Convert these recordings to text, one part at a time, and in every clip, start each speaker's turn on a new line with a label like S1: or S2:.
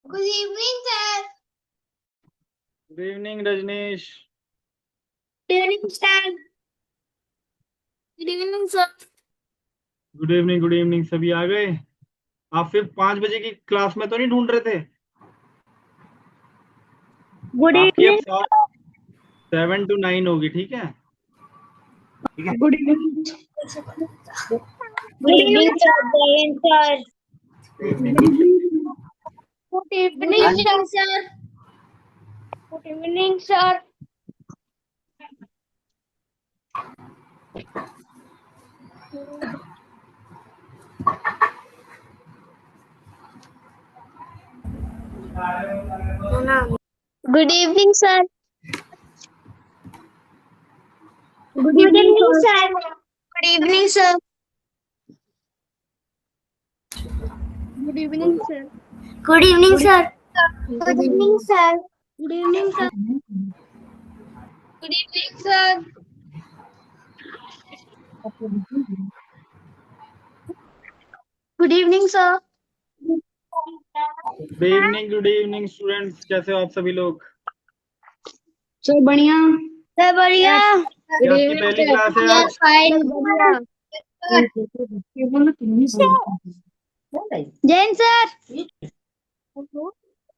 S1: Good evening, sir.
S2: Good evening Rajnish.
S1: Good evening, sir. Good evening, sir.
S2: Good evening सभी आ गए। आप फिर 5 बजे की क्लास में तो नहीं ढूंढ रहे थे?
S1: Good
S2: आपकी अब
S1: evening.
S2: 7 to 9 होगी, ठीक है?
S1: Good evening. Good evening, sir.
S2: Good evening.
S1: Good evening, sir. Good evening, sir. Good evening, sir. Good evening, sir. Good evening, sir. Good evening, sir. Good evening, sir. Good evening, sir. Good evening, sir. Good evening, sir. Good evening, sir.
S2: Good evening students, कैसे हो आप सभी लोग?
S1: Sir बढ़िया। Sir बढ़िया।
S2: ये आपकी पहली क्लास है आज?
S1: जैन सर।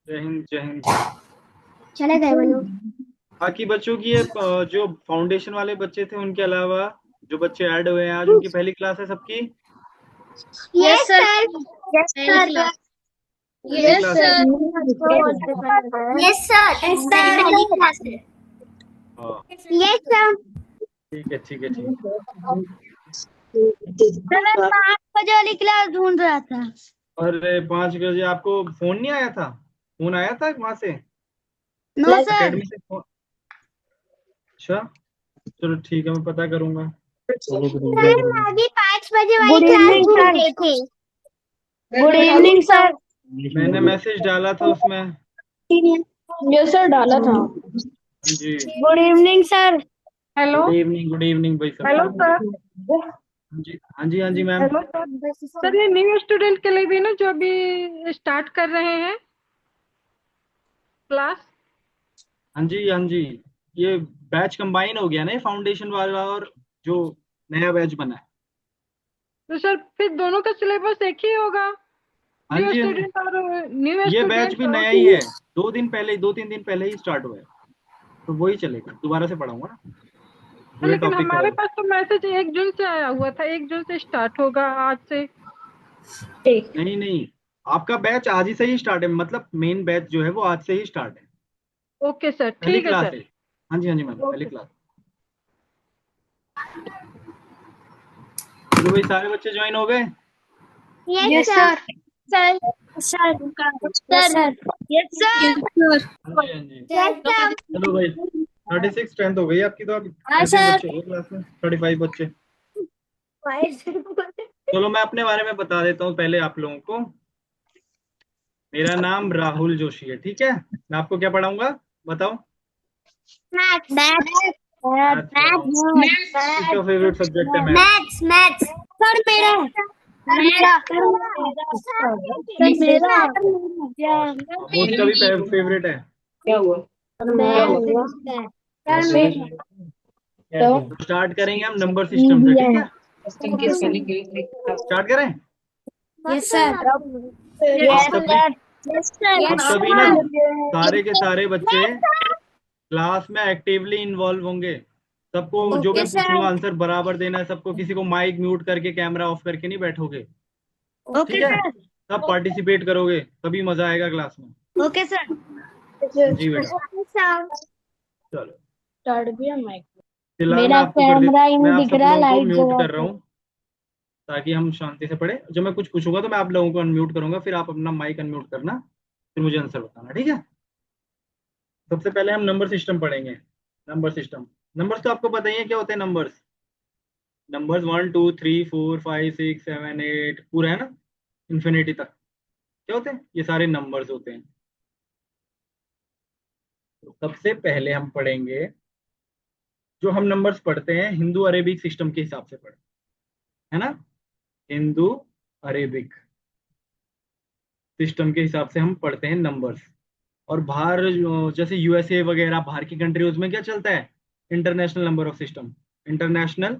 S2: जय हिंद जय हिंद।
S1: चले गए बोलो।
S2: बाकी बच्चों की ये जो फाउंडेशन वाले बच्चे थे उनके अलावा जो बच्चे ऐड हुए हैं आज, उनकी पहली क्लास है सबकी?
S1: Yes sir. Yes sir.
S2: पहली
S1: यस
S2: क्लास
S1: सर।
S2: है?
S1: Yes sir. Yes sir.
S2: हाँ,
S1: यस सर।
S2: ठीक है ठीक है ठीक है।
S1: सर मैं 5 बजे वाली क्लास ढूंढ रहा था।
S2: अरे 5 बजे आपको फोन नहीं आया था? फोन आया था वहां से,
S1: नो सर।
S2: एकेडमी से फोन? अच्छा, चलो ठीक है, मैं पता करूंगा।
S1: अभी 5 बजे वाली क्लास ढूंढ रहे थे। Good evening sir.
S2: मैंने मैसेज डाला था उसमें।
S1: यस सर डाला था।
S2: हाँ जी।
S1: Good evening sir. Hello.
S2: Good evening भाई सब।
S1: Hello sir.
S2: हाँ जी हाँ जी हाँ जी मैम।
S1: Hello sir. सर ये न्यू स्टूडेंट के लिए भी ना, जो अभी स्टार्ट कर रहे हैं क्लास।
S2: हाँ जी हाँ जी, ये बैच कंबाइन हो गया ना, ये फाउंडेशन वाला और जो नया बैच बना है।
S1: तो सर फिर दोनों का सिलेबस एक ही होगा,
S2: हाँ
S1: न्यू
S2: जी हाँ जी,
S1: स्टूडेंट और न्यू
S2: ये बैच
S1: स्टूडेंट
S2: भी
S1: और।
S2: नया ही है। 2 3 दिन पहले ही स्टार्ट हुआ है, तो वही चलेगा। दोबारा से पढ़ाऊंगा ना,
S1: हाँ,
S2: वही
S1: लेकिन
S2: टॉपिक
S1: हमारे
S2: कवर।
S1: पास तो मैसेज 1 जून से आया हुआ था, 1 जून से स्टार्ट होगा आज से।
S2: नहीं नहीं, आपका बैच आज ही से ही स्टार्ट है, मतलब मेन बैच जो है वो आज से ही स्टार्ट है।
S1: ओके सर,
S2: पहली
S1: ठीक है
S2: क्लास
S1: सर।
S2: है। हाँ जी मैम, पहली
S1: ओके
S2: क्लास। चलो भाई, सारे बच्चे ज्वाइन हो गए?
S1: Yes sir. Sir sir sir. Yes sir.
S2: हाँ जी हाँ जी।
S1: Yes sir.
S2: चलो भाई, 36 स्ट्रेंथ हो गई आपकी, तो अब
S1: हाँ
S2: 35
S1: सर।
S2: बच्चे हो गए क्लास में, 35 बच्चे। चलो मैं अपने बारे में बता देता हूँ पहले आप लोगों को। मेरा नाम राहुल जोशी है, ठीक है? मैं आपको क्या पढ़ाऊंगा, बताओ?
S1: मैथ्स। मैथ्स।
S2: मैथ्स पढ़ाऊंगा। किसका फेवरेट सब्जेक्ट है मैथ्स?
S1: मैथ्स। मैथ्स सर मेरा। मेरा। सर मेरा।
S2: आमोद का भी फेवरेट है। तो स्टार्ट करेंगे हम नंबर सिस्टम से, ठीक है? स्टार्ट करें?
S1: Yes sir.
S2: आप
S1: यस
S2: सभी
S1: सर। यस
S2: आप सभी ना, सारे के सारे बच्चे क्लास में एक्टिवली इन्वॉल्व होंगे। सबको जो
S1: ओके
S2: मैं
S1: सर।
S2: पूछूंगा आंसर बराबर देना है सबको, किसी को माइक म्यूट करके कैमरा ऑफ करके नहीं बैठोगे, ठीक
S1: ओके
S2: है?
S1: सर।
S2: सब पार्टिसिपेट करोगे तभी मजा आएगा क्लास में।
S1: Okay sir.
S2: जी बेटा।
S1: Okay sir.
S2: चलो,
S1: स्टार्ट भी है माइक।
S2: फिलहाल मैं
S1: मेरा
S2: आपको कर
S1: कैमरा ही
S2: देता, मैं
S1: नहीं
S2: आप
S1: दिख
S2: सब
S1: रहा,
S2: लोगों को
S1: लाइट
S2: म्यूट
S1: जला
S2: कर रहा
S1: के।
S2: हूँ ताकि हम शांति से पढ़े। जब मैं कुछ पूछूंगा तो मैं आप लोगों को अनम्यूट करूंगा, फिर आप अपना माइक अनम्यूट करना, फिर मुझे आंसर बताना, ठीक है? सबसे पहले हम नंबर सिस्टम पढ़ेंगे। नंबर सिस्टम, नंबर्स तो आपको पता ही है क्या होते हैं। नंबर्स नंबर्स 1 2 3 4 5 6 7 8 पूरा है ना, इन्फिनिटी तक क्या होते हैं? ये सारे नंबर्स होते हैं। तो सबसे पहले हम पढ़ेंगे, जो हम नंबर्स पढ़ते हैं हिंदू अरेबिक सिस्टम के हिसाब से पढ़ते, है ना? हिंदू अरेबिक। सिस्टम के हिसाब से हम पढ़ते हैं नंबर्स। और बाहर जैसे यूएसए वगैरह बाहर की कंट्रीज में क्या चलता है, international number of system, international.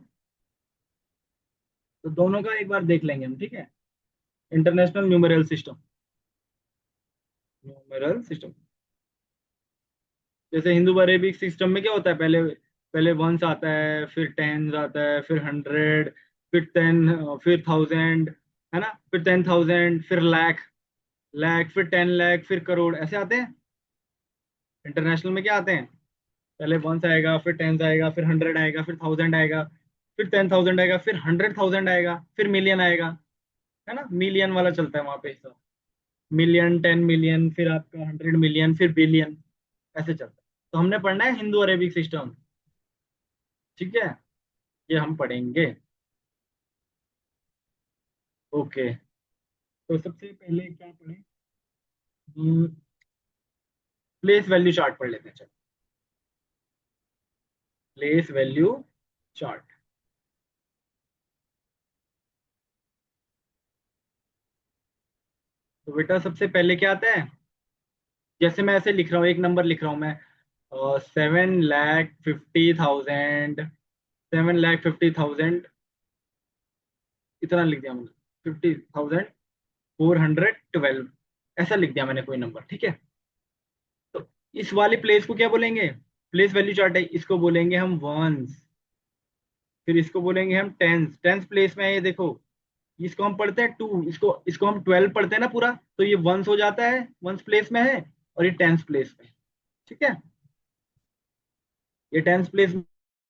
S2: तो दोनों का एक बार देख लेंगे हम, ठीक है। International numeral system, numeral system. जैसे हिंदू अरेबिक सिस्टम में क्या होता है, पहले पहले वंस आता है, फिर टेंस आता है, फिर हंड्रेड, फिर टेन, फिर थाउजेंड, है ना, फिर 10,000, फिर लाख, लाख फिर 10 लाख, फिर करोड़, ऐसे आते हैं। इंटरनेशनल में क्या आते हैं, पहले वंस आएगा, फिर टेंस आएगा, फिर हंड्रेड आएगा, फिर थाउजेंड आएगा, फिर 10,000 आएगा, फिर 100,000 आएगा, फिर मिलियन आएगा, है ना, मिलियन वाला चलता है वहां पे हिसाब। मिलियन, 10 मिलियन, फिर आपका 100 मिलियन, फिर बिलियन, ऐसे चलता है। तो हमने पढ़ना है हिंदू अरेबिक सिस्टम, ठीक है, ये हम पढ़ेंगे। ओके, तो सबसे पहले क्या पढ़ें, प्लेस वैल्यू चार्ट पढ़ लेते हैं, चलो। Place value chart. तो बेटा सबसे पहले क्या आता है, जैसे मैं ऐसे लिख रहा हूँ, एक नंबर लिख रहा हूँ मैं, 7,50,000, 7,50,000, इतना लिख दिया मैंने, 50,412, ऐसा लिख दिया मैंने कोई नंबर, ठीक है। तो इस वाले प्लेस को क्या बोलेंगे, प्लेस वैल्यू चार्ट है, इसको बोलेंगे हम वंस। फिर इसको बोलेंगे हम टेंस, टेंस प्लेस में है ये देखो। इसको हम पढ़ते हैं टू, इसको इसको हम 12 पढ़ते हैं ना पूरा, तो ये वंस हो जाता है, वंस प्लेस में है, और ये टेंस प्लेस में है, ठीक है, ये टेंस प्लेस में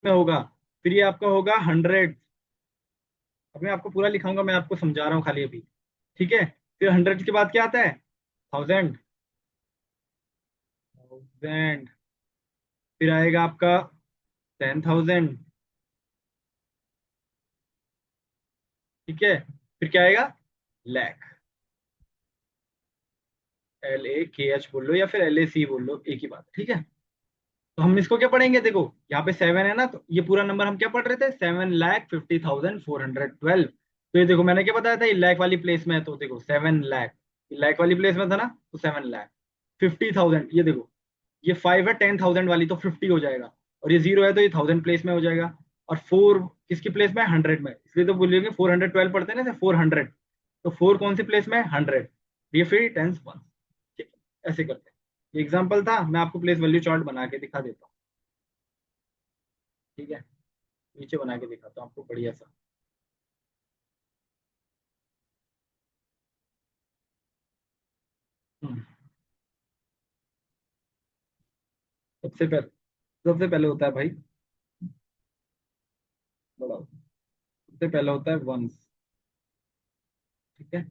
S2: होगा। फिर ये आपका होगा हंड्रेड। अब मैं आपको पूरा लिखाऊंगा, मैं आपको समझा रहा हूँ खाली अभी, ठीक है। फिर हंड्रेड के बाद क्या आता है, थाउजेंड, थाउजेंड। फिर आएगा आपका 10,000, ठीक है। फिर क्या आएगा, लैख, LAKH बोल लो या फिर LAC बोल लो, एक ही बात है, ठीक है। तो हम इसको क्या पढ़ेंगे, देखो यहाँ पे 7 है ना, तो ये पूरा नंबर हम क्या पढ़ रहे थे, 7,50,412। तो ये देखो मैंने क्या बताया था, ये लैख वाली प्लेस में है, तो देखो 7 लाख, ये लैख वाली प्लेस में था ना, तो 7 लाख। 50,000, ये देखो, ये 5 है 10,000 वाली, तो 50 हो जाएगा। और ये 0 है तो ये 1000 प्लेस में हो जाएगा। और 4 किसकी प्लेस में है, 100 में, इसलिए तो बोलिए 412 पढ़ते हैं ना, 400। तो 4 कौन सी प्लेस में है, 100, ये फिर टेंस वन, ठीक है, ऐसे करते हैं। एग्जाम्पल था, मैं आपको प्लेस वैल्यू चार्ट बना के दिखा देता हूँ, ठीक है, नीचे बना के दिखाता हूँ आपको बढ़िया सा। हम्म, सबसे पहले, सबसे पहले होता है भाई, बड़ा, सबसे पहले होता है वंस, ठीक है।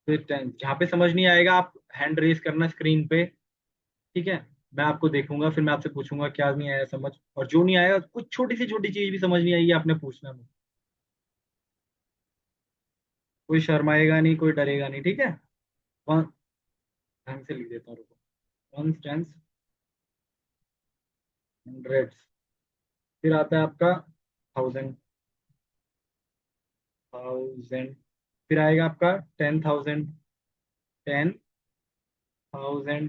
S2: फिर टेंस, जहाँ पे समझ नहीं आएगा आप हैंड रेज करना स्क्रीन पे, ठीक है। मैं आपको देखूंगा, फिर मैं आपसे पूछूंगा क्या नहीं आया समझ, और जो नहीं आएगा, कुछ छोटी सी छोटी चीज भी समझ नहीं आई, आपने पूछना है मुझे। कोई शर्माएगा नहीं, कोई डरेगा नहीं, ठीक है। वन, ढंग से लिख देता हूँ, रुको। One, tens, hundreds. फिर आता है आपका थाउजेंड, थाउजेंड। फिर आएगा आपका 10,000, 10,000।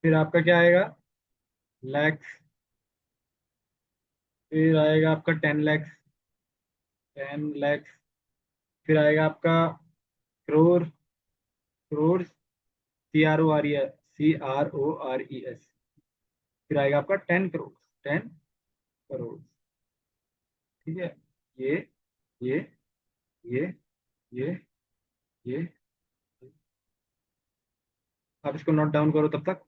S2: फिर आपका क्या आएगा, लैक्स। फिर आएगा आपका 10 लैक्स, 10 लैक्स। फिर आएगा आपका करोड़, करोड़, CRORES। फिर आएगा आपका 10 करोड़, 10 करोड़, ठीक है। ये ये ये ये ये आप इसको नोट डाउन करो तब तक,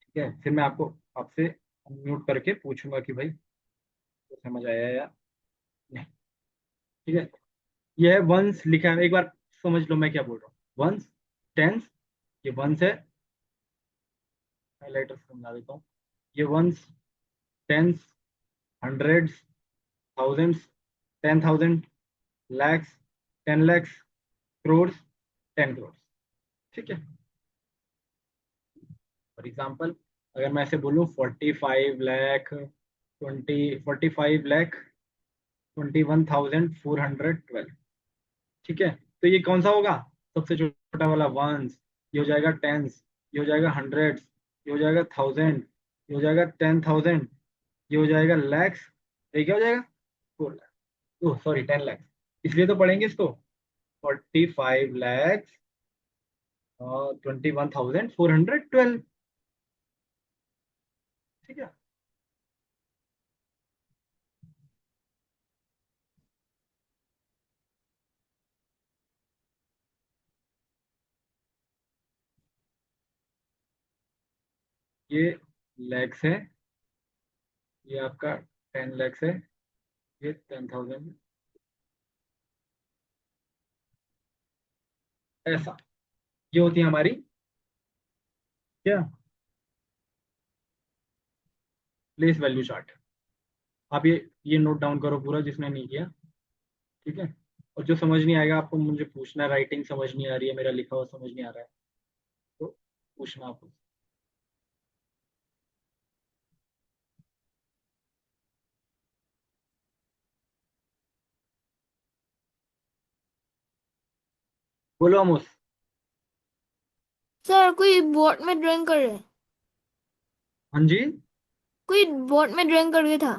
S2: ठीक है। फिर मैं आपको, आपसे म्यूट करके पूछूंगा कि भाई तो समझ आया या नहीं, ठीक है। ये है वंस लिखा है, एक बार समझ लो मैं क्या बोल रहा हूँ, वंस, टेंस, ये वंस है, हाईलाइटर से समझा देता हूँ। ये ones, tens, hundreds, thousands, 10,000, lakhs, 10 lakhs, crore, 10 crore, ठीक है। फॉर एग्जाम्पल, अगर मैं ऐसे बोलूँ 45 लाख, 45 लाख 21,412, ठीक है। तो ये कौन सा होगा, सबसे छोटा वाला वंस, ये हो जाएगा टेंस, ये हो जाएगा हंड्रेड्स, ये हो जाएगा थाउजेंड, ये हो जाएगा 10,000, ये हो जाएगा लैक्स, ये क्या हो जाएगा 4 लाख, ओह सॉरी 10 लाख, इसलिए तो पढ़ेंगे इसको 45 लैक्स 21,412। ठीक है। ये लैक्स है, ये आपका 10 लैक्स है, ये 10,000, ऐसा। ये होती है हमारी क्या, प्लेस वैल्यू चार्ट। आप ये नोट डाउन करो पूरा जिसने नहीं किया। ठीक है। और जो समझ नहीं आएगा आपको मुझे पूछना, राइटिंग समझ नहीं आ रही है, मेरा लिखा हुआ समझ नहीं आ रहा है, तो पूछना आप। बोलो आमोस।
S1: सर कोई बोर्ड में ड्राइंग कर रहे हैं,
S2: हाँ जी।
S1: कोई बोर्ड में ड्राइंग कर रहा था।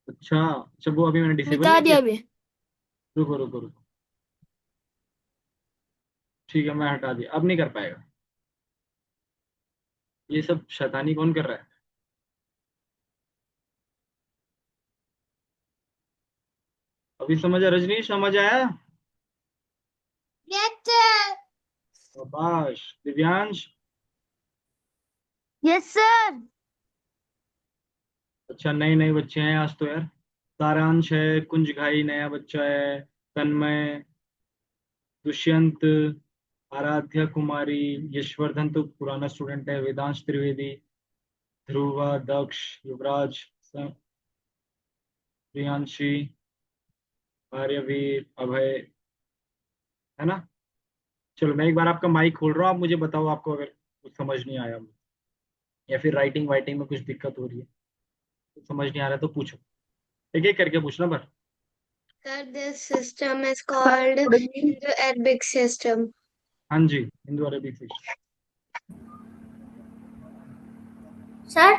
S2: अच्छा अच्छा, वो अभी मैंने डिसेबल
S1: मिटा
S2: नहीं किया।
S1: दिया अभी।
S2: रुको रुको रुको। ठीक है, मैं हटा दिया, अब नहीं कर पाएगा। ये सब शैतानी कौन कर रहा है। अभी समझ आया रजनीश, समझ आया।
S1: Yes sir.
S2: शाबाश दिव्यांश।
S1: Yes sir.
S2: अच्छा, नए नए बच्चे हैं आज तो यार। सारांश है, कुंज घाई नया बच्चा है, तन्मय, दुष्यंत, आराध्या कुमारी, यशवर्धन तो पुराना स्टूडेंट है, वेदांश त्रिवेदी, ध्रुवा, दक्ष, युवराज, प्रियांशी, आर्यवीर, अभय, है ना। चलो मैं एक बार आपका माइक खोल रहा हूँ, आप मुझे बताओ आपको अगर कुछ समझ नहीं आया या फिर राइटिंग वाइटिंग में कुछ दिक्कत हो रही है, कुछ समझ नहीं आ रहा है तो पूछो, एक एक करके पूछना पर।
S1: Sir, this system is called Indo-Arabic system.
S2: हाँ जी, हिंदू अरबिक सिक्स।
S1: सर,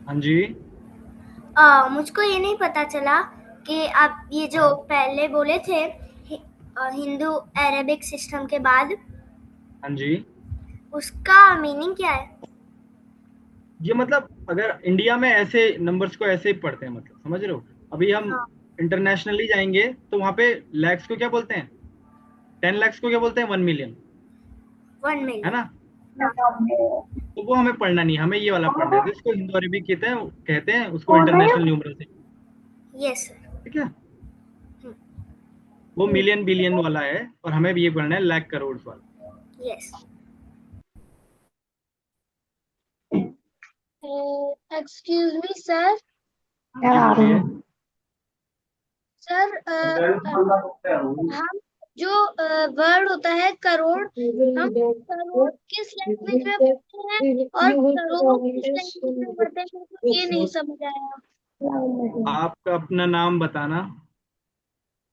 S2: हाँ जी।
S1: मुझको ये नहीं पता चला कि आप ये जो
S2: हाँ
S1: पहले बोले थे हिंदू अरेबिक सिस्टम के बाद
S2: हाँ जी।
S1: उसका मीनिंग क्या है।
S2: ये मतलब अगर इंडिया में ऐसे नंबर्स को ऐसे ही पढ़ते हैं, मतलब समझ रहे हो। अभी हम
S1: हाँ,
S2: इंटरनेशनली जाएंगे तो वहां पे लैक्स को क्या बोलते हैं, 10 लैक्स को क्या बोलते हैं, 1 मिलियन,
S1: 1
S2: है
S1: मिलियन।
S2: ना। तो वो हमें पढ़ना नहीं, हमें ये वाला पढ़ना है, तो इसको हिंदू अरबी कहते हैं उसको इंटरनेशनल न्यूमरल से।
S1: Yes sir.
S2: ठीक है। वो मिलियन बिलियन वाला है और हमें भी ये पढ़ना है लाख करोड़ वाला।
S1: यस। Excuse me sir.
S2: जी बोलिए।
S1: सर हम जो वर्ड होता है करोड़, हम करोड़ किस लैंग्वेज में पढ़ते हैं और करोड़ किस लैंग्वेज में पढ़ते हैं, मेरे को ये नहीं समझ आया।
S2: आपका अपना नाम बताना।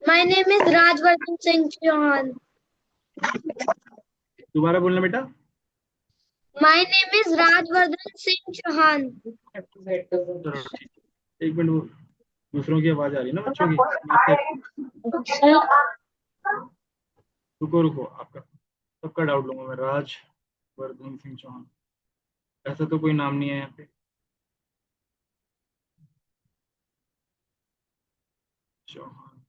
S1: My name is Rajvardhan Singh Chauhan.
S2: दोबारा बोलना बेटा।
S1: My name is Rajvardhan Singh Chauhan.
S2: चलो ठीक है, एक मिनट, वो दूसरों की आवाज आ रही है ना बच्चों की, मैं आपका रुको रुको, आपका सबका डाउट लूंगा मैं। राजवर्धन सिंह चौहान, ऐसा तो कोई नाम नहीं है यहाँ पे। चौहान,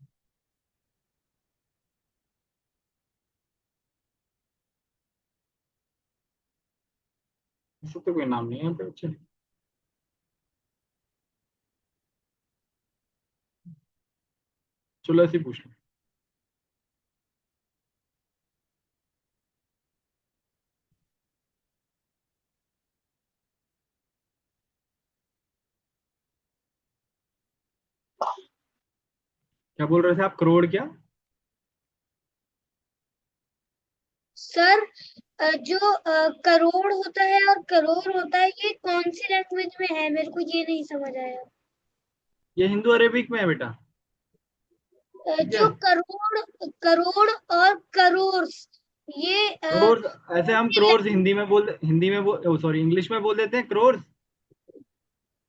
S2: ऐसा तो कोई नाम नहीं है यहाँ पे बच्चे। चलो ऐसे ही पूछ लो। क्या बोल रहे थे आप, करोड़ क्या।
S1: सर जो करोड़ होता है और करोड़ होता है ये कौन सी लैंग्वेज में है, मेरे को ये नहीं समझ आया।
S2: ये हिंदू अरेबिक में है बेटा। ठीक है।
S1: जो करोड़ करोड़ और करोड़ ये
S2: करोड़, ऐसे हम करोड़ हिंदी में बोल, सॉरी, इंग्लिश में बोल देते हैं करोड़,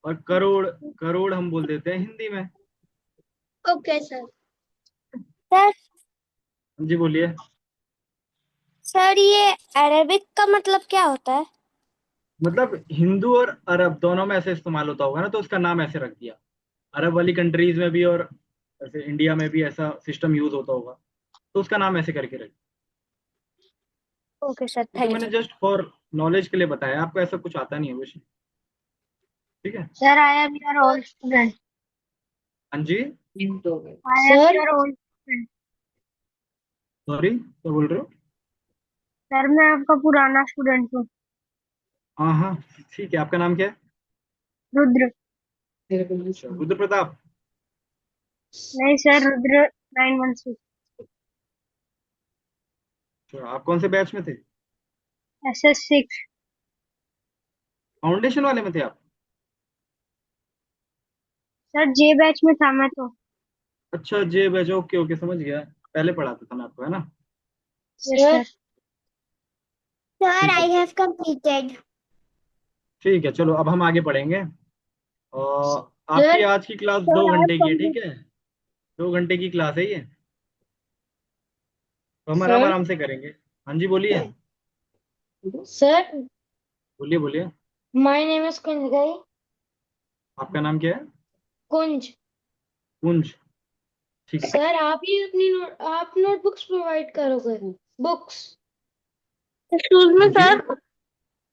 S2: और करोड़ करोड़ हम बोल देते हैं हिंदी में।
S1: Okay sir.
S3: सर
S2: जी बोलिए।
S3: सर ये अरेबिक का मतलब क्या होता है?
S2: मतलब हिंदू और अरब दोनों में ऐसे इस्तेमाल होता होगा ना, तो उसका नाम ऐसे रख दिया। अरब वाली कंट्रीज में भी और ऐसे इंडिया में भी ऐसा सिस्टम यूज होता होगा, तो उसका नाम ऐसे करके रख।
S3: ओके सर,
S2: ये तो
S3: थैंक
S2: मैंने
S3: यू।
S2: जस्ट फॉर नॉलेज के लिए बताया, आपको ऐसा कुछ आता नहीं है कुछ। ठीक है।
S3: Sir I am your old student.
S2: हाँ जी।
S3: I am
S1: sir
S3: your old student.
S2: Sorry, क्या बोल रहे हो?
S3: सर मैं आपका पुराना स्टूडेंट हूँ।
S2: हाँ हाँ, ठीक है। आपका नाम क्या है?
S3: रुद्र।
S2: अच्छा, रुद्र प्रताप।
S3: नहीं सर, रुद्र 916।
S2: अच्छा, आप कौन से बैच में थे?
S3: SS6।
S2: फाउंडेशन वाले में थे आप?
S3: सर जे बैच में था मैं तो।
S2: अच्छा, जे बैच, ओके ओके, समझ गया। पहले पढ़ाता था मैं आपको, है ना?
S3: Yes
S1: sir
S3: sir. सर
S2: ठीक है।
S3: I have completed.
S2: ठीक है, चलो अब हम आगे पढ़ेंगे। और आपकी
S1: सर
S2: आज की क्लास
S3: सर
S2: दो
S3: आई
S2: घंटे की है,
S3: कंप्लीट।
S2: ठीक है? 2 घंटे की क्लास है ये, तो हम आराम
S1: सर
S2: आराम से करेंगे। हाँ जी बोलिए।
S1: सर
S2: बोलिए बोलिए।
S1: माय नेम इज कुंज गाई।
S2: आपका नाम क्या है?
S1: कुंज।
S2: कुंज। ठीक है।
S1: सर आप ही आप नोटबुक्स प्रोवाइड करोगे? बुक्स।
S3: एक्सक्यूज
S2: हाँ
S3: मी
S2: जी
S3: सर।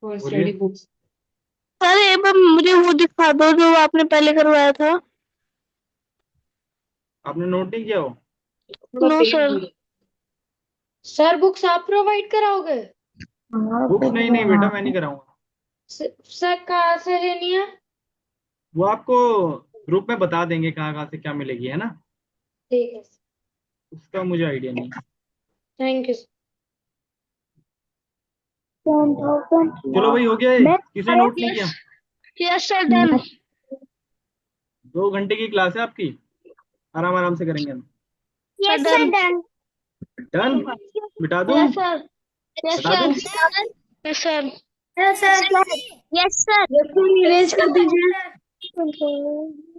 S2: बोलिए।
S3: सर एक बार मुझे वो दिखा दो जो आपने पहले करवाया था।
S2: आपने नोट नहीं किया हो?
S3: No sir.
S1: सर बुक्स आप प्रोवाइड कराओगे?
S2: बुक्स नहीं नहीं बेटा, मैं नहीं कराऊंगा।
S1: सर कहाँ से लेनी है?
S2: वो आपको ग्रुप में बता देंगे कहाँ कहाँ से क्या मिलेगी, है ना?
S1: ठीक है।
S2: उसका मुझे आइडिया नहीं है।
S1: Thank you.
S2: चलो भाई, हो गया ये,
S3: मैं
S2: किसने नोट नहीं
S1: यस।
S2: किया?
S3: Yes sir done.
S2: 2 घंटे की क्लास है आपकी, आराम आराम से करेंगे हम।
S3: Yes sir done.
S2: डन। बिठा दूं?
S3: Yes sir. यस
S2: बता
S3: सर।
S2: दूं?
S3: Yes sir. Yes sir. Yes sir.
S1: Erase कर दीजिए।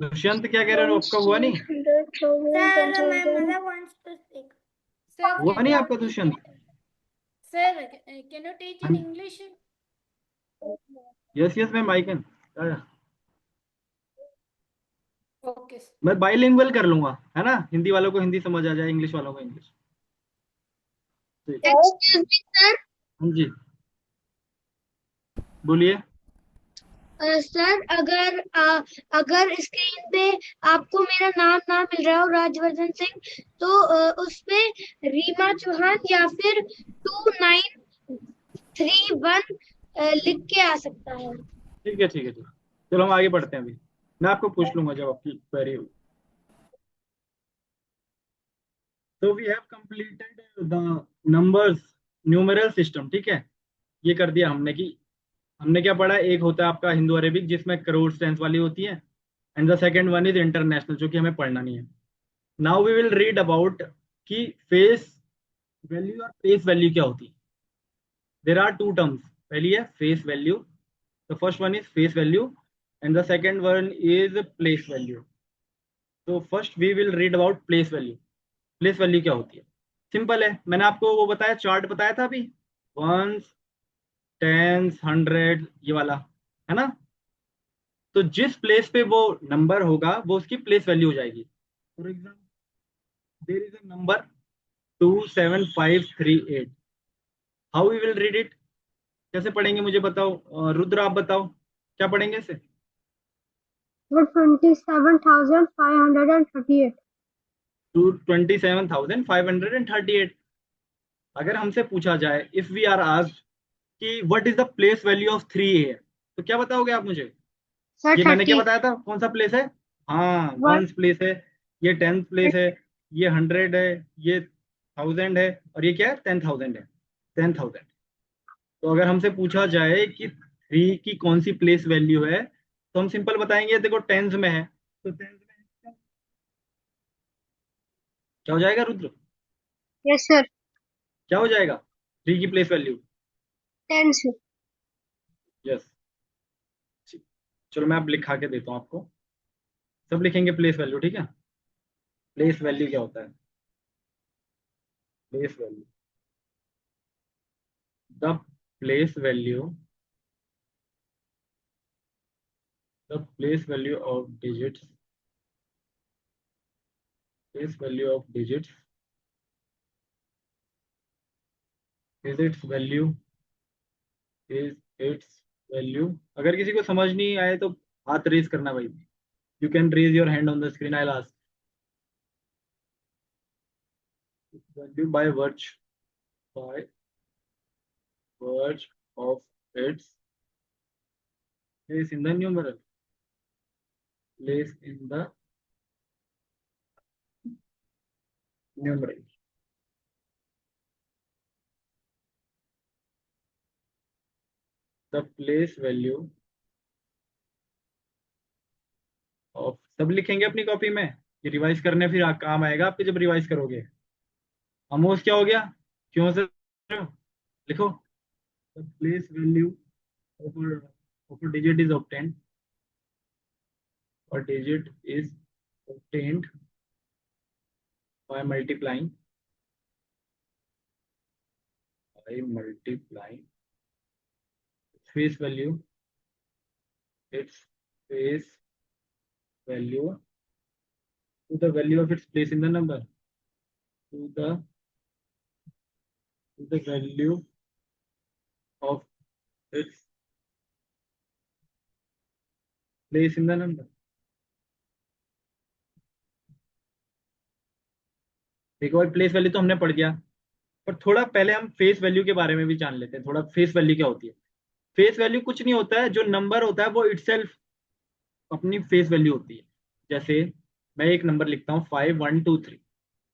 S2: दुष्यंत क्या कह रहे हो, आपका हुआ नहीं?
S3: Sir my mother wants to speak.
S4: Sir,
S2: हुआ
S4: can
S2: नहीं
S4: you
S2: आपका Dushyant?
S4: sir can you teach in English?
S2: Yes yes, मैं माइकन,
S4: Okay. Sir.
S2: मैं बाइलिंगुअल कर लूंगा, है ना? हिंदी वालों को हिंदी समझ आ जाए, इंग्लिश वालों को इंग्लिश। ठीक।
S1: Excuse me sir.
S2: हाँ जी बोलिए।
S1: सर अगर स्क्रीन पे आपको मेरा नाम ना मिल रहा हो राजवर्धन सिंह, तो उस पे रीमा चौहान या फिर 2931 लिख के आ सकता है।
S2: ठीक है ठीक है ठीक है, चलो हम आगे बढ़ते हैं। अभी मैं आपको पूछ लूंगा जब आपकी क्वेरी होगी। तो we have completed the numbers numeral system, ठीक है? ये कर दिया हमने कि हमने क्या पढ़ा, एक होता है आपका हिंदू अरेबिक जिसमें करोड़ टेंस वाली होती है, and the second one is international जो कि हमें पढ़ना नहीं है। Now we will read about कि फेस वैल्यू और प्लेस वैल्यू क्या होती है। देर आर टू टर्म्स, पहली है face value, the first one is face value, and the second one is place value. तो first we will read about place value. Place value क्या होती है? सिंपल है, मैंने आपको वो बताया, चार्ट बताया था अभी, वंस, टेंस, हंड्रेड, ये वाला, है ना? तो जिस प्लेस पे वो नंबर होगा वो उसकी प्लेस वैल्यू हो जाएगी। For example, there is a number 27538, how we will read it? कैसे पढ़ेंगे मुझे बताओ, रुद्र आप बताओ, क्या पढ़ेंगे इसे?
S3: 27,538।
S2: 227,538। अगर हमसे पूछा जाए, इफ वी आर आस्क्ड कि what is the place value of 3 तो क्या बताओगे आप मुझे?
S3: सर
S2: ये मैंने क्या
S3: 30।
S2: बताया था, कौन सा प्लेस है? हाँ,
S3: वन।
S2: वंस प्लेस है, ये टेंथ प्लेस है, ये हंड्रेड है, ये थाउजेंड है, और ये क्या है, 10,000 है। 10,000। तो अगर हमसे पूछा जाए कि 3 की कौन सी प्लेस वैल्यू है, तो हम सिंपल बताएंगे, देखो टेंस में है, तो टेंस में क्या हो जाएगा रुद्र?
S3: Yes sir.
S2: क्या हो जाएगा? 3 की प्लेस वैल्यू।
S3: 10 सर।
S2: यस। चलो मैं अब लिखा के देता हूँ आपको। सब लिखेंगे प्लेस वैल्यू, ठीक है? प्लेस वैल्यू क्या होता है? Place value, the place value, the place value of digits, place value of digits is it's value, is it's value. अगर किसी को समझ नहीं आए तो हाथ रेज करना भाई। You can raise your hand on the screen, I will ask. Value by virtue of its place in the numeral, place in the numeral. The place value of, सब लिखेंगे अपनी कॉपी में। ये रिवाइज करने फिर काम आएगा आपके जब रिवाइज करोगे। अमोस क्या हो गया? क्यों से लिखो। The place value of a digit is obtained, or digit is obtained by multiplying face value, its face value to the value of its place in the number, to the value of its place in the number। एक और place value तो हमने पढ़ दिया, पर थोड़ा पहले हम फेस वैल्यू के बारे में भी जान लेते हैं। थोड़ा फेस वैल्यू क्या होती है? फेस वैल्यू कुछ नहीं होता है, जो नंबर होता है वो इटसेल्फ अपनी फेस वैल्यू होती है। जैसे मैं एक नंबर लिखता हूँ 5123,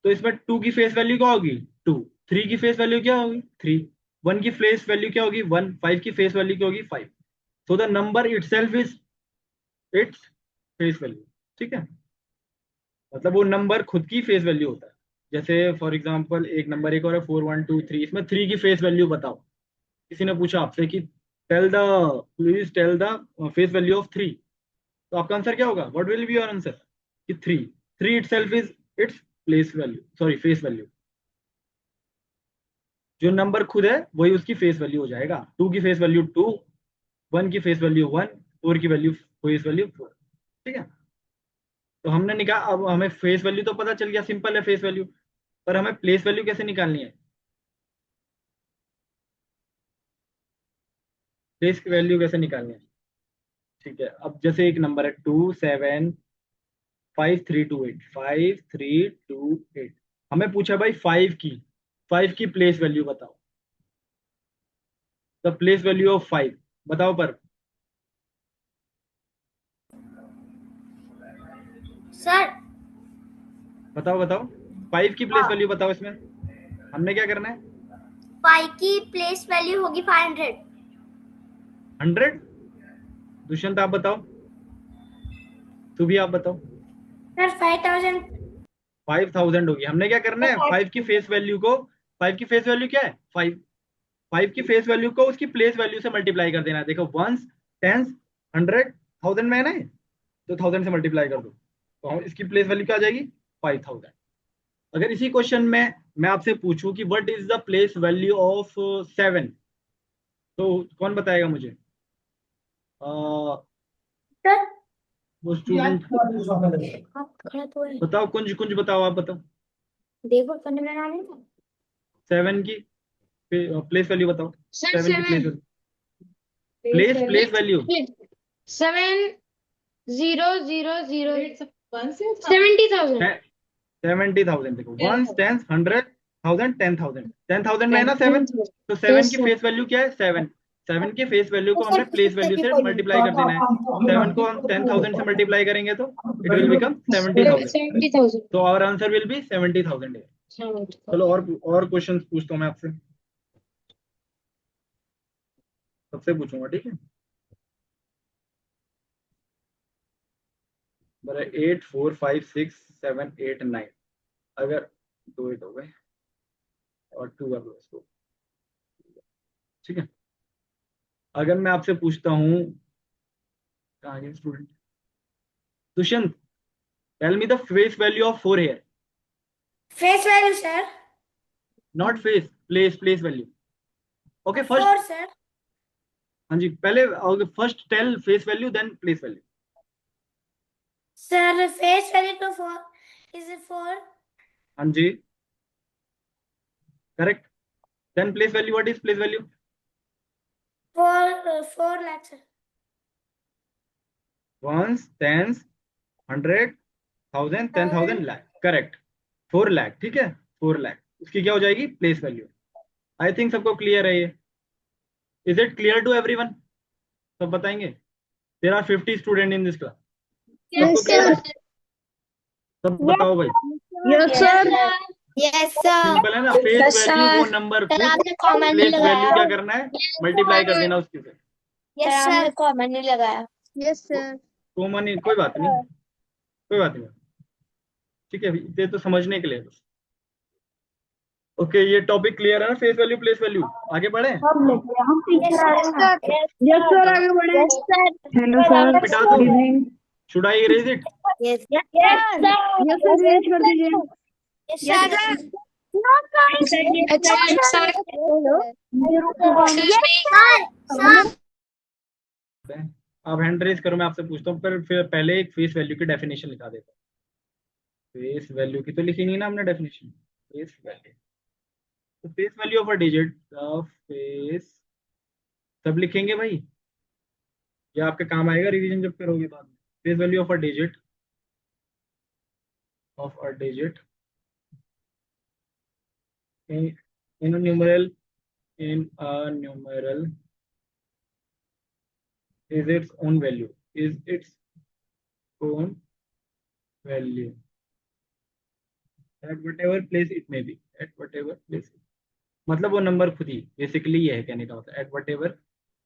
S2: तो इसमें 2 की फेस वैल्यू क्या होगी? 2। 3 की फेस वैल्यू क्या होगी? 3। 1 की फेस वैल्यू क्या होगी? 1। 5 की फेस वैल्यू क्या होगी? 5। So the number itself is its face value, ठीक है? मतलब वो नंबर खुद की फेस वैल्यू होता है। जैसे फॉर एग्जांपल एक नंबर एक और है 4123, इसमें 3 की फेस वैल्यू बताओ। किसी ने पूछा आपसे कि tell the please tell the face value of 3, तो आपका आंसर क्या होगा? What will be your answer? कि 3। 3 itself is its place value, sorry face value. जो नंबर खुद है वही उसकी फेस वैल्यू हो जाएगा। 2 की फेस वैल्यू 2, 1 की फेस वैल्यू 1, 4 की वैल्यू फेस वैल्यू 4, ठीक है? तो हमने निकाल, अब हमें फेस वैल्यू तो पता चल गया, सिंपल है फेस वैल्यू। पर हमें प्लेस वैल्यू कैसे निकालनी है? प्लेस की वैल्यू कैसे निकालनी है? ठीक है, अब जैसे एक नंबर है 275328, हमें पूछा भाई 5 की प्लेस वैल्यू बताओ। द प्लेस वैल्यू ऑफ 5 बताओ। पर
S1: सर
S2: बताओ बताओ, 5 की प्लेस वैल्यू बताओ। इसमें हमने क्या करना है?
S1: 5 की प्लेस वैल्यू होगी 500।
S2: 100। दुष्यंत आप बताओ, तू भी आप बताओ।
S1: सर 5000।
S2: 5000 होगी। हमने क्या करना है? 5 की फेस वैल्यू को, 5 की फेस वैल्यू क्या है? 5। 5 की फेस वैल्यू को उसकी प्लेस वैल्यू से मल्टीप्लाई कर देना है। देखो वंस, टेंस, 100, 1000 में है ना, तो 1000 से मल्टीप्लाई कर दो, तो इसकी प्लेस वैल्यू क्या आ जाएगी? 5000। अगर इसी क्वेश्चन में मैं आपसे पूछूं कि what is the place value of 7, तो कौन बताएगा मुझे?
S1: सर
S2: वो स्टूडेंट
S1: आप खड़ा तो है,
S2: बताओ, कुंज कुंज बताओ, आप बताओ।
S1: देखो करने में ना नहीं।
S2: 7 की प्लेस वैल्यू बताओ।
S3: सर
S2: 7 की प्लेस
S3: 7
S2: वैल्यू, प्लेस वैल्यू।
S3: 7000 70,000।
S2: 70,000। देखो वंस, टेंस, 100, 1000, 10,000। 10,000 में है ना 7, तो 7
S3: यस
S2: की
S3: सर।
S2: फेस वैल्यू क्या है? 7। 7 की फेस वैल्यू को हमने प्लेस वैल्यू से मल्टीप्लाई कर देना है। 7 को हम 10,000 से मल्टीप्लाई करेंगे तो इट विल बिकम 70,000।
S3: 70,000।
S2: तो आवर आंसर विल बी 70,000। चलो और क्वेश्चन पूछता हूँ मैं आपसे, सबसे पूछूंगा, ठीक है? 8 4 5 6 7 8 9। अगर 2 8 हो गए और 2 कर लो इसको, ठीक है। अगर मैं आपसे पूछता हूँ, कहाँ गए student, Dushyant, tell me the face value of 4 here,
S4: Face value, sir.
S2: Not face, place value. Okay first,
S4: 4, sir.
S2: हाँ जी, पहले first tell face value then place value.
S4: Sir, face value to 4 is 4.
S2: हाँ जी, correct. Then place value, what is place value?
S4: 4 lakhs, sir.
S2: Ones, tens, 100, 1000, 10,000, lakh, correct. 4 lakh, ठीक है, 4 लाख, उसकी क्या हो जाएगी? Place value. आई थिंक सबको क्लियर है ये। Is it clear to everyone? सब बताएंगे। There are 50 student in this class. सबको क्लियर है? सब बताओ भाई।
S3: Yes sir.
S1: Yes sir.
S2: Simple है ना, फेस वैल्यू वो नंबर
S1: सर
S2: खुद,
S1: आपने कॉमन नहीं
S2: प्लेस वैल्यू
S1: लगाया।
S2: क्या करना है? मल्टीप्लाई कर देना उसके से।
S1: यस सर, कॉमन नहीं लगाया। Yes sir.
S2: कॉमन, कोई बात नहीं, कोई बात नहीं, ठीक है, ये तो समझने के लिए बस। ओके, ये टॉपिक क्लियर है ना, फेस वैल्यू प्लेस वैल्यू। आगे बढ़े?
S3: यस सर आगे बढ़े।
S1: Yes sir.
S3: हेलो सर,
S2: मिटा
S3: गुड
S2: दूं?
S3: Evening.
S2: Should I erase it?
S1: Yes
S3: yes sir erase कर दीजिए।
S1: सर।
S2: आप हैंड रेज करो, मैं आपसे पूछता हूँ, पर फिर पहले एक फेस वैल्यू की डेफिनेशन लिखा देता हूँ। फेस वैल्यू की तो लिखी नहीं ना हमने डेफिनेशन। फेस वैल्यू, तो face value of a digit, face, सब लिखेंगे भाई, ये आपके काम आएगा रिवीजन जब करोगे बाद में। Face value of a digit, of a digit in a numeral, in a numeral is its own value, is its own value at whatever place it may be, at whatever place, मतलब वो number खुद ही, basically ये है कहने का मतलब, eight what ever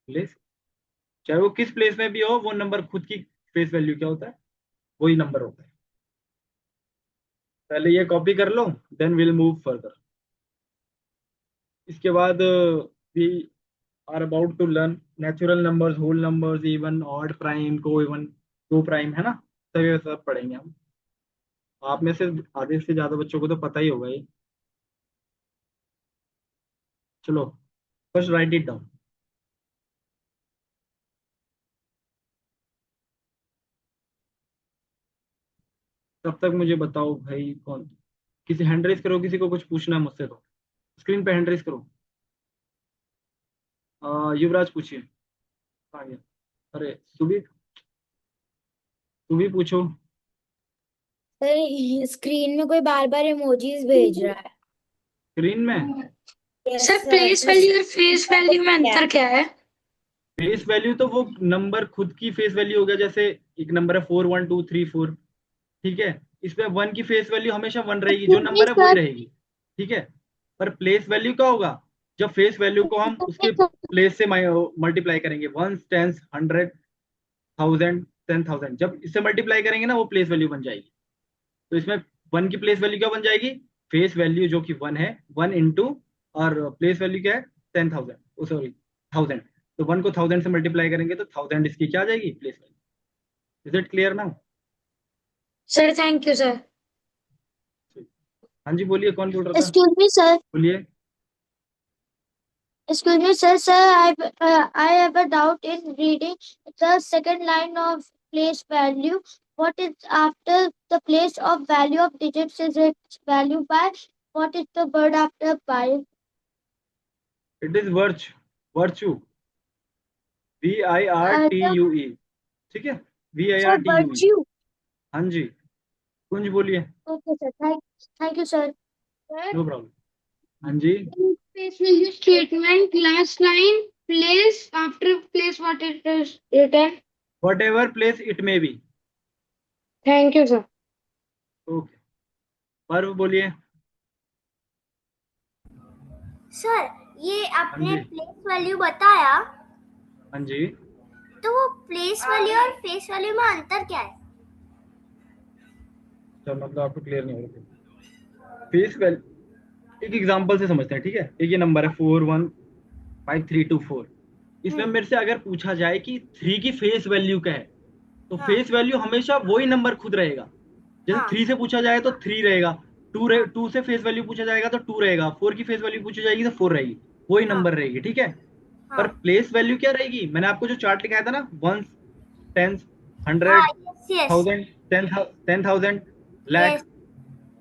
S2: place, चाहे वो किस प्लेस में भी हो, वो नंबर खुद की फेस वैल्यू क्या होता है? वही नंबर होता है। पहले ये कॉपी कर लो, देन विल मूव फर्दर। इसके बाद we are about to learn natural numbers, whole numbers, even, odd, prime, co even, co prime, है ना, सब ये सब पढ़ेंगे हम। आप में से आधे से ज्यादा बच्चों को तो पता ही होगा ये। चलो, फर्स्ट राइट इट डाउन। तब तक मुझे बताओ भाई, कौन, किसी हैंड रेस करो, किसी को कुछ पूछना है मुझसे तो स्क्रीन पे हैंड रेस करो। युवराज पूछिए। आ गया। अरे सुबी, तुम पूछो।
S1: सर स्क्रीन में कोई बार बार इमोजीज भेज रहा है।
S2: स्क्रीन में
S3: सर प्लेस वैल्यू और फेस वैल्यू में अंतर क्या है?
S2: फेस वैल्यू तो वो नंबर खुद की फेस वैल्यू हो गया, जैसे एक नंबर है 4 1 2 3 4, ठीक है, इसमें 1 की फेस वैल्यू हमेशा 1 रहेगी, जो नंबर है वही रहेगी, ठीक है। पर प्लेस वैल्यू क्या होगा? जब फेस वैल्यू को हम उसके प्लेस से मल्टीप्लाई करेंगे, 1 10 100 1000 10,000, जब इससे मल्टीप्लाई करेंगे ना, वो प्लेस वैल्यू बन जाएगी। तो इसमें 1 की प्लेस वैल्यू क्या बन जाएगी? फेस वैल्यू जो कि 1 है, 1 इंटू, और प्लेस वैल्यू क्या है? 10,000, सॉरी 1000, तो 1 को 1000 से मल्टीप्लाई करेंगे तो 1000 इसकी क्या आ जाएगी? Place value. Is it clear now?
S3: Sir thank you sir.
S2: हाँ जी, बोलिए, कौन बोल रहा था?
S1: Excuse me sir.
S2: बोलिए।
S1: Excuse me, sir, I have a doubt in reading the second line of place value. What is after the place of value of digits is its value by? What is the word after by?
S2: It is virtue, VIRTUE, ठीक है,
S1: Sir,
S2: VIRTUE।
S1: virtue.
S2: हाँ जी, कुंज बोलिए।
S1: Okay, sir. Thank you, sir.
S2: No problem. हाँ जी,
S3: Place value statement last line place after place what it is written.
S2: What ever place it may be.
S3: Thank you sir.
S2: Okay, पर्व बोलिए।
S5: Sir ये
S2: हाँ
S5: आपने
S2: जी,
S5: place value बताया,
S2: हाँ जी,
S5: तो वो प्लेस वैल्यू और फेस वैल्यू में अंतर क्या है?
S2: सर मतलब आपको क्लियर नहीं हो रहा। फेस वैल्यू एक एग्जांपल से समझते हैं, ठीक है। एक ये नंबर है 415324। इसमें मेरे से अगर पूछा जाए कि 3 की फेस वैल्यू क्या है, तो
S5: हाँ।
S2: फेस वैल्यू हमेशा वही नंबर खुद रहेगा। जैसे
S5: हाँ।
S2: 3 से पूछा जाए तो 3 रहेगा, 2 से फेस वैल्यू पूछा जाएगा तो 2 रहेगा, 4 की फेस वैल्यू पूछी जाएगी तो 4 रहेगी, वही
S5: हाँ।
S2: नंबर रहेगी, ठीक है। पर
S5: हाँ।
S2: प्लेस वैल्यू क्या रहेगी, मैंने आपको जो चार्ट लिखाया था ना, 1, 10,
S5: हाँ,
S2: 100,
S5: यस यस
S2: 1000, 10,000, लाख।
S5: यस।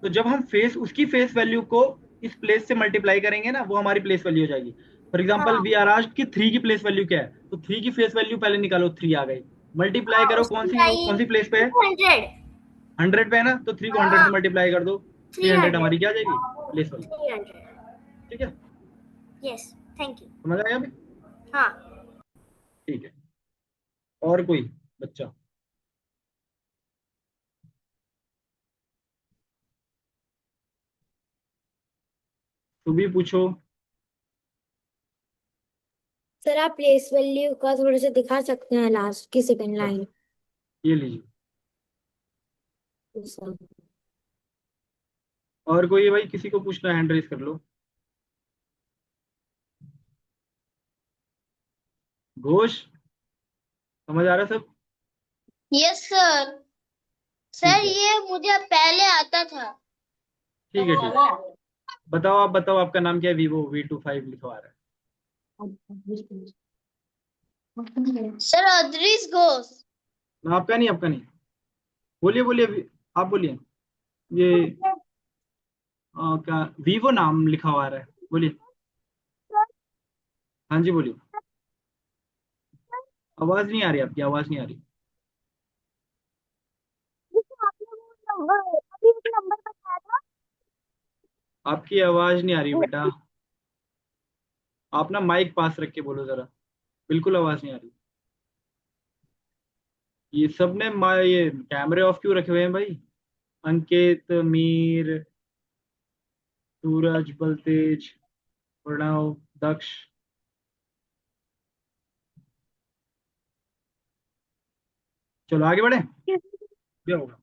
S2: तो जब हम उसकी फेस वैल्यू को इस प्लेस से मल्टीप्लाई करेंगे ना, वो हमारी प्लेस वैल्यू हो जाएगी। फॉर एग्जाम्पल
S5: हाँ।
S2: वी आर आस्क्ड कि 3 की प्लेस वैल्यू क्या है, तो 3 की फेस वैल्यू पहले निकालो, 3 आ गई, मल्टीप्लाई
S5: हाँ,
S2: करो
S5: उसकी
S2: कौन
S5: लाइन
S2: सी प्लेस पे है,
S5: 200।
S2: 100 पे है ना, तो 3 को 100
S5: हाँ,
S2: से मल्टीप्लाई कर दो, 300
S5: 300।
S2: हमारी क्या आ जाएगी, प्लेस वैल्यू,
S5: 300।
S2: ठीक है।
S5: Yes, thank you.
S2: समझ आया अभी?
S5: हाँ।
S2: ठीक है। और कोई बच्चा? तू भी पूछो।
S6: सर आप प्लेस वैल्यू का थोड़ा सा दिखा सकते हैं लास्ट की सेकंड लाइन?
S2: ये लीजिए।
S6: सर
S2: और कोई भाई, किसी को पूछना, हैंड रेज कर लो। घोष, समझ आ रहा है सब?
S1: Yes sir.
S2: ठीक
S1: सर
S2: है,
S1: ये मुझे पहले आता था।
S2: ठीक है, ठीक है। बताओ, आप बताओ, आपका नाम क्या है? वीवो V25 लिखवा रहा है।
S1: सर अदरीस घोष।
S2: ना, आपका नहीं, आपका नहीं। बोलिए बोलिए, आप बोलिए। ये क्या वीवो नाम लिखा हुआ आ रहा है, बोलिए। हाँ जी, बोलिए। आवाज नहीं आ रही, आपकी आवाज नहीं आ रही। आपकी आवाज नहीं आ रही बेटा, आप ना माइक पास रख के बोलो जरा, बिल्कुल आवाज नहीं आ रही। ये सबने ये कैमरे ऑफ क्यों रखे हुए हैं भाई? अंकित, मीर, सूरज, बलतेज, प्रणव, दक्ष। चलो आगे बढ़े, क्या होगा?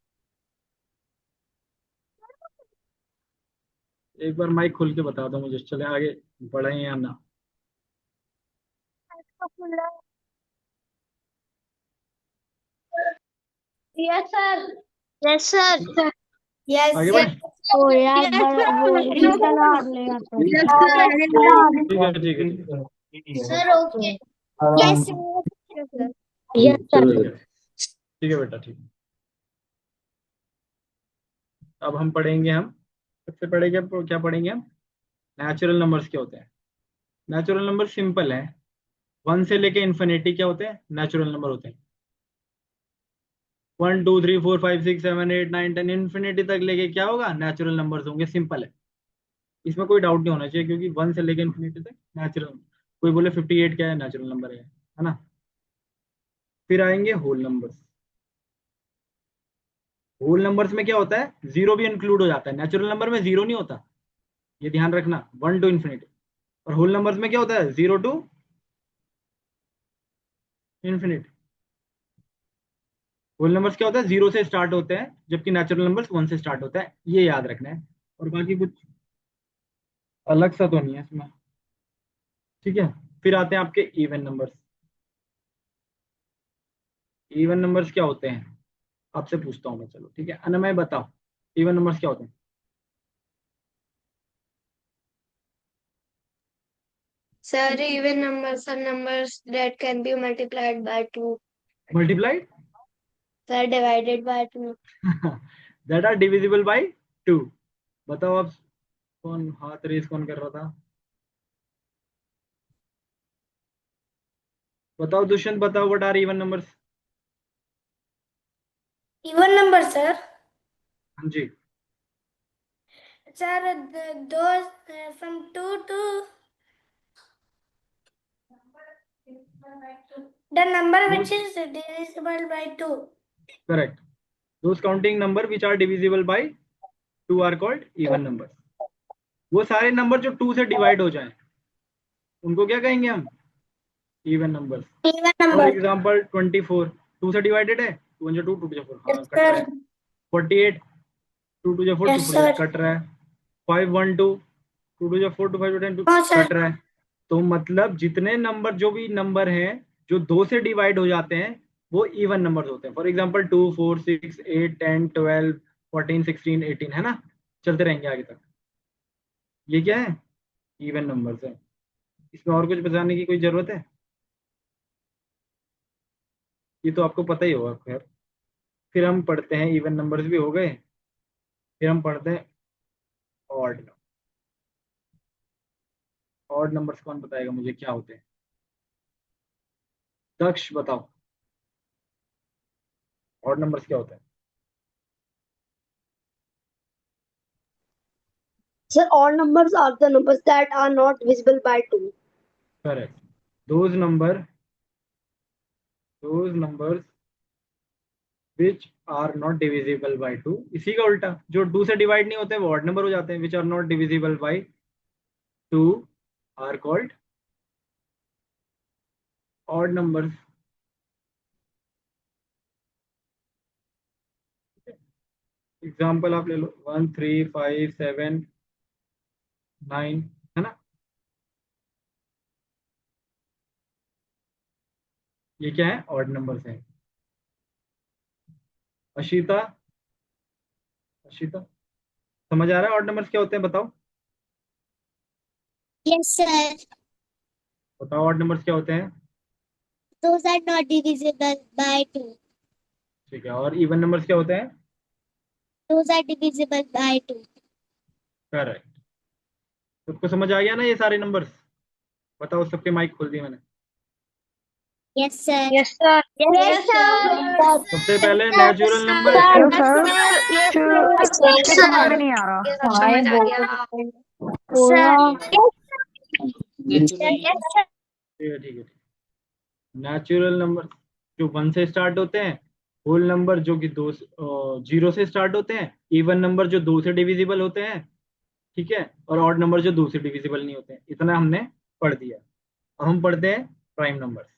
S2: एक बार माइक खोल के बता दो मुझे, चले आगे बढ़े या ना।
S1: Yes sir. Yes sir.
S6: Yes
S2: आगे बढ़े।
S6: सर। ओ यार वो निकल आ गया तो
S1: यस
S2: ठीक है, ठीक है, ठीक है।
S1: Sir. Okay.
S6: Yes
S1: sir.
S6: Yes
S2: चलो
S6: सर।
S2: ठीक है, ठीक है बेटा, ठीक है। अब हम पढ़ेंगे, हम सबसे पहले क्या पढ़ेंगे हम? नेचुरल नंबर्स क्या होते हैं। नेचुरल नंबर सिंपल है, 1 से लेके इन्फिनिटी क्या होते हैं, नेचुरल नंबर होते हैं। 1 2 3 4 5 6 7 8 9 10 इन्फिनिटी तक लेके क्या होगा, नेचुरल नंबर्स होंगे, सिंपल है। इसमें कोई डाउट नहीं होना चाहिए, क्योंकि 1 से लेके इन्फिनिटी तक नेचुरल। कोई बोले 58 क्या है, नेचुरल नंबर है ना। फिर आएंगे होल नंबर्स। होल नंबर्स में क्या होता है, जीरो भी इंक्लूड हो जाता है, नेचुरल नंबर में जीरो नहीं होता, ये ध्यान रखना, 1 टू इन्फिनिटी। और होल नंबर्स में क्या होता है, 0 टू इन्फिनिटी। होल नंबर्स क्या होता है, 0 से स्टार्ट होते हैं, जबकि नेचुरल नंबर्स 1 से स्टार्ट होता है, ये याद रखना है। और बाकी कुछ अलग सा तो नहीं है इसमें, ठीक है। फिर आते हैं आपके इवन नंबर्स। इवन नंबर्स क्या होते हैं, आपसे पूछता हूँ मैं, चलो ठीक है, अनमय बताओ, इवन नंबर्स क्या होते हैं?
S6: Sir, even numbers are numbers that can be multiplied by 2.
S2: Multiplied
S6: Sir, divided by 2.
S2: That are divisible by 2। बताओ आप, कौन हाथ रेस कौन कर रहा था? बताओ दुष्यंत, बताओ, what are even numbers?
S3: Even number, sir.
S2: हाँ जी।
S3: Sir, those from 2 to the number which is divisible by 2.
S2: Correct, those counting number which are divisible by 2 are called even numbers। वो सारे नंबर जो 2 से डिवाइड हो जाएं, उनको क्या कहेंगे हम, even numbers.
S3: Even
S2: for
S3: number.
S2: Example 24 2 से डिवाइडेड है, 2 2 2 4, हाँ
S3: Yes,
S2: कट रहा है।
S3: sir.
S2: 48 2 2 4
S3: Yes,
S2: 2
S3: sir.
S2: कट रहा है। 5 1 2 2 2 4 2 5 10 2
S1: हाँ सर।
S2: कट रहा है। तो मतलब जितने नंबर, जो भी नंबर हैं जो 2 से डिवाइड हो जाते हैं वो इवन नंबर्स होते हैं। फॉर एग्जांपल 2 4 6 8 10 12 14 16 18, है ना, चलते रहेंगे आगे तक। ये क्या है? इवन नंबर्स है। इसमें और कुछ बताने की कोई जरूरत है? ये तो आपको पता ही होगा खैर। फिर हम पढ़ते हैं, इवन नंबर्स भी हो गए, फिर हम पढ़ते हैं ऑड। ऑड नंबर्स कौन बताएगा मुझे क्या होते हैं? दक्ष बताओ, ऑड नंबर्स क्या होते हैं?
S6: Sir, odd numbers are the numbers that are not visible by 2.
S2: Correct. Those numbers which are not divisible by 2। इसी का उल्टा, जो 2 से डिवाइड नहीं होते वो ऑड नंबर हो जाते हैं। Which are not divisible by 2 are called odd numbers. Example आप ले लो 1 3 5 7 9, है ना। ये क्या है? ऑड नंबर्स हैं। अशिता, अशिता समझ आ रहा है ऑड नंबर्स क्या होते हैं? बताओ
S5: Yes, sir.
S2: बताओ ऑड नंबर्स क्या होते हैं?
S5: Those are not divisible by 2.
S2: ठीक है, और इवन नंबर्स क्या होते हैं?
S5: Those are divisible by 2.
S2: Correct. सबको समझ आ गया ना ये सारे नंबर्स? बताओ, सबके माइक खोल दिए मैंने।
S5: Yes, sir.
S3: Yes, sir.
S1: Yes, sir.
S2: सबसे पहले नेचुरल नंबर।
S6: समझ नहीं आ रहा। ये सब समझ आ गया।
S2: ठीक है, ठीक है। नेचुरल नंबर जो 1 से स्टार्ट होते हैं, होल नंबर जो कि 0 से स्टार्ट होते हैं, इवन नंबर जो 2 से डिविजिबल होते हैं, ठीक है, और ऑड नंबर जो 2 से डिविजिबल नहीं होते हैं। इतना हमने पढ़ दिया। अब हम पढ़ते हैं प्राइम नंबर्स।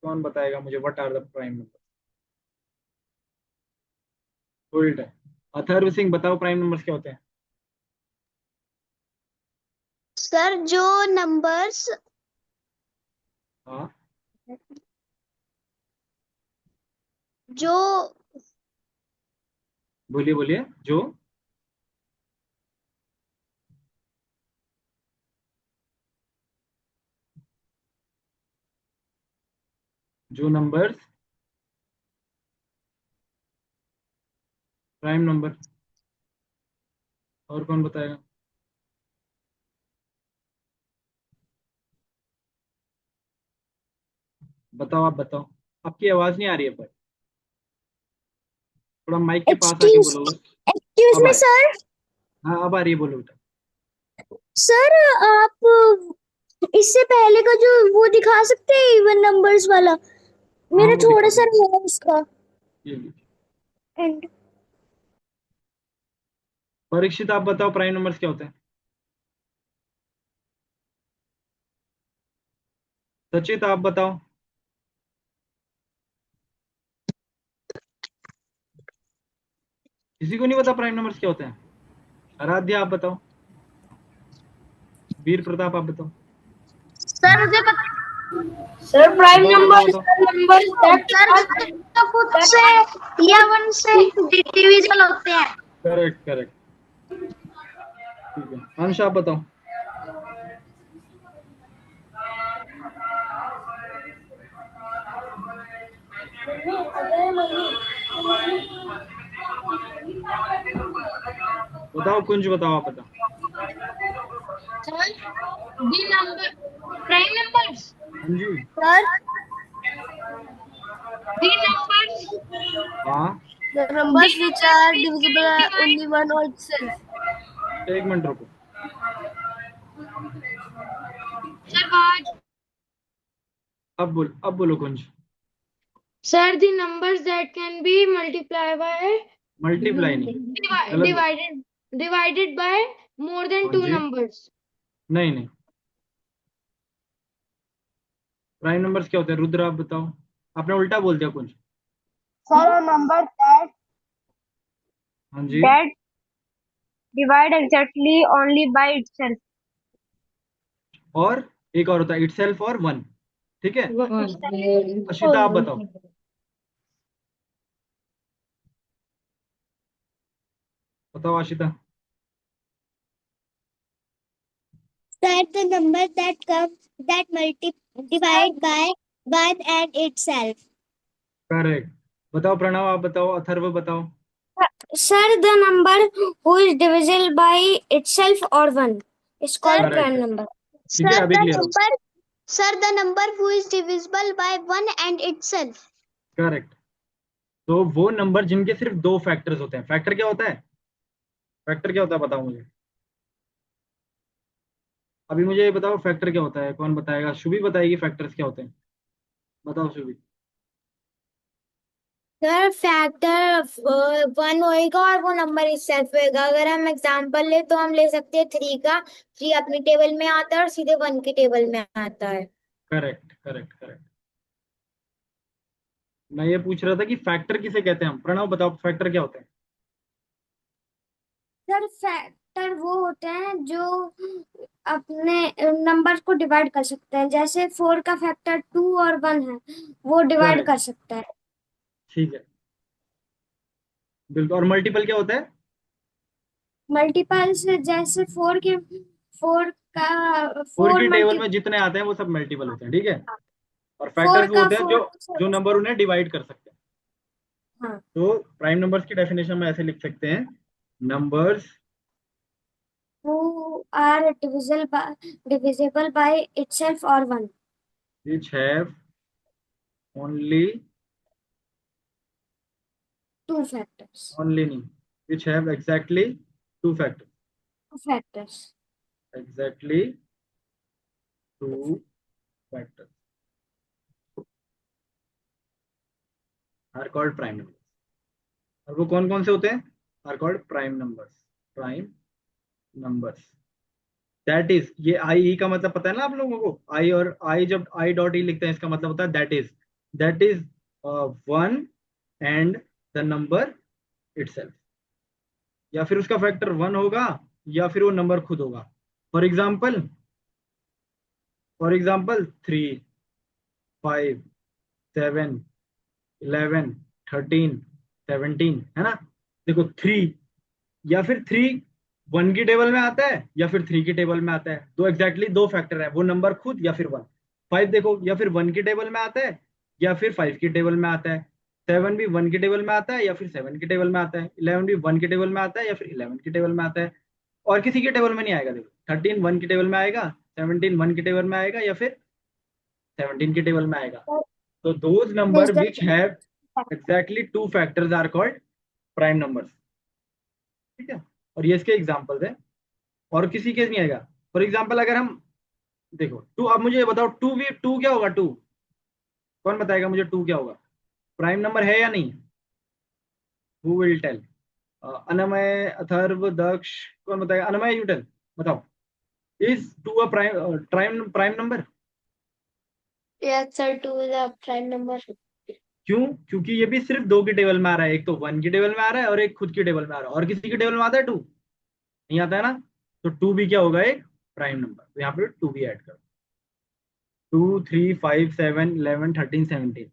S2: कौन बताएगा मुझे what are the prime number? उल्टा। अथर्व सिंह बताओ प्राइम नंबर्स क्या होते हैं?
S1: सर जो नंबर्स
S2: हाँ,
S1: जो
S2: बोलिए बोलिए। जो नंबर्स प्राइम नंबर। और कौन बताएगा? बताओ, आप बताओ। आपकी आवाज नहीं आ रही है, पर थोड़ा माइक के पास आके
S1: Excuse
S2: बोलो।
S1: excuse
S2: अब
S1: me,
S2: आए।
S1: sir.
S2: हाँ, अब आ रही है, बोलो बेटा।
S1: सर आप इससे पहले का जो वो दिखा सकते हैं इवन नंबर्स वाला?
S2: हाँ,
S1: मेरा
S2: वो
S1: थोड़ा
S2: दिखा
S1: सा
S2: दो।
S1: है उसका
S2: ये लीजिए।
S1: एंड।
S2: परीक्षित, आप बताओ प्राइम नंबर्स क्या होते हैं? सचित, आप बताओ। किसी को नहीं पता प्राइम नंबर्स क्या होते हैं? आराध्या, आप बताओ। वीर प्रताप, आप बताओ।
S1: सर मुझे पता
S3: Sir, prime
S2: बताओ
S3: numbers
S2: बताओ बताओ।
S3: are numbers that
S1: सर जो खुद से या वन से डिविजिबल होते हैं।
S2: करेक्ट करेक्ट, ठीक है। अंश, आप बताओ। बताओ कुंज, बताओ, आप बताओ।
S3: the number prime numbers.
S2: हाँ जी।
S1: सर
S3: The numbers
S2: हाँ,
S1: the numbers which are divisible only one or itself.
S2: एक मिनट रुको।
S3: sir what?
S2: अब बोलो कुंज।
S3: Sir, the numbers that can be multiplied by
S2: multiply नहीं, गलत बोल।
S3: divided by more than
S2: हाँ
S3: two
S2: जी।
S3: numbers.
S2: नहीं नहीं, प्राइम नंबर्स क्या होते हैं? रुद्र, आप बताओ। आपने उल्टा बोल दिया कुंज।
S1: Sir, a number
S2: हाँ जी।
S1: that
S3: divide exactly only by itself.
S2: और एक और होता है itself और 1, ठीक है। अशिता आप बताओ। बताओ Ashita.
S5: Sir, the number that comes that divide by 1 and itself.
S2: Correct. बताओ प्रणव, आप बताओ। अथर्व बताओ।
S3: Sir, the number who is divisible by itself or 1 is called
S2: Correct.
S3: prime number.
S2: ठीक है, अभी क्लियर हो।
S5: Sir, the number who is divisible by 1 and itself.
S2: Correct. तो वो नंबर जिनके सिर्फ दो फैक्टर्स होते हैं। फैक्टर क्या होता है? फैक्टर क्या होता है बताओ मुझे। अभी मुझे ये बताओ फैक्टर क्या होता है, कौन बताएगा? शुभी बताएगी फैक्टर्स क्या होते हैं। बताओ शुभी।
S3: सर फैक्टर 1 होएगा और वो नंबर itself होएगा। अगर हम एग्जांपल ले तो हम ले सकते हैं 3 का। 3 अपनी टेबल में आता है और सीधे 1 की टेबल में आता है।
S2: Correct correct correct. मैं ये पूछ रहा था कि फैक्टर किसे कहते हैं हम। प्रणव बताओ फैक्टर क्या होते हैं।
S3: सर फैक्टर वो होते हैं जो अपने नंबर्स को डिवाइड कर सकते हैं। जैसे 4 का फैक्टर 2 और 1 है, वो डिवाइड
S2: Correct.
S3: कर सकता है।
S2: ठीक है, बिल्कुल। और मल्टीपल क्या होता है?
S3: मल्टीपल से जैसे 4 का
S2: 4 की टेबल
S3: मल्टी
S2: में जितने आते हैं वो सब मल्टीपल होते हैं, ठीक है। और
S3: 4
S2: फैक्टर्स वो
S3: का
S2: होते हैं
S3: 4
S2: जो नंबर उन्हें डिवाइड कर सकते हैं।
S3: हाँ।
S2: तो प्राइम नंबर्स की डेफिनेशन में ऐसे लिख सकते हैं, numbers
S3: who are divisible by itself or 1.
S2: which have only
S3: 2 factors.
S2: only नहीं, which have exactly two factors.
S3: 2 factors.
S2: Exactly two factors are called prime numbers. और वो कौन कौन से होते हैं? Are called prime numbers. Prime numbers. That is, ये आई ई का मतलब पता है ना आप लोगों को। आई और आई, जब आई डॉट ई लिखते हैं इसका मतलब होता है that is 1 and the number itself. या फिर उसका फैक्टर 1 होगा या फिर वो नंबर खुद होगा। फॉर एग्जाम्पल 3, 5, 7, 11, 13, 17 है ना। देखो 3 या फिर 3 1 की टेबल में आता है या फिर 3 की टेबल में आता है। दो एग्जैक्टली दो फैक्टर है, वो नंबर खुद या फिर 1। 5 देखो, या फिर 1 की टेबल में आता है या फिर 5 की टेबल में आता है। 7 भी 1 की टेबल में आता है या फिर 7 की टेबल में आता है। 11 भी 1 की टेबल में आता है या फिर 11 की टेबल में आता है। और किसी की टेबल में नहीं आएगा। देखो 13 1 की टेबल में आएगा, 17 1 की टेबल में आएगा या फिर 17 की टेबल में आएगा। तो those number which have exactly two factors are called prime numbers, ठीक है। और ये इसके एग्जाम्पल्स है, और किसी केस नहीं आएगा। फॉर एग्जाम्पल अगर हम देखो 2, अब मुझे ये बताओ 2 क्या होगा? 2 कौन बताएगा मुझे? 2 क्या होगा? प्राइम नंबर है या नहीं? Who will tell? Anmay, Atharv, Daksh, कौन बताएगा? अनमय यू टेल, बताओ। Is 2 a prime number?
S6: Yes, sir. 2 is a prime number.
S2: क्यों? क्योंकि ये भी सिर्फ 2 की टेबल में आ रहा है। एक तो 1 की टेबल में आ रहा है और एक खुद की टेबल में आ रहा है। और किसी की टेबल में आता है 2? नहीं आता है ना। तो 2 भी क्या होगा? एक प्राइम नंबर। तो यहाँ पे 2 भी ऐड करो। 2, 3, 5, 7, 11, 13, 17।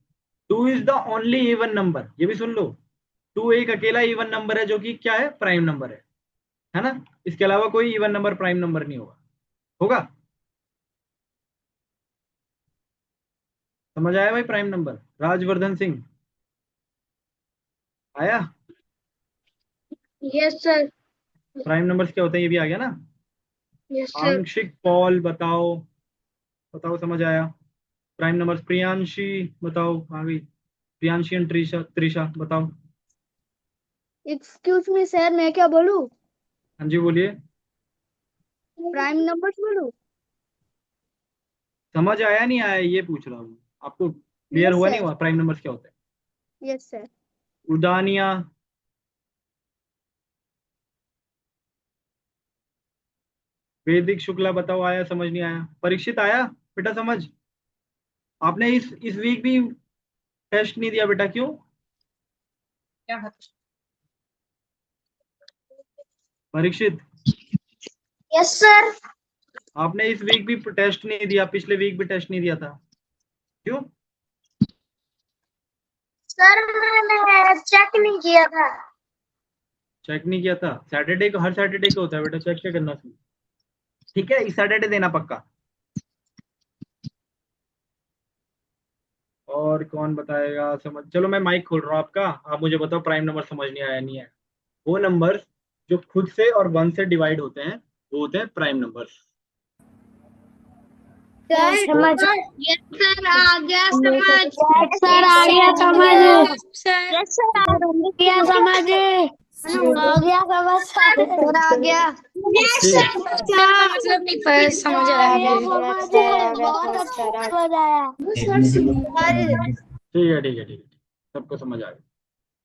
S2: 2 is the only even number. ये भी सुन लो, 2 एक अकेला इवन नंबर है जो कि क्या है? प्राइम नंबर है ना। इसके अलावा कोई इवन नंबर प्राइम नंबर नहीं होगा। होगा? समझ आया भाई? Prime number. राजवर्धन सिंह आया?
S3: Yes sir.
S2: प्राइम नंबर्स क्या होते हैं ये भी आ गया ना।
S3: Yes sir.
S2: आंशिक पॉल बताओ, बताओ समझ आया? प्राइम नंबर्स प्रियांशी बताओ। आ गई प्रियांशी एंड त्रिशा। त्रिशा बताओ।
S1: एक्सक्यूज मी सर, मैं क्या बोलूं?
S2: हाँ जी बोलिए।
S1: प्राइम नंबर्स बोलूं?
S2: समझ आया नहीं आया ये पूछ रहा हूँ आपको। क्लियर
S1: यस
S2: हुआ नहीं
S1: सर,
S2: हुआ प्राइम नंबर्स क्या होते हैं?
S1: Yes sir.
S2: उदानिया, वैदिक शुक्ला बताओ। आया? समझ नहीं आया? परीक्षित आया बेटा समझ? आपने इस वीक भी टेस्ट नहीं दिया बेटा, क्यों? Parikshit,
S1: yes sir.
S2: आपने इस वीक भी टेस्ट नहीं दिया, पिछले वीक भी टेस्ट नहीं दिया था, क्यों?
S1: सर मैंने चेक नहीं किया था।
S2: चेक नहीं किया था? सैटरडे को, हर सैटरडे को होता है बेटा, चेक क्या करना उसमें। ठीक है, इस सैटरडे देना पक्का। और कौन बताएगा समझ? चलो मैं माइक खोल रहा हूँ आपका, आप मुझे बताओ प्राइम नंबर समझ नहीं आया नहीं है। वो नंबर्स जो खुद से और 1 से डिवाइड होते हैं वो होते हैं प्राइम नंबर्स।
S3: सर
S5: समझ
S1: यस सर, आ गया समझ।
S5: सर आ गया समझ
S6: सर
S1: यस सर,
S5: आ गया समझ
S6: सर आ गया
S2: ठीक है,
S6: सर मतलब नहीं पर समझ आ गया
S5: बहुत अच्छा समझ आया
S2: ठीक है, ठीक है, ठीक है, सबको समझ आ गया।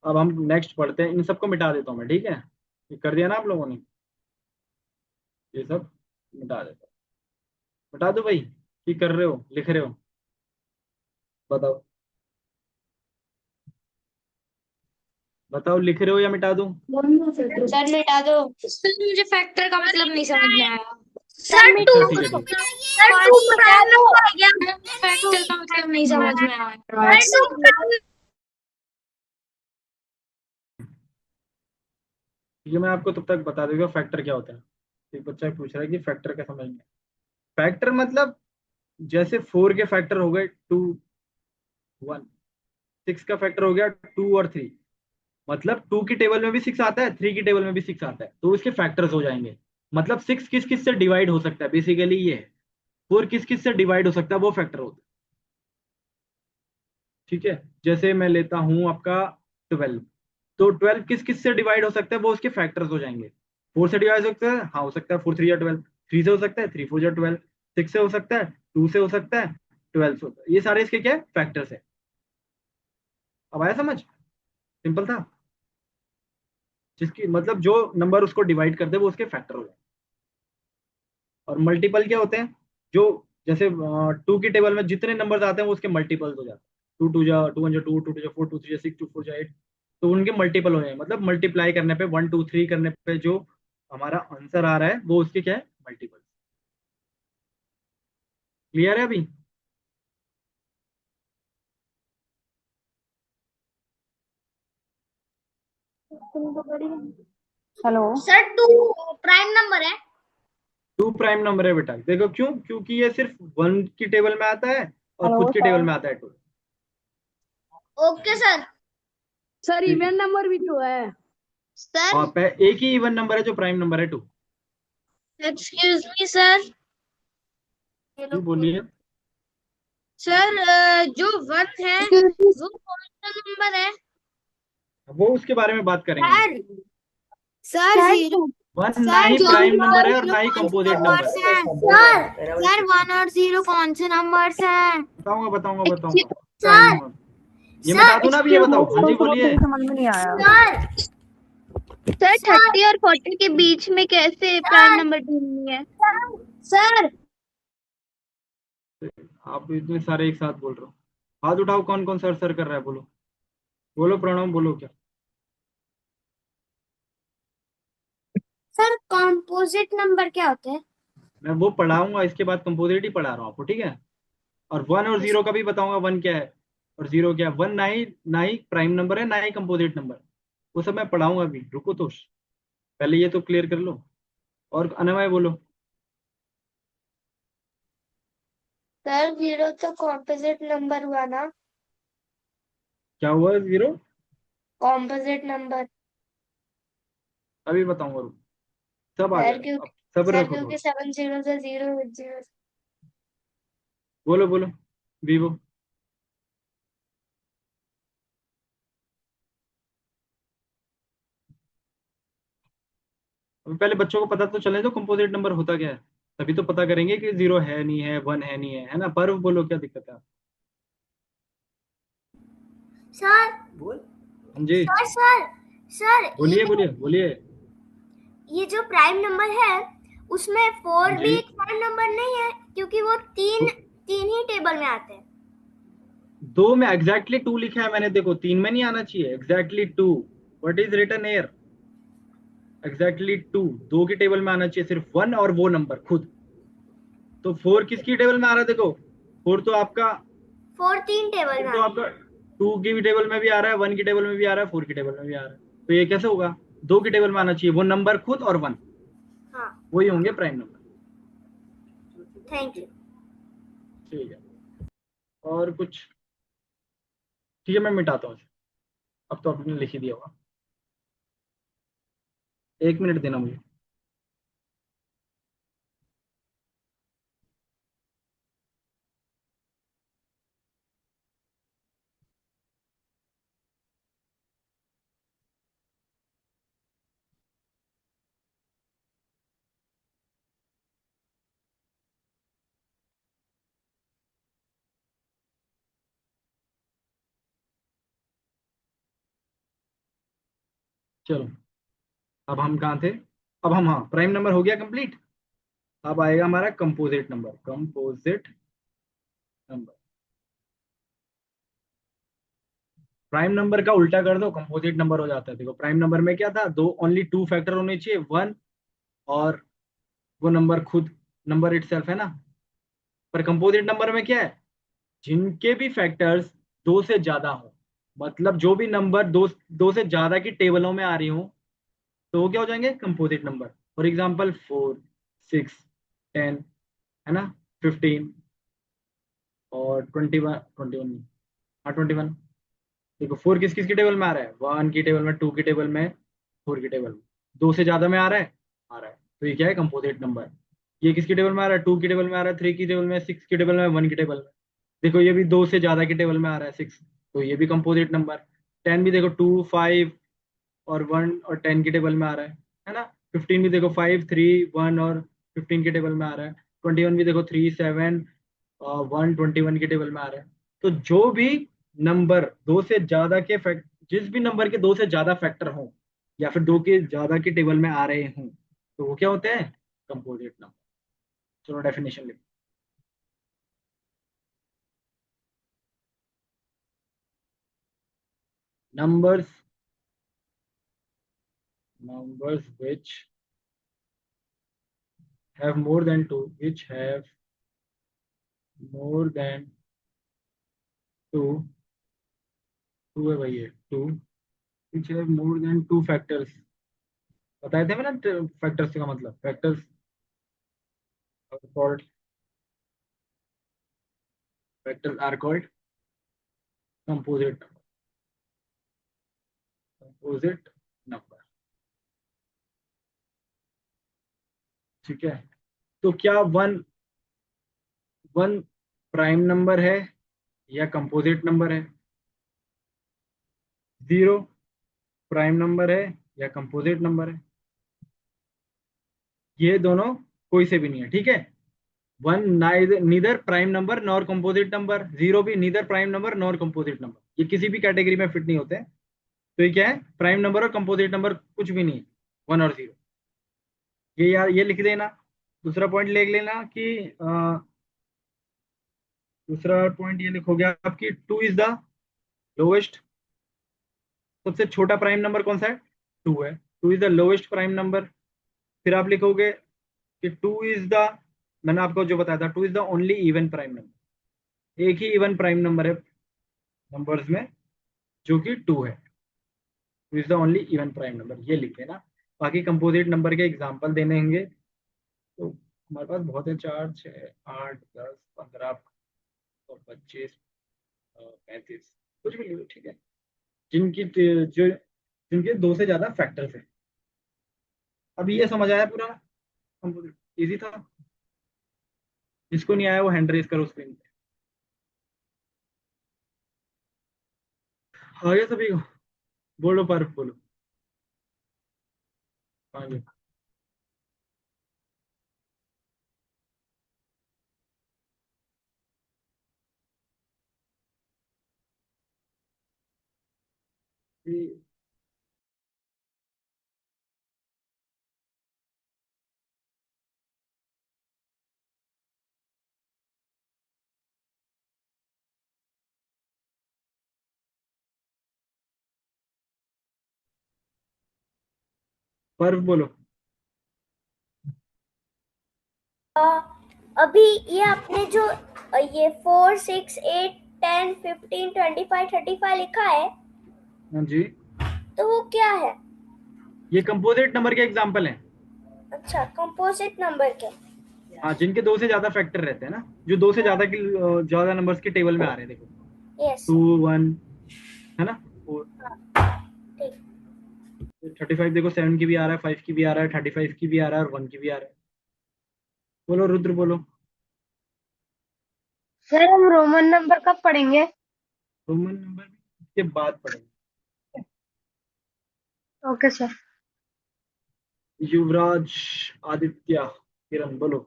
S2: अब हम नेक्स्ट पढ़ते हैं, इन सबको मिटा देता हूँ मैं, ठीक है? ये कर दिया ना आप लोगों ने, ये सब मिटा देता हूँ। मिटा दो भाई, की कर रहे हो, लिख रहे हो, बताओ बताओ, लिख रहे हो या मिटा दूं?
S6: सर मिटा दो सर मुझे फैक्टर का मतलब नहीं समझ में आया
S1: सर
S2: अच्छा,
S1: टू,
S2: ठीक है, ठीक है,
S1: सर टू प्राइम नंबर आ गया।
S6: फैक्टर का मतलब नहीं समझ में आया
S1: सर टू प्राइम।
S2: ठीक है, मैं आपको तब तक बता दूंगा फैक्टर क्या होता है। एक बच्चा पूछ रहा है कि फैक्टर क्या समझ में। फैक्टर मतलब जैसे 4 के फैक्टर हो गए 2, 1, 6 का फैक्टर हो गया 2 और 3, मतलब 2 की टेबल में भी 6 आता है, 3 की टेबल में भी 6 आता है, तो इसके फैक्टर्स हो जाएंगे। मतलब 6 किस किस से डिवाइड हो सकता है, बेसिकली ये है। 4 किस किस से डिवाइड हो सकता है, वो फैक्टर होता है। ठीक है, जैसे मैं लेता हूं आपका 12, तो 12 किस किस से डिवाइड हो सकता है, वो उसके फैक्टर्स हो जाएंगे। 4 से डिवाइड हो सकता है, हाँ हो सकता है, 4 3 या 12, 3 से हो सकता है, 3 4 या 12, 6 से हो सकता है, 2 से हो सकता है, 12 से होता है। ये सारे इसके क्या है, फैक्टर्स है। अब आया समझ? सिंपल था। जिसकी मतलब जो नंबर उसको डिवाइड करते हैं वो उसके फैक्टर हो जाए। और मल्टीपल क्या होते हैं, जो जैसे 2 की टेबल में जितने नंबर्स आते हैं वो उसके मल्टीपल्स हो जाते हैं। 2 2 जा 2 1 जा 2, 2 2 जा 4, 2 3 जा 6, 2 4 जा 8, तो उनके मल्टीपल हो जाए। मतलब मल्टीप्लाई करने पे 1 2 3 करने पे जो हमारा आंसर आ रहा है वो उसके क्या है, मल्टीपल। क्लियर है अभी?
S5: Hello
S1: sir two prime number है।
S2: 2 प्राइम नंबर है बेटा, देखो क्यों, क्योंकि ये सिर्फ 1 की टेबल में आता है और
S5: हेलो
S2: खुद की टेबल में आता है 2।
S1: Okay sir.
S5: सर
S2: ठीक है,
S5: इवन नंबर भी तो है
S1: सर
S2: और एक ही इवन नंबर है जो प्राइम नंबर है 2।
S1: Excuse me sir.
S2: जी बोलिए।
S1: सर जो 1 है वो कौन सा नंबर है?
S2: वो उसके बारे में बात करेंगे हम।
S3: Sir zero.
S2: 1 ना
S3: सर
S2: ही
S3: जो
S2: प्राइम नंबर है और
S3: जीरो
S2: ना ही
S3: कौन से
S2: कंपोजिट नंबर
S3: नंबर्स
S2: है।
S3: हैं? सर 1 और 0 कौन से नंबर्स हैं?
S2: बताऊंगा बताऊंगा बताऊंगा, टाइम
S1: सर
S2: ये मिटा
S1: सर
S2: दूं ना अभी, ये बताओ। हाँ जी बोलिए।
S5: समझ में नहीं आया
S1: सर सर 30 और 40 के बीच में कैसे प्राइम नंबर ढूंढनी है? सर
S2: आप इतने सारे एक साथ बोल रहे हो, हाथ उठाओ, कौन कौन सर सर कर रहा है, बोलो बोलो प्रणव, बोलो क्या।
S3: सर कॉम्पोजिट नंबर क्या होते हैं?
S2: मैं वो पढ़ाऊंगा, इसके बाद कंपोजिट ही पढ़ा रहा हूँ आपको, ठीक है? और 1 और 0 का भी बताऊंगा, 1 क्या है और 0 क्या है। 1 ना ही प्राइम नंबर है, ना ही कंपोजिट नंबर, वो सब मैं पढ़ाऊंगा अभी, रुको तो, पहले ये तो क्लियर कर लो। और अनमय बोलो।
S6: सर 0 तो कॉम्पोजिट नंबर हुआ ना
S2: क्या हुआ 0?
S6: कॉम्पोजिट नंबर
S2: अभी बताऊंगा, रुको, सब आ
S6: सर
S2: जाएगा, अब
S6: क्योंकि
S2: सब्र
S6: सर
S2: रखो
S6: क्योंकि
S2: थोड़ा।
S6: 7 0 से 0 0
S2: बोलो बोलो वीवो। अभी पहले बच्चों को पता तो चले तो कंपोजिट नंबर होता क्या है, तभी तो पता करेंगे कि 0 है नहीं है, 1 है नहीं है ना। पर्व बोलो, क्या दिक्कत है?
S3: सर
S2: हाँ जी
S3: सर सर सर
S2: बोलिए बोलिए बोलिए।
S3: ये जो प्राइम नंबर है उसमें
S2: हाँ
S3: 4 भी
S2: जी,
S3: एक प्राइम नंबर नहीं है क्योंकि वो तीन
S2: तो
S3: तीन ही टेबल में आते हैं।
S2: 2 में एग्जैक्टली 2 लिखा है मैंने, देखो 3 में नहीं आना चाहिए, exactly 2, what is written here, exactly 2, 2 की टेबल में आना चाहिए सिर्फ 1 और वो नंबर खुद। तो 4 किसकी टेबल में आ रहा है? देखो 4 तो आपका
S3: 4 3 टेबल में
S2: तो आपका 2 की भी टेबल में भी आ रहा है, 1 की टेबल में भी आ रहा है, 4 की टेबल में भी आ रहा है। तो ये कैसे होगा? 2 की टेबल में आना चाहिए वो नंबर खुद और 1,
S3: हाँ,
S2: वही होंगे प्राइम नंबर।
S3: Thank you.
S2: ठीक है, और कुछ? ठीक है, मैं मिटाता हूँ इसे। अब तो आपने लिख ही दिया होगा। 1 मिनट देना मुझे। चलो, अब हम कहाँ थे? अब हम, हाँ, प्राइम नंबर हो गया कंप्लीट। अब आएगा हमारा composite number. Composite number, prime number का उल्टा कर दो, कंपोजिट नंबर हो जाता है। देखो प्राइम नंबर में क्या था? दो, ओनली 2 फैक्टर होने चाहिए, 1 और वो नंबर खुद, नंबर इटसेल्फ, है ना। पर कंपोजिट नंबर में क्या है? जिनके भी फैक्टर्स 2 से ज्यादा हो, मतलब जो भी नंबर दो से ज्यादा की टेबलों में आ रही हो, तो वो क्या हो जाएंगे? Composite number. फॉर एग्जाम्पल 4, 6, 10, है ना, 15 और 21, 21 नहीं, हाँ 21। देखो 4 किस किस की टेबल में आ रहा है? 1 की टेबल में, 2 की टेबल में, 4 की टेबल में। 2 से ज्यादा में आ रहा है? आ रहा है। तो ये क्या है? Composite number. ये किसकी टेबल में आ रहा है? 2 की टेबल में आ रहा है, 3 की टेबल में, 6 की टेबल में, 1 की टेबल में। देखो ये भी 2 से ज्यादा की टेबल में आ रहा है, 6, तो ये भी कंपोजिट नंबर। 10 भी देखो 2, 5 और 1 और 10 की टेबल में आ रहा है ना। 15 भी देखो 5, 3, 1 और 15 की टेबल में आ रहा है। 21 भी देखो 3, 7 और 1, 21 की टेबल में आ रहा है। तो जो भी नंबर दो से ज्यादा के फैक्ट जिस भी नंबर के 2 से ज्यादा फैक्टर हों, या फिर 2 के ज्यादा की टेबल में आ रहे हों, तो वो क्या होते हैं? Composite number. चलो डेफिनेशन लिखो। numbers numbers which have more than two, which have more than two, two है भाई, ये two, which have more than two factors। बताए थे मैंने फैक्टर्स का मतलब। Factors called factors are called composite composite number. ठीक है, तो क्या वन वन प्राइम नंबर है या कंपोजिट नंबर है? 0 प्राइम नंबर है या कंपोजिट नंबर है? ये दोनों कोई से भी नहीं है, ठीक है। 1 neither prime number nor composite number, 0 भी neither prime number nor composite number, ये किसी भी कैटेगरी में फिट नहीं होते। तो ये क्या है? प्राइम नंबर और कंपोजिट नंबर कुछ भी नहीं, 1 और 0। ये यार ये लिख देना। दूसरा पॉइंट लिख लेना कि दूसरा पॉइंट ये लिखोगे आप कि 2 इज द लोवेस्ट, सबसे छोटा प्राइम नंबर कौन सा है? 2 है। 2 is the lowest prime number. फिर आप लिखोगे कि 2 इज द, मैंने आपको जो बताया था, 2 is the only even prime number. एक ही इवन प्राइम नंबर है नंबर्स में, जो कि 2 है। 2 is the only even prime number, ये लिख देना। बाकी कंपोजिट नंबर के एग्जांपल देने होंगे तो हमारे पास बहुत है, 4, 6, 8, 10, 15 और 25, 35, कुछ भी ले लो, ठीक है। जिनकी जो जिनके 2 से ज्यादा फैक्टर्स है। अब ये समझ आया पूरा? कंपोजिट इजी था। जिसको नहीं आया वो हैंड रेज करो स्क्रीन पे। आ गया सभी को? बोलो पर बोलो। आगे। पर्व बोलो।
S5: अभी ये आपने जो ये 4, 6, 8, 10, 15, 25, 35 लिखा है,
S2: हाँ जी,
S5: तो वो क्या है?
S2: ये कंपोजिट नंबर के एग्जाम्पल हैं।
S5: अच्छा, कंपोजिट नंबर के।
S2: हाँ, जिनके दो से ज्यादा फैक्टर रहते हैं ना, जो दो से ज्यादा की ज्यादा नंबर्स की टेबल में आ रहे हैं, देखो
S5: यस
S2: 2 1 है ना, और
S5: ठीक।
S2: 35 देखो 7 की भी आ रहा है, 5 की भी आ रहा है, 35 की भी आ रहा है और 1 की भी आ रहा है। बोलो रुद्र बोलो।
S6: सर हम रोमन नंबर कब पढ़ेंगे?
S2: रोमन नंबर के बाद पढ़ेंगे।
S6: Okay sir.
S2: युवराज, आदित्य, किरण बोलो।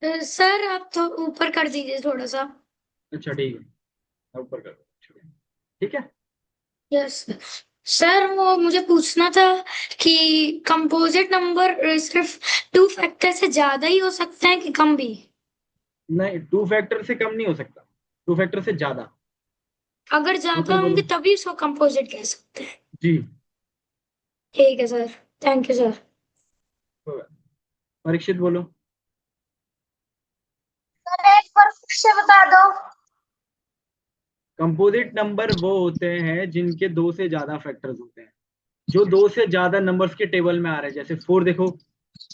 S1: सर आप तो ऊपर कर दीजिए थोड़ा सा।
S2: अच्छा ठीक है, मैं ऊपर कर दूँ। ठीक है।
S1: यस सर, वो मुझे पूछना था कि कंपोजिट नंबर सिर्फ 2 फैक्टर से ज्यादा ही हो सकते हैं कि कम भी?
S2: नहीं, 2 फैक्टर से कम नहीं हो सकता, 2 फैक्टर से ज्यादा।
S1: अगर ज्यादा
S2: रुद्र
S1: होंगे
S2: बोलो।
S1: तभी उसको कंपोजिट कह सकते हैं।
S2: जी।
S1: ठीक है sir, thank you sir.
S2: Parikshit बोलो।
S6: सर एक बार फिर से बता दो।
S2: कंपोजिट नंबर वो होते हैं जिनके दो से ज्यादा फैक्टर्स होते हैं, जो दो से ज्यादा नंबर्स के टेबल में आ रहे हैं। जैसे 4 देखो,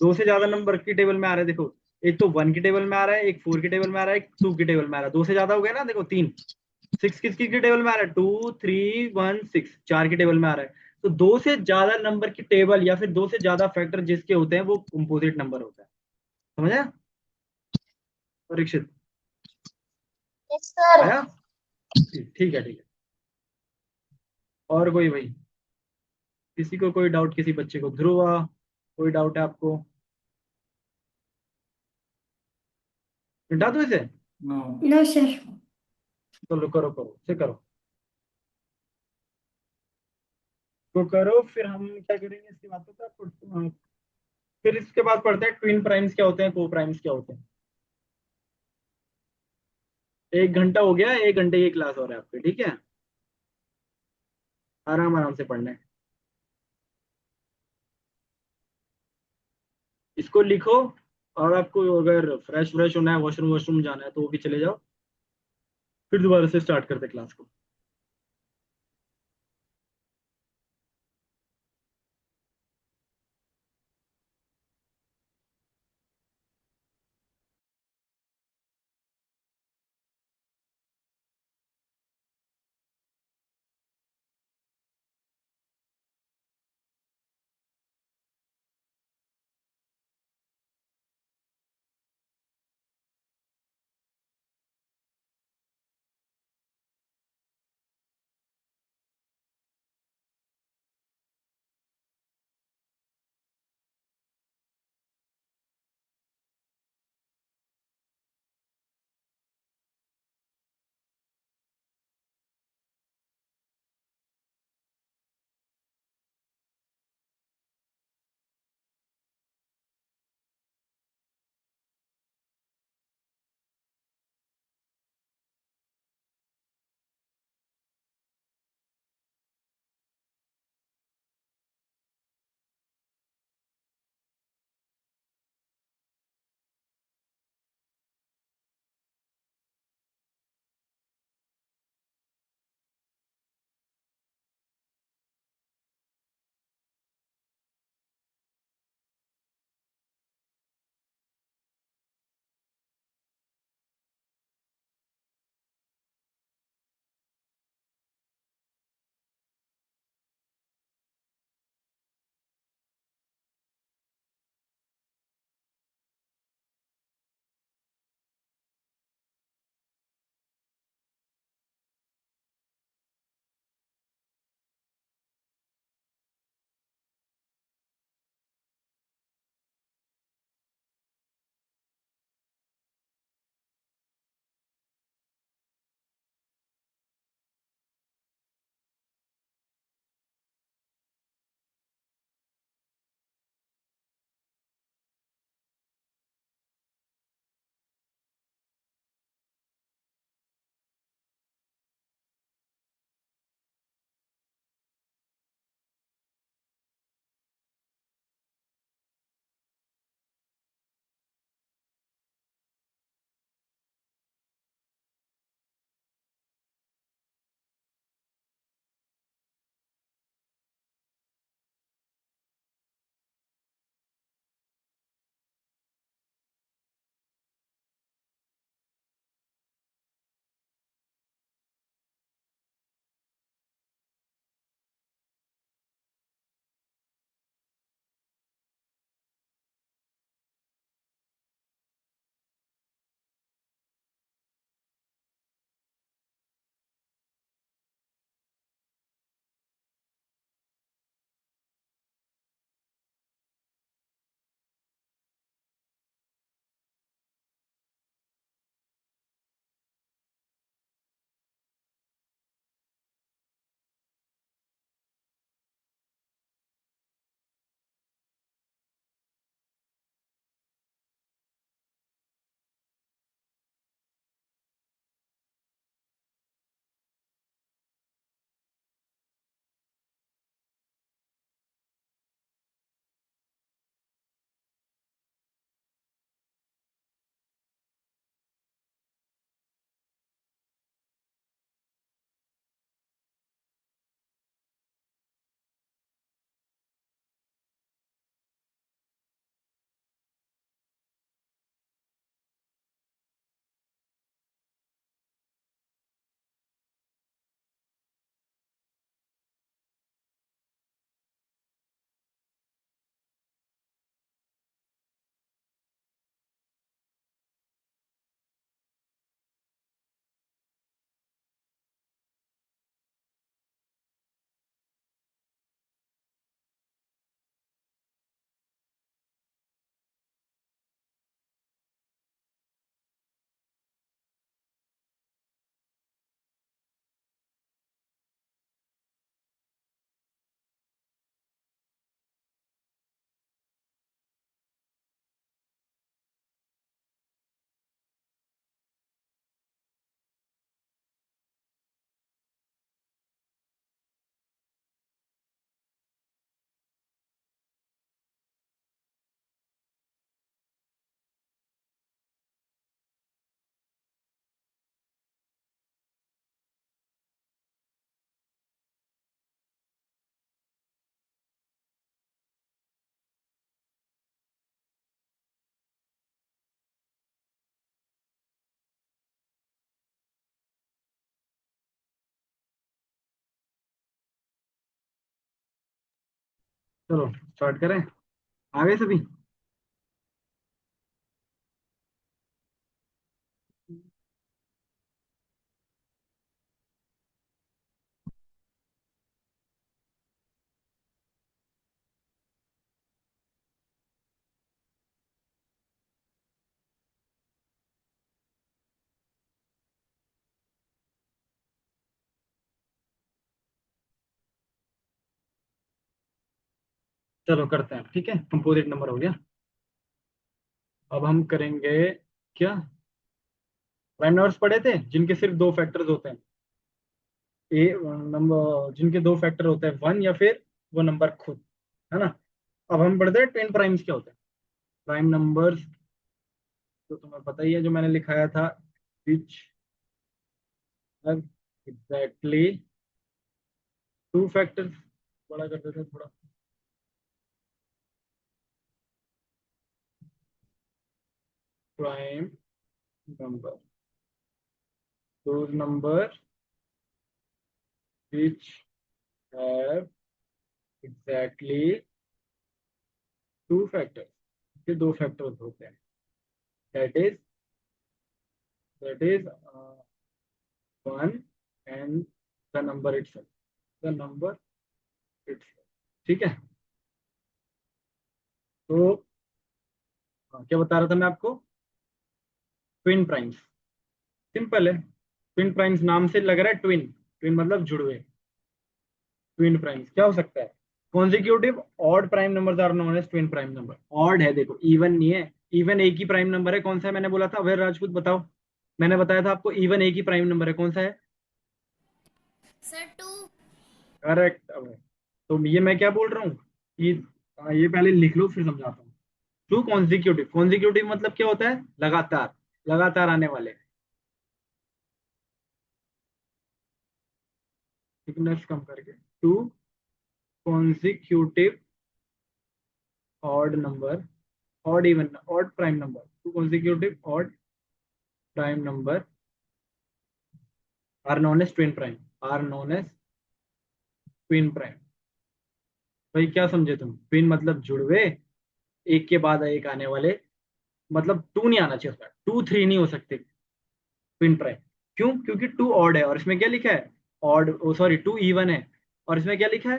S2: दो से ज्यादा नंबर की टेबल में आ रहे हैं। देखो, एक तो 1 की टेबल में आ रहा है, एक 4 की टेबल में आ रहा है, एक 2 की टेबल में आ रहा है। दो से ज्यादा हो गया ना, देखो 3। 6 किसकी की टेबल में आ रहा है? 2 3 1 6, 4 की टेबल में आ रहा है। तो दो से ज्यादा नंबर की टेबल या फिर दो से ज्यादा फैक्टर जिसके होते हैं वो कंपोजिट नंबर होता है। समझा परीक्षित?
S6: Yes sir.
S2: आया? ठीक है ठीक है। और कोई भाई, किसी को कोई डाउट, किसी बच्चे को? ध्रुवा, कोई डाउट है आपको? मिटा दो इसे।
S1: No sir.
S2: चलो करो करो, इसे करो, तो करो। फिर हम क्या करेंगे इसके बाद? तो आपको फिर इसके बाद पढ़ते हैं ट्विन प्राइम्स क्या होते हैं, को प्राइम्स क्या होते हैं। 1 घंटा हो गया, 1 घंटे की क्लास हो रहा है आपकी, ठीक है? आराम आराम से पढ़ना है। इसको लिखो, और आपको अगर फ्रेश व्रेश होना है, वॉशरूम वॉशरूम जाना है, तो वो भी चले जाओ। फिर दोबारा से स्टार्ट करते हैं क्लास को। चलो स्टार्ट करें, आ गए सभी? चलो करते हैं, ठीक है, कंपोजिट नंबर हो गया। अब हम करेंगे क्या, प्राइम नंबर्स पढ़े थे जिनके सिर्फ दो फैक्टर्स होते हैं, ए नंबर जिनके दो फैक्टर होते हैं वन या फिर वो नंबर खुद, है ना। अब हम पढ़ते हैं ट्विन प्राइम्स क्या होते हैं। प्राइम नंबर्स तो तुम्हें पता ही है, जो मैंने लिखाया था, विच एग्जैक्टली टू फैक्टर्स, बड़ा कर देते हैं थोड़ा, prime number, those numbers which have exactly two factors, के दो फैक्टर्स होते हैं, that is one and the number itself, the number itself, ठीक है। तो क्या बता रहा था मैं आपको, ट्विन प्राइम्स सिंपल है, ट्विन प्राइम्स नाम से लग रहा है, ट्विन, ट्विन मतलब जुड़वे। ट्विन प्राइम्स क्या हो सकता है, consecutive odd prime numbers are known as twin prime number. Odd है, देखो इवन नहीं है, इवन एक ही प्राइम नंबर है, कौन सा है मैंने बोला था, अभय राजपूत बताओ, मैंने बताया था आपको इवन एक ही प्राइम नंबर है, कौन सा है?
S4: सर 2।
S2: करेक्ट अभय। तो ये मैं क्या बोल रहा हूँ, ये पहले लिख लो फिर समझाता हूँ। टू कॉन्जिक्यूटिव, कॉन्जिक्यूटिव मतलब क्या होता है, लगातार, लगातार आने वाले, थिकनेस कम करके, two consecutive odd number, odd even, odd prime number, two consecutive odd prime number are known as twin prime, are known as twin prime. भाई क्या समझे तुम, ट्विन मतलब जुड़वे, एक के बाद एक आने वाले, मतलब टू नहीं आना चाहिए उसमें, टू थ्री नहीं हो सकते ट्विन प्राइम। क्यों? क्योंकि टू ऑड है और इसमें क्या लिखा है, odd, oh sorry two even है और इसमें क्या लिखा है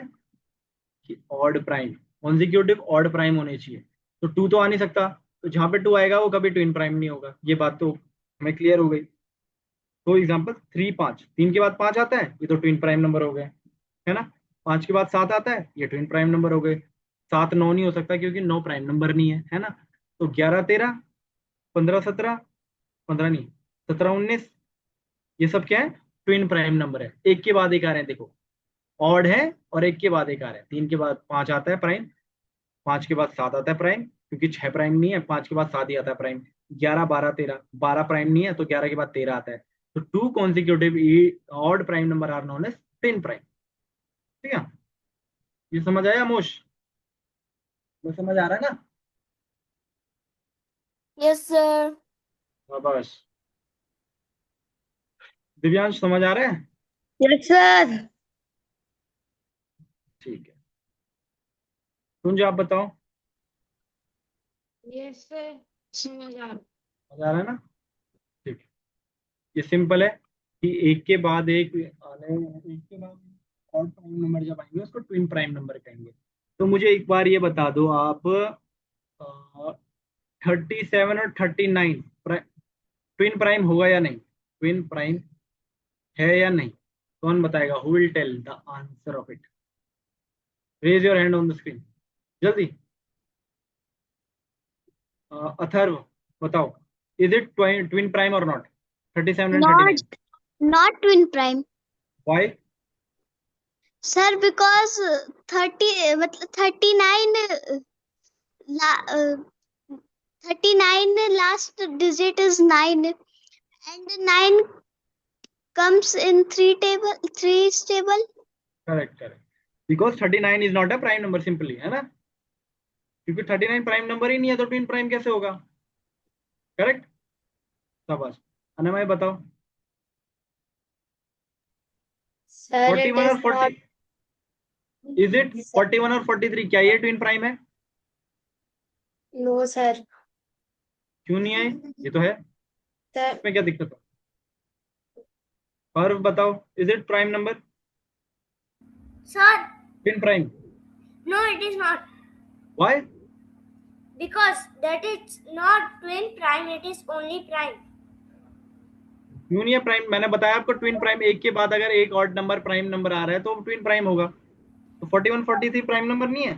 S2: कि odd prime, consecutive odd prime होने चाहिए, तो टू तो आ नहीं सकता, तो जहां पे टू आएगा वो कभी ट्विन प्राइम नहीं होगा, ये बात तो हमें क्लियर हो गई। तो एग्जांपल 3 5, 3 के बाद 5 आता है, ये तो ट्विन प्राइम नंबर हो गए, है ना। 5 के बाद 7 आता है, ये ट्विन प्राइम नंबर हो गए। 7 9 नहीं हो सकता क्योंकि 9 प्राइम नंबर नहीं है ना। तो 11 13, 15 17, 15 नहीं, 17 19, ये सब क्या है, ट्विन प्राइम नंबर है, एक के बाद एक आ रहे हैं, देखो ऑड है और एक के बाद एक आ रहे हैं। 3 के बाद 5 आता है प्राइम, 5 के बाद 7 आता है प्राइम, क्योंकि 6 प्राइम नहीं है, 5 के बाद 7 ही आता है प्राइम। 11 12 13, 12 प्राइम नहीं है तो 11 के बाद 13 आता है। तो two consecutive odd prime number are known as twin prime, ठीक है। ये समझ आया मोश, वो समझ आ रहा है ना?
S3: Yes sir.
S2: बस दिव्यांश समझ आ रहा है?
S6: Yes, sir.
S2: ठीक है, तुम जो आप बताओ,
S6: Yes, sir. समझ आ रहा।
S2: समझ आ रहा है ना? ठीक है, ये सिंपल है कि एक के बाद एक आने, एक के बाद ऑड प्राइम नंबर जब आएंगे उसको ट्विन प्राइम नंबर कहेंगे। तो मुझे एक बार ये बता दो आप, 37 और 39 ट्विन प्राइम होगा या नहीं, ट्विन प्राइम है या नहीं, कौन बताएगा, who will tell the answer of it, raise your hand on the screen जल्दी। अथर्व बताओ, इज इट ट्विन प्राइम और not, 37 and 39?
S5: Not twin prime.
S2: Why?
S5: Sir, because मतलब 39 la, 39 last digit is 9 and 9 comes in 3 table.
S2: Correct, correct. Because 39 is not a prime number simply, है ना, क्योंकि 39 prime number ही नहीं है तो twin prime कैसे होगा। करेक्ट, शाबाश। अनमय बताओ,
S6: Sir, it
S2: 41
S6: is
S2: और 40,
S6: not.
S2: इज इट 41 और 43 क्या ये ट्विन प्राइम है?
S6: No, sir.
S2: क्यों नहीं है? ये तो है,
S6: Sir,
S2: इसमें क्या दिक्कत है? और बताओ, is it prime number?
S5: Sir,
S2: twin prime?
S5: no, it is not.
S2: Why?
S5: Because that is not twin prime, it is only prime.
S2: क्यों नहीं है प्राइम? मैंने बताया आपको ट्विन प्राइम, एक के बाद अगर एक ऑड नंबर प्राइम नंबर आ रहा है तो ट्विन प्राइम होगा। तो 41 43 प्राइम नंबर नहीं है।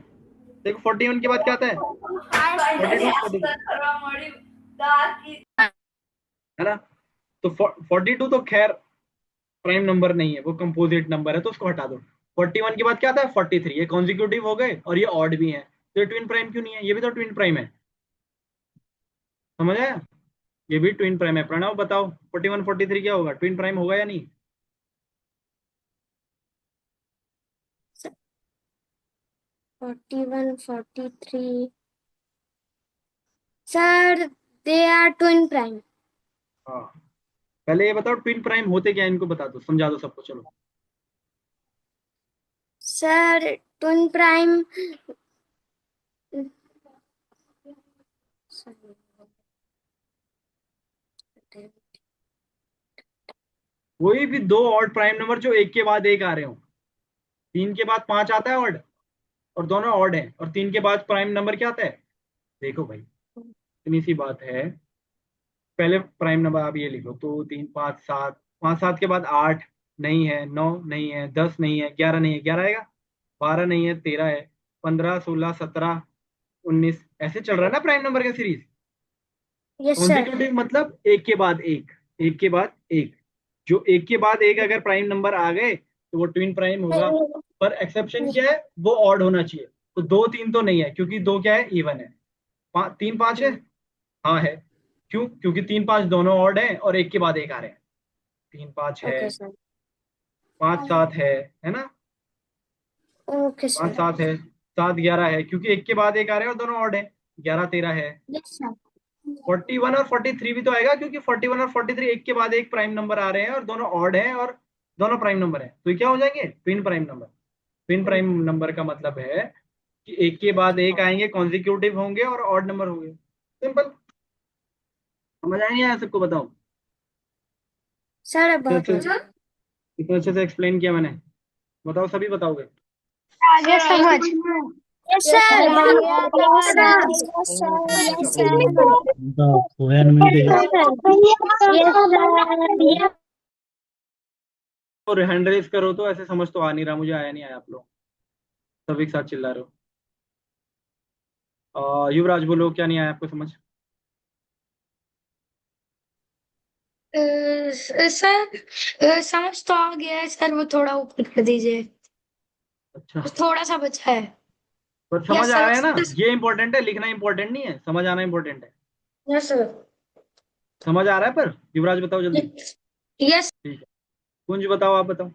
S2: देखो 41 के बाद क्या आता है? 42 है ना? तो 42 तो खैर प्राइम नंबर नहीं है, वो कंपोजिट नंबर है, तो उसको हटा दो। 41 के बाद क्या आता है? 43। ये कॉन्जिक्यूटिव हो गए और ये ऑड भी है, तो ये ट्विन प्राइम क्यों नहीं है? ये भी तो ट्विन प्राइम है, समझ आया? ये भी ट्विन प्राइम है। प्रणव बताओ 41 43 क्या होगा, ट्विन प्राइम होगा या नहीं?
S5: 41, 43. Sir, they are twin prime.
S2: हाँ, पहले ये बताओ ट्विन प्राइम होते क्या है, इनको बता दो, समझा दो सबको, चलो।
S5: Sir, twin prime.
S2: कोई भी दो ऑड प्राइम नंबर जो एक के बाद एक आ रहे हो। 3 के बाद 5 आता है ऑड, और दोनों ऑड है, और 3 के बाद प्राइम नंबर क्या आता है? देखो भाई, इतनी सी बात है। पहले प्राइम नंबर आप ये लिखो, 2 3 5 7, 5 7 के बाद 8 नहीं है, 9 नहीं है, 10 नहीं है, 11 नहीं है, 11 आएगा, 12 नहीं है, 13 है, 15 16 17 19, ऐसे चल रहा है ना प्राइम नंबर का सीरीज।
S5: Yes, sir.
S2: कॉन्जिक्यूटिव मतलब एक के बाद एक, एक के बाद एक। जो एक के बाद एक अगर प्राइम नंबर आ गए तो वो ट्विन प्राइम होगा। पर एक्सेप्शन क्या है? वो ऑड होना चाहिए। तो 2 3 तो नहीं है, क्योंकि 2 क्या है? इवन है। 3 5 है? हाँ है। क्यों? क्योंकि 3 5 दोनों ऑड है और एक के बाद एक आ रहे हैं। 3 5 है,
S5: Okay, sir.
S2: 5 7 है ना?
S5: Okay,
S2: 5
S5: sir.
S2: 7 है, 7 11 है, क्योंकि एक के बाद एक आ रहे हैं और दोनों ऑड है। 11 13 है।
S5: Yes, sir.
S2: 41 और 43 भी तो आएगा, क्योंकि 41 और 43 एक के बाद एक प्राइम नंबर आ रहे हैं और दोनों ऑड हैं और दोनों प्राइम नंबर हैं, तो ये क्या हो जाएंगे? Twin prime number. Twin prime number का मतलब है कि एक के बाद एक आएंगे, कॉन्जिक्यूटिव होंगे और ऑड नंबर होंगे। सिंपल। समझ आया नहीं आया सबको? बताओ।
S5: Sir,
S2: इतने
S5: about
S2: अच्छे इतने अच्छे से एक्सप्लेन किया मैंने, बताओ सभी बताओगे?
S6: आगे समझ।
S5: Yes, sir. Yes, sir.
S3: Yes, sir. Yes,
S2: चलो,
S3: sir.
S2: तो अनम्यूट कीजिए।
S5: Yes, sir.
S2: और हैंड रेज करो, तो ऐसे समझ तो आ नहीं रहा मुझे, आया नहीं आया आप लोग सब एक साथ चिल्ला रहे हो। युवराज बोलो, क्या नहीं आया आपको समझ?
S6: सर समझ तो आ गया है सर, वो थोड़ा ऊपर कर दीजिए,
S2: अच्छा,
S6: थोड़ा सा बचा है।
S2: पर समझ
S6: यस
S2: आ रहा है ना?
S6: सर।
S2: ये इंपॉर्टेंट है, लिखना इंपॉर्टेंट नहीं है, समझ आना इंपॉर्टेंट है।
S6: Yes sir.
S2: समझ आ रहा है? पर युवराज बताओ जल्दी।
S6: यस।
S2: ठीक है, कुंज बताओ, आप बताओ।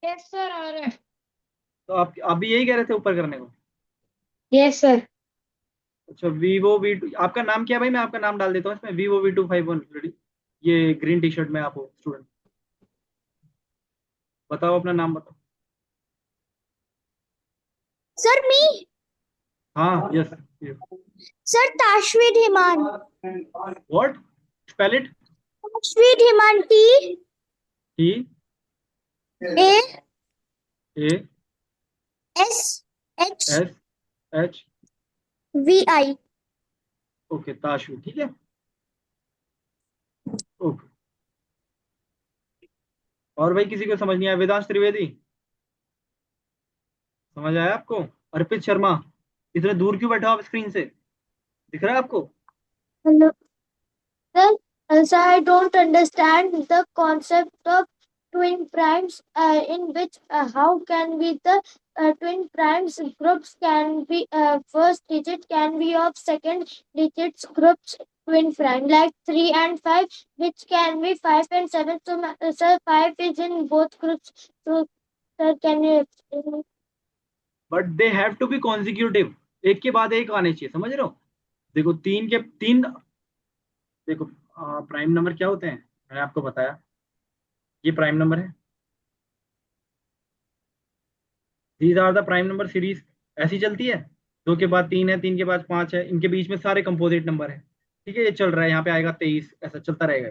S6: यस सर आ रहा है।
S2: तो आप भी यही कह रहे थे ऊपर करने को?
S6: Yes sir.
S2: अच्छा, Vivo V2, आपका नाम क्या है भाई? मैं आपका नाम डाल देता हूँ इसमें, Vivo V251 ये ग्रीन टी शर्ट में आप हो स्टूडेंट। बताओ अपना नाम बताओ।
S5: Sir, me.
S2: हाँ, yes.
S5: Sir, Tashvid Himan.
S2: What? Spell it.
S5: Tashvid Himan.
S2: T
S5: A
S2: A
S5: S H
S2: S H
S5: V I.
S2: Okay, Tashu, ठीक है, ओके। और भाई किसी को समझ नहीं आया? वेदांश त्रिवेदी, समझ आया आपको? अर्पित शर्मा, इतने दूर क्यों बैठे हो आप स्क्रीन से? दिख रहा है आपको?
S5: Hello. Sir, I don't understand the concept of twin primes. In which how can be the twin primes groups can be first digit can be of second digits groups twin prime like 3 and 5, which can be 5 and 7. So sir, 5 is in both groups. So sir, can you explain?
S2: But they have to be consecutive, एक के बाद एक आने चाहिए, समझ रहे हो? देखो 3 देखो, प्राइम नंबर क्या होते हैं मैंने आपको बताया, ये प्राइम नंबर है, these are the prime number series, ऐसी चलती है। 2 के बाद 3 है, 3 के बाद 5 है, इनके बीच में सारे कंपोजिट नंबर है, ठीक है, ये चल रहा है, यहाँ पे आएगा 23, ऐसा चलता रहेगा।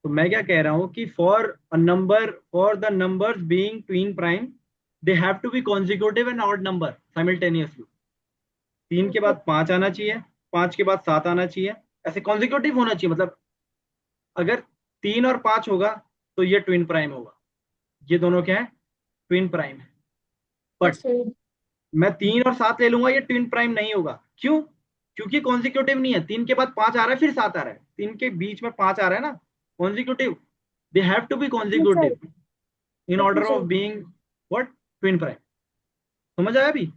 S2: तो मैं क्या कह रहा हूँ कि for the numbers being twin prime they have to be consecutive and odd number simultaneously. 3 के बाद 5 आना चाहिए, 5 के बाद 7 आना चाहिए, ऐसे कॉन्जिक्यूटिव होना चाहिए। मतलब अगर 3 और 5 होगा तो ये ट्विन प्राइम होगा, ये दोनों क्या है, ट्विन प्राइम है। बट मैं 3 और 7 ले लूंगा, ये ट्विन प्राइम नहीं होगा। क्यों? क्योंकि कॉन्जिक्यूटिव नहीं है। 3 के बाद 5 आ रहा है, फिर 7 आ रहा है, 3 के बीच में 5 आ रहा है ना, consecutive. They have to be consecutive in order of being what, twin prime. समझ आया अभी?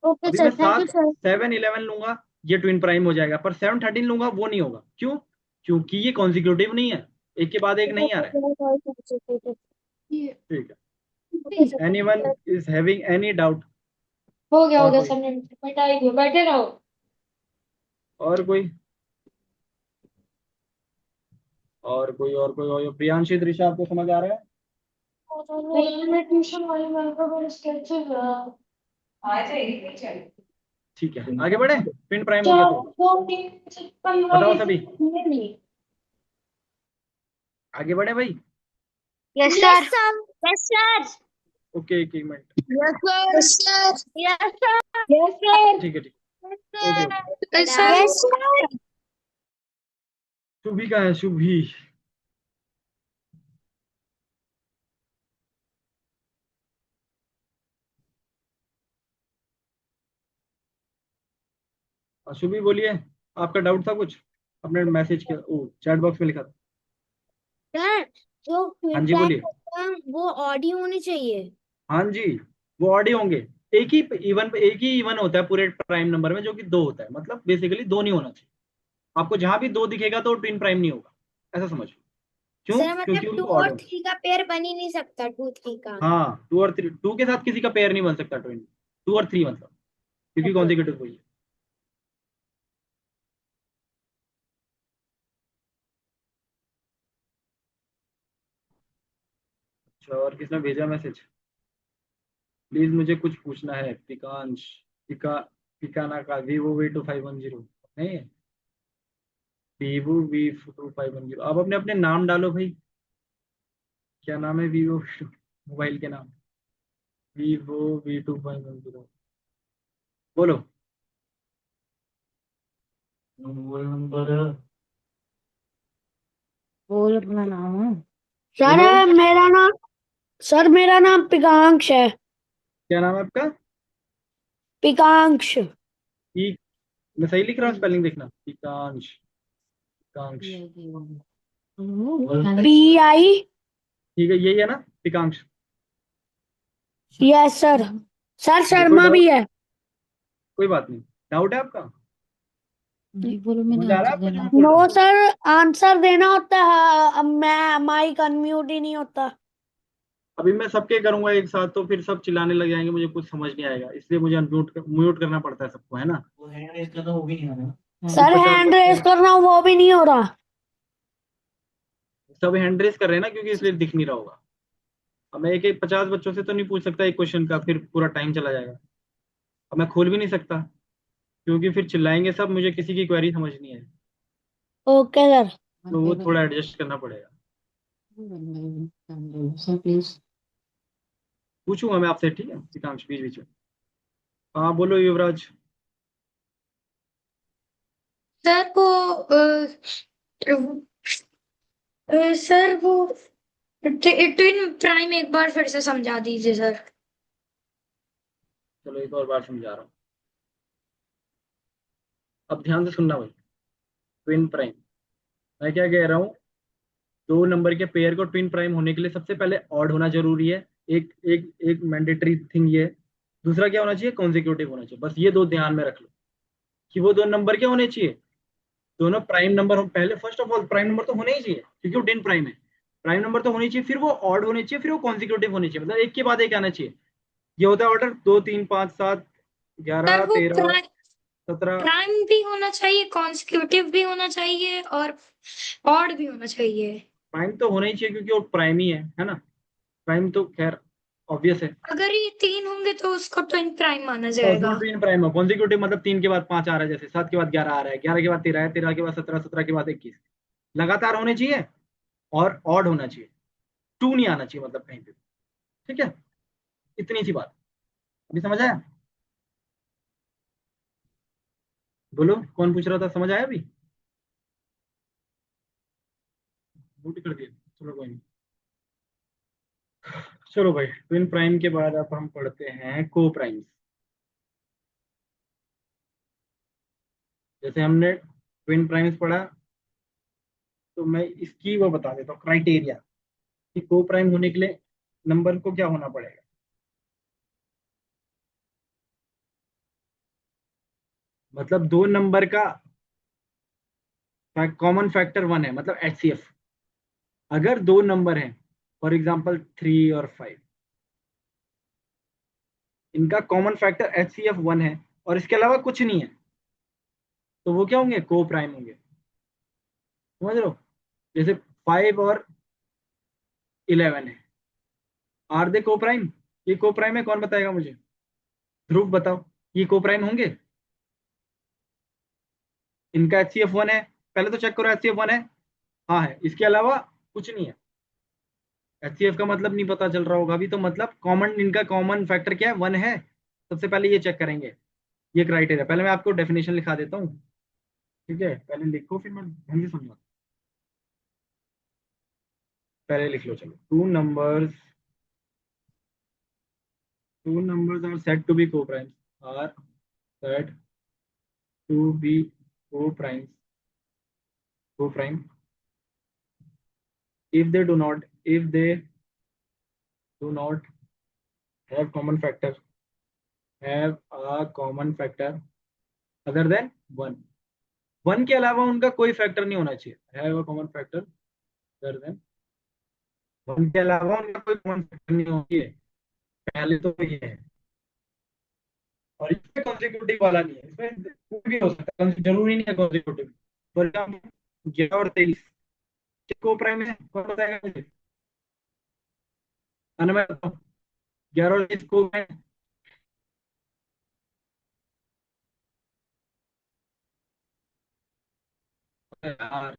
S5: ओके
S2: अभी
S5: सर,
S2: मैं
S5: थैंक यू
S2: 7
S5: सर।
S2: 7 11 लूंगा, ये ट्विन प्राइम हो जाएगा, पर 7 13 लूंगा वो नहीं होगा। क्यों? क्योंकि ये कॉन्जिक्यूटिव नहीं है, एक के बाद एक नहीं आ रहा है। ठीक है, anyone is having any doubt?
S5: हो गया
S2: और कोई,
S5: सर, मिटाइए, बैठे रहो।
S2: और कोई, और प्रियांशी त्रिशा आपको समझ आ रहा है?
S5: मैं ट्यूशन वाली मैम का मेरे स्केच
S2: ठीक है, आगे बढ़े। ट्विन प्राइम हो गया तो बताओ सभी, आगे बढ़े भाई।
S6: Yes,
S3: Yes,
S6: sir.
S3: sir.
S5: Yes sir.
S2: Okay, एक minute,
S5: yes sir. Yes sir. Yes sir.
S2: ठीक है, ठीक, okay okay.
S6: Yes, sir.
S3: Yes, sir.
S2: Shubhi का है, शुभी। शुभी बोलिए, आपका डाउट था कुछ, अपने मैसेज के ओ चैट बॉक्स में लिखा था।
S3: सर, जो
S2: हाँ
S3: ट्विन
S2: जी
S3: प्राइम
S2: बोलिए।
S3: होता है वो ऑड ही होनी चाहिए।
S2: हाँ जी, वो ऑड ही होंगे। एक ही इवन होता है पूरे प्राइम नंबर में, जो कि 2 होता है। मतलब बेसिकली 2 नहीं होना चाहिए। आपको जहां भी 2 दिखेगा तो ट्विन प्राइम नहीं होगा, ऐसा समझो। क्यों?
S3: सर
S2: क्योंकि
S3: मतलब 2
S2: उनको ऑड
S3: और
S2: होना है।
S3: 3 का पेयर बन ही नहीं सकता, 2 3 का।
S2: हाँ, 2 और 3, 2 के साथ किसी का पेयर नहीं बन सकता ट्विन, 2 और 3 मतलब, क्योंकि
S3: ओके।
S2: कॉन्जिक्यूटिव वही है। अच्छा, और किसने भेजा मैसेज? प्लीज मुझे कुछ पूछना है, पिकांश, पिका पिकाना का Vivo V2510 नहीं, Vivo V2510। आप अपने अपने नाम डालो भाई, क्या नाम है वीवो मोबाइल के नाम? Vivo V2510 बोलो। मोबाइल नंबर
S5: बोल अपना नाम है।
S2: बोलो,
S5: सर मेरा नाम पिकांश है।
S2: क्या नाम है आपका?
S5: पिकांश।
S2: पी, मैं सही लिख रहा हूँ, स्पेलिंग देखना, पिकांश, पिकांश,
S5: PI।
S2: ठीक है, यही है ना पिकांश?
S5: Yes sir. सर
S2: ठीक है, कोई
S5: शर्मा
S2: डाउट?
S5: भी है।
S2: कोई बात नहीं, डाउट है आपका?
S5: बोलो,
S2: समझ
S5: मैंने
S2: आ रहा है
S5: आंसर
S2: आपको जो
S5: देना।
S2: मैं बोल रहा
S5: नो
S2: हूँ?
S5: सर, आंसर देना होता है। अब मैं माइक अनम्यूट ही नहीं होता।
S2: अभी मैं सबके करूंगा एक साथ, तो फिर सब चिल्लाने लग जाएंगे, मुझे कुछ समझ नहीं आएगा, इसलिए मुझे म्यूट करना पड़ता है सबको, है ना?
S5: सर
S2: 50
S5: हैंड
S2: बच्चे
S5: रेस
S2: हैं,
S5: कर रहा हूँ, वो भी नहीं हो रहा।
S2: सब हैंड रेस कर रहे हैं ना, क्योंकि इसलिए दिख नहीं रहा होगा। अब मैं एक एक 50 बच्चों से तो नहीं पूछ सकता एक क्वेश्चन का, फिर पूरा टाइम चला जाएगा। अब मैं खोल भी नहीं सकता, क्योंकि फिर चिल्लाएंगे सब, मुझे किसी की क्वेरी समझ नहीं है,
S5: ओके सर।
S2: तो वो थोड़ा एडजस्ट करना पड़ेगा।
S5: Sir please.
S2: पूछूंगा मैं आपसे, ठीक है पिकांश, बीच बीच में। हाँ बोलो युवराज।
S6: सर सर वो ट्विन प्राइम एक बार फिर से समझा दीजिए सर।
S2: चलो एक और बार समझा रहा हूँ, अब ध्यान से सुनना भाई। ट्विन प्राइम, मैं क्या कह रहा हूँ, 2 नंबर के पेयर को ट्विन प्राइम होने के लिए सबसे पहले ऑड होना जरूरी है, एक एक एक मैंडेटरी थिंग ये है। दूसरा क्या होना चाहिए, कॉन्जिक्यूटिव होना चाहिए। बस ये 2 ध्यान में रख लो, कि वो 2 नंबर क्या होने चाहिए, दोनों प्राइम नंबर हो। पहले first of all prime number तो होने ही चाहिए, क्योंकि वो टेन प्राइम है। प्राइम नंबर तो होने चाहिए, फिर वो ऑड होने चाहिए, फिर वो कॉन्जिक्यूटिव होने चाहिए, मतलब एक के बाद एक आना चाहिए। ये होता है ऑर्डर 2 3 5 7 11
S6: सर वो
S2: 13 17।
S6: प्राइम भी होना चाहिए, कॉन्सिक्यूटिव भी होना चाहिए और ऑड भी होना चाहिए।
S2: प्राइम तो होना ही चाहिए, क्योंकि वो प्राइम ही है ना? प्राइम तो खैर ऑब्वियस है।
S6: अगर ये 3 होंगे तो उसको ट्विन प्राइम माना
S2: तो
S6: जाएगा।
S2: ट्विन प्राइम है, कॉन्जिक्यूटिव मतलब 3 के बाद 5 आ रहा है, जैसे 7 के बाद 11 आ रहा है, 11 के बाद 13 है, 13 के बाद 17, 17 के बाद 21, लगातार होने चाहिए और ऑड होना चाहिए, 2 नहीं आना चाहिए मतलब कहीं पे। ठीक है, इतनी सी बात, अभी समझ आया? बोलो कौन पूछ रहा था, समझ आया अभी? नोट कर दिया, चलो कोई नहीं। चलो भाई, ट्विन प्राइम के बाद अब हम पढ़ते हैं को प्राइम्स। जैसे हमने ट्विन प्राइम्स पढ़ा, तो मैं इसकी वो बता देता हूँ क्राइटेरिया कि को प्राइम होने के लिए नंबर को क्या होना पड़ेगा। मतलब दो नंबर का कॉमन फैक्टर 1 है, मतलब HCF। अगर दो नंबर हैं, फॉर एग्जाम्पल 3 और 5, इनका कॉमन फैक्टर HCF 1 है और इसके अलावा कुछ नहीं है, तो वो क्या होंगे, को प्राइम होंगे। समझ रहे हो? जैसे 5 और 11 है, आर दे को प्राइम? ये को प्राइम है, कौन बताएगा मुझे? ध्रुव बताओ, ये को प्राइम होंगे? इनका HCF 1 है, पहले तो चेक करो HCF 1 है, हाँ है, इसके अलावा कुछ नहीं है। HCF का मतलब नहीं पता चल रहा होगा अभी, तो मतलब कॉमन, इनका कॉमन फैक्टर क्या है, 1 है। सबसे पहले ये चेक करेंगे, ये क्राइटेरिया। पहले मैं आपको डेफिनेशन लिखा देता हूँ, ठीक है? पहले लिखो, फिर मैं ढंग से समझाता हूँ। पहले लिख लो, चलो। Two numbers are said to be co-primes, are said to be co-primes, co-prime, if they do not have common factor, have a common factor other than 1। 1 के अलावा उनका कोई फैक्टर नहीं होना चाहिए, have a common factor other than 1 के अलावा उनका कोई कॉमन फैक्टर नहीं होना चाहिए। पहले तो ये है, और इसमें कॉन्जिक्यूटिव वाला नहीं है, इसमें कोई भी हो सकता है, जरूरी नहीं है कॉन्जिक्यूटिव। फॉर एग्जाम्पल 11 और 23 को प्राइम है, कौन बताएगा मुझे? है ना, मैं बताऊं? 11 और 23 को प्राइम है यार।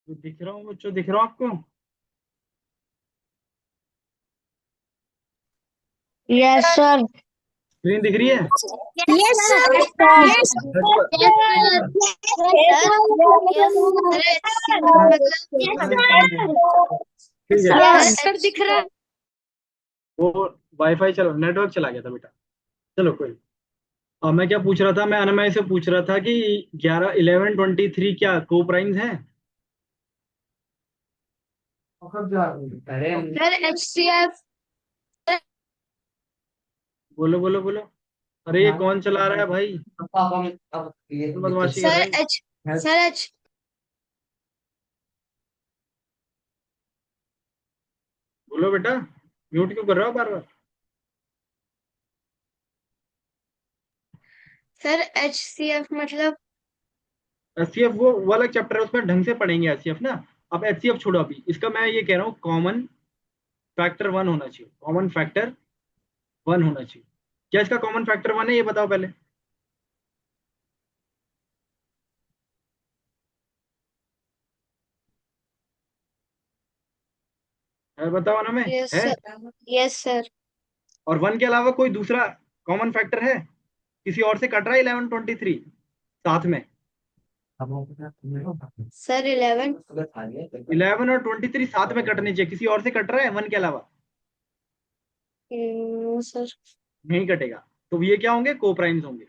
S2: दिख रहा हूँ बच्चों, दिख रहा हूँ आपको?
S5: Yes, sir.
S2: स्क्रीन दिख रही है?
S3: Yes, sir.
S5: Yes,
S1: Yes, sir. Yes,
S2: ठीक है।
S5: Yes.
S6: सर दिख रहा है।
S2: वो वाईफाई चला, नेटवर्क चला गया था बेटा। चलो कोई। अब मैं क्या पूछ रहा था, मैं अनमय से पूछ रहा था कि 11, 11, 23 क्या को प्राइम्स हैं?
S6: सर HCF
S2: बोलो बोलो बोलो। अरे ये कौन चला रहा है भाई? बदमाशी कर
S6: सर
S2: रहा है।
S6: सर H
S2: बोलो बेटा, म्यूट क्यों कर रहे हो बार बार?
S6: सर HCF मतलब
S2: एचसीएफ वो अलग चैप्टर है, उसमें ढंग से पढ़ेंगे एचसीएफ ना। अब एचसीएफ छोड़ो, अभी इसका मैं ये कह रहा हूँ कॉमन फैक्टर वन होना चाहिए, कॉमन फैक्टर वन होना चाहिए। क्या इसका कॉमन फैक्टर वन है, ये बताओ पहले। है, बताओ ना में
S6: यस
S2: है।
S6: सर यस सर
S2: और वन के अलावा कोई दूसरा कॉमन फैक्टर है? किसी और से कट रहा है 11, 23 साथ में?
S6: सर 11
S2: 11 और 23 साथ में कटने चाहिए, किसी और से कट रहा है वन के अलावा?
S6: नो सर
S2: नहीं कटेगा। तो ये क्या होंगे, को प्राइम्स होंगे।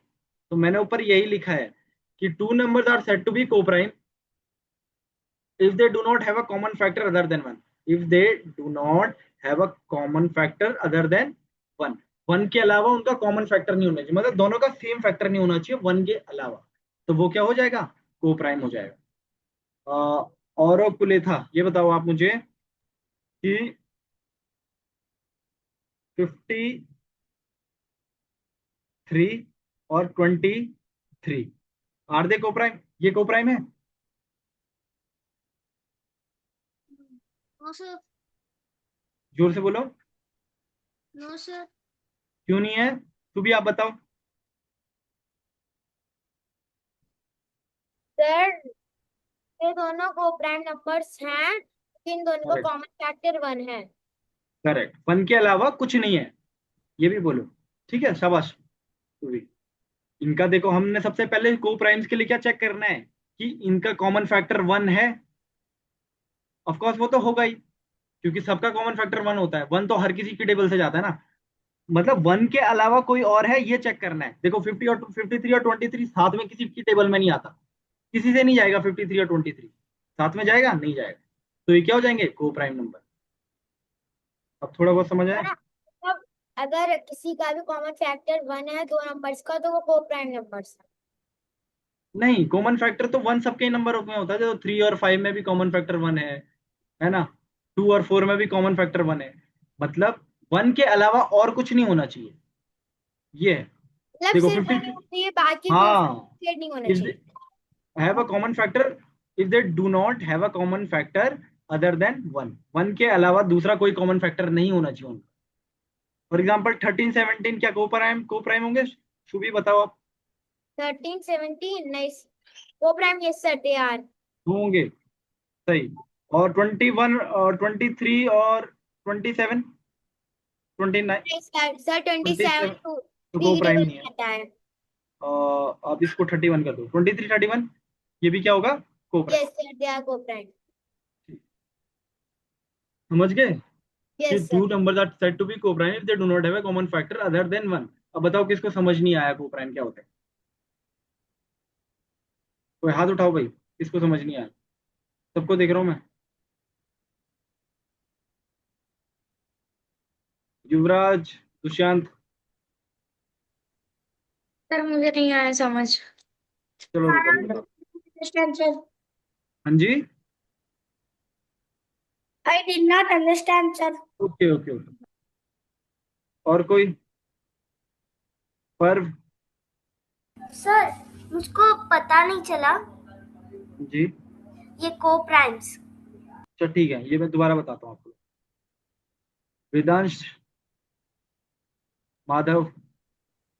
S2: तो मैंने ऊपर यही लिखा है कि two numbers are said to be को prime if they do not have a common factor other than one, if they do not have a common factor other than one, one के अलावा उनका कॉमन फैक्टर नहीं होना चाहिए, मतलब दोनों का सेम फैक्टर नहीं होना चाहिए वन के अलावा, तो वो क्या हो जाएगा, को प्राइम हो जाएगा। और कुले था, ये बताओ आप मुझे कि 53 और 23 आर दे को प्राइम? ये को प्राइम है?
S1: नो सर,
S2: जोर से बोलो।
S1: No sir.
S2: क्यों नहीं है? तू भी आप बताओ।
S3: सर ये दोनों को प्राइम नंबर्स हैं, इन दोनों का कॉमन फैक्टर 1 है।
S2: करेक्ट, वन के अलावा कुछ नहीं है, ये भी बोलो। ठीक है, शाबाश। तू भी। इनका देखो, हमने सबसे पहले को प्राइम्स के लिए क्या चेक करना है कि इनका कॉमन फैक्टर वन है। ऑफ कोर्स वो तो होगा ही, क्योंकि सबका कॉमन फैक्टर वन होता है, वन तो हर किसी की टेबल से जाता है ना। मतलब वन के अलावा कोई और है, ये चेक करना है। देखो 50 और 53 और 23 साथ में किसी की टेबल में नहीं आता, किसी से नहीं जाएगा 53 और 23 साथ में जाएगा, नहीं जाएगा। तो ये क्या हो जाएंगे, को प्राइम नंबर। अब थोड़ा बहुत समझ आया?
S3: अब अगर किसी का भी कॉमन फैक्टर 1 है दो नंबर्स का, तो वो को प्राइम नंबर्स है।
S2: नहीं, कॉमन फैक्टर तो वन सबके नंबर में होता है, जो 3 और 5 में भी कॉमन फैक्टर वन है ना। 2 और 4 में भी कॉमन फैक्टर वन है। मतलब वन के अलावा और कुछ नहीं होना चाहिए, ये है।
S3: मतलब
S2: देखो
S3: सिर्फ 1
S2: 50,
S3: होना चाहिए, बाकी भी
S2: हाँ,
S3: उससे नहीं होना
S2: इफ
S3: चाहिए।
S2: They have a common factor, if they do not have a common factor other than one, one के अलावा दूसरा कोई कॉमन फैक्टर नहीं होना चाहिए उनका। फॉर एग्जाम्पल 13, 17 क्या को प्राइम होंगे? शुभी बताओ आप।
S3: 13, 17 नहीं, co prime yes sir they are.
S2: होंगे, सही। और 21 और 23 और 27, 29,
S3: सर 27
S2: 27
S3: टू
S2: तो
S3: 3
S2: को
S3: की
S2: प्राइम
S3: टेबल
S2: नहीं
S3: में
S2: है।
S3: आता है।
S2: अब इसको 31 कर दो, 23, 31, ये भी क्या होगा, को prime.
S3: Yes sir they are coprime.
S2: समझ गए कि
S3: yes
S2: two
S3: sir.
S2: Numbers are said to be को prime if they do not have a common factor other than one. अब बताओ किसको समझ नहीं आया को प्राइम क्या होता है? कोई हाथ उठाओ भाई, किसको समझ नहीं आया? सबको देख रहा हूँ मैं। युवराज, दुष्यंत।
S6: सर मुझे नहीं आया समझ।
S2: चलो रुको मैं बताता हूँ। हाँ जी,
S3: I did not understand sir.
S2: Okay okay okay. और कोई? पर्व
S5: सर मुझको पता नहीं चला
S2: जी।
S5: ये को प्राइम्स।
S2: अच्छा ठीक है, ये मैं दोबारा बताता हूँ आपको। Vedansh, Madhav.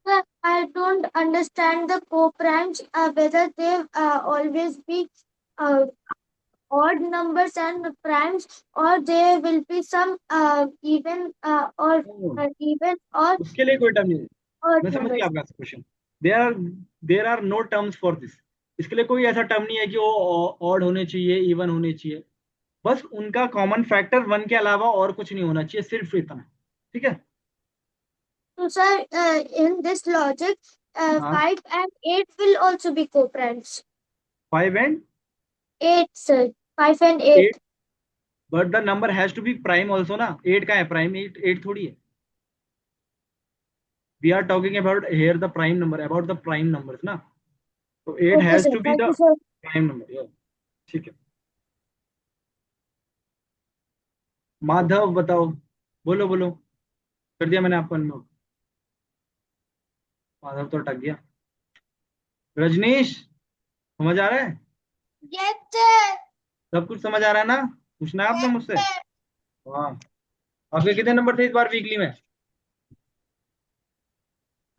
S5: Sir, I don't understand the co-primes, whether they always be uh, odd numbers and primes, or there will be some even or even or
S2: उसके लिए कोई टर्म नहीं है।
S5: odd
S2: मैं समझ
S5: numbers.
S2: गया आपका question. There are no terms for this. इसके लिए कोई ऐसा टर्म नहीं है कि वो ऑड होने चाहिए, इवन होने चाहिए। बस उनका कॉमन फैक्टर 1 के अलावा और कुछ नहीं होना चाहिए, सिर्फ इतना। ठीक है।
S5: So, sir, in this logic,
S2: हाँ,
S5: 5 and 8 will also be co-primes.
S2: 5 and
S5: 8, sir. 5 and 8.
S2: 8, but the number has to be prime also ना। 8 का है प्राइम? 8 थोड़ी है। We are talking about here the prime number, about the prime numbers ना। तो 8
S5: Okay,
S2: has
S5: sir.
S2: To be
S5: Thank
S2: the
S5: you, sir.
S2: Prime number. ठीक है। माधव बताओ, बोलो बोलो। कर दिया मैंने आपको अनम्यूट। माधव तो अटक गया। रजनीश, समझ आ रहा है?
S5: Yes, sir.
S2: सब कुछ समझ आ रहा है ना? पूछना है आपने मुझसे? हाँ। आपके कितने नंबर थे इस बार वीकली में?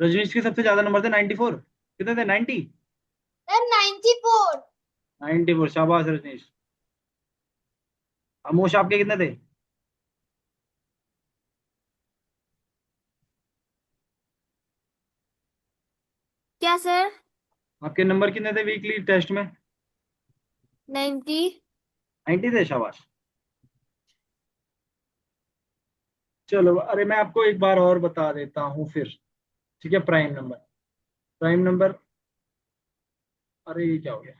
S2: रजनीश के सबसे ज्यादा नंबर थे 94। कितने थे? 90?
S5: Sir, 94.
S2: 94, शाबाश रजनीश। अमोश, आपके कितने थे?
S3: क्या सर?
S2: आपके नंबर कितने थे वीकली टेस्ट में?
S3: 90।
S2: 90 थे, शाबाश। चलो, अरे मैं आपको एक बार और बता देता हूँ फिर। ठीक है, प्राइम नंबर। प्राइम नंबर, अरे ये क्या हो गया?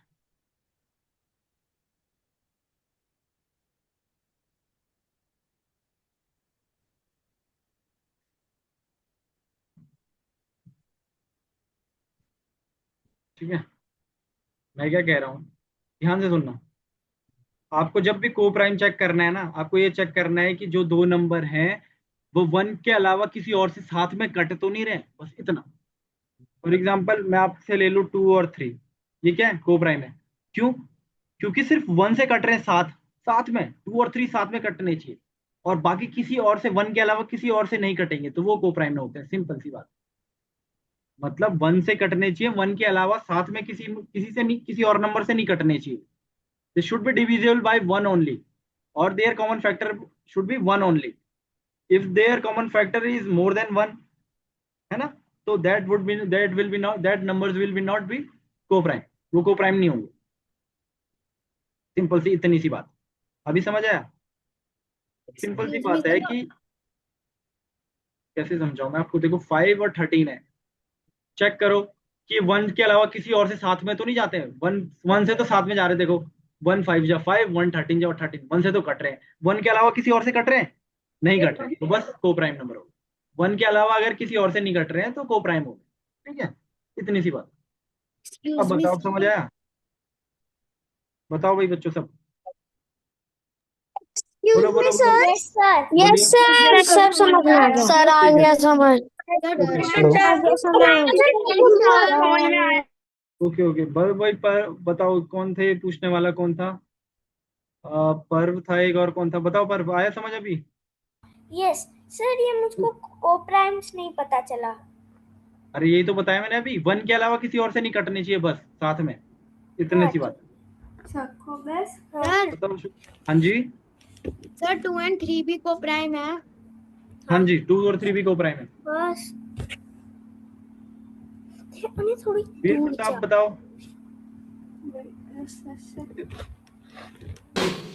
S2: ठीक है, मैं क्या कह रहा हूँ, ध्यान से सुनना। आपको जब भी को प्राइम चेक करना है ना, आपको ये चेक करना है कि जो दो नंबर हैं वो 1 के अलावा किसी और से साथ में कट तो नहीं रहे, बस इतना। फॉर एग्जाम्पल मैं आपसे ले लूँ 2 और 3, ये क्या है? को प्राइम है। क्यों? क्योंकि सिर्फ 1 से कट रहे हैं साथ साथ में, 2 और 3 साथ में कटने चाहिए, और बाकी किसी और से 1 के अलावा किसी और से नहीं कटेंगे, तो वो को प्राइम में होते हैं। सिंपल सी बात। मतलब 1 से कटने चाहिए, 1 के अलावा साथ में किसी किसी से नहीं, किसी और नंबर से नहीं कटने चाहिए। They should be divisible by 1 only, और their common factor should be 1 only. If their common factor is more than 1, है ना, तो that will be not, that numbers will be not be को प्राइम। वो को प्राइम नहीं होंगे। Simple सी, इतनी सी बात। अभी समझ आया? सिंपल सी
S3: Excuse me,
S2: बात है
S3: sir.
S2: कि कैसे समझाऊं मैं आपको। देखो 5 और 13 है, चेक करो कि 1 के अलावा किसी और से साथ में तो नहीं जाते हैं। 1 से तो साथ में जा रहे हैं। देखो 1 5 जा 5, 1 13 जा 13, 1 से तो कट रहे हैं। 1 के अलावा किसी और से कट रहे हैं? नहीं कट रहे, तो बस को प्राइम नंबर होगा। 1 के अलावा अगर किसी और से नहीं कट रहे हैं तो को प्राइम होगा। ठीक है, इतनी सी बात। अब
S3: Excuse me,
S2: बताओ, अब समझ
S3: sir.
S2: आया? बताओ भाई बच्चों सब, बोलो
S5: Excuse me,
S2: बोलो बोलो,
S5: sir. Yes, sir.
S2: बोलिए।
S5: Yes, sir. सब समझ में आ गया. Sir, आ
S2: ठीक है,
S5: गया समझ.
S2: ओके
S5: आ गया समझ.
S2: Okay okay. भाई पर बताओ, कौन थे पूछने वाला? कौन था? पर्व था एक, और कौन था? बताओ। पर्व आया समझ अभी?
S5: यस सर, ये मुझको कोप्राइम्स नहीं पता चला.
S2: अरे यही तो बताया मैंने अभी, 1 के अलावा किसी और से नहीं कटने चाहिए, बस साथ में, इतनी सी बात।
S5: सबको बस.
S3: सर,
S2: बताओ हाँ जी।
S3: सर 2 and 3 भी को प्राइम है।
S2: हाँ जी, 2 और 3 भी को प्राइम है।
S5: बस उन्हें थोड़ी
S2: वीर
S5: दूर
S2: प्रताप
S5: जा.
S2: बताओ।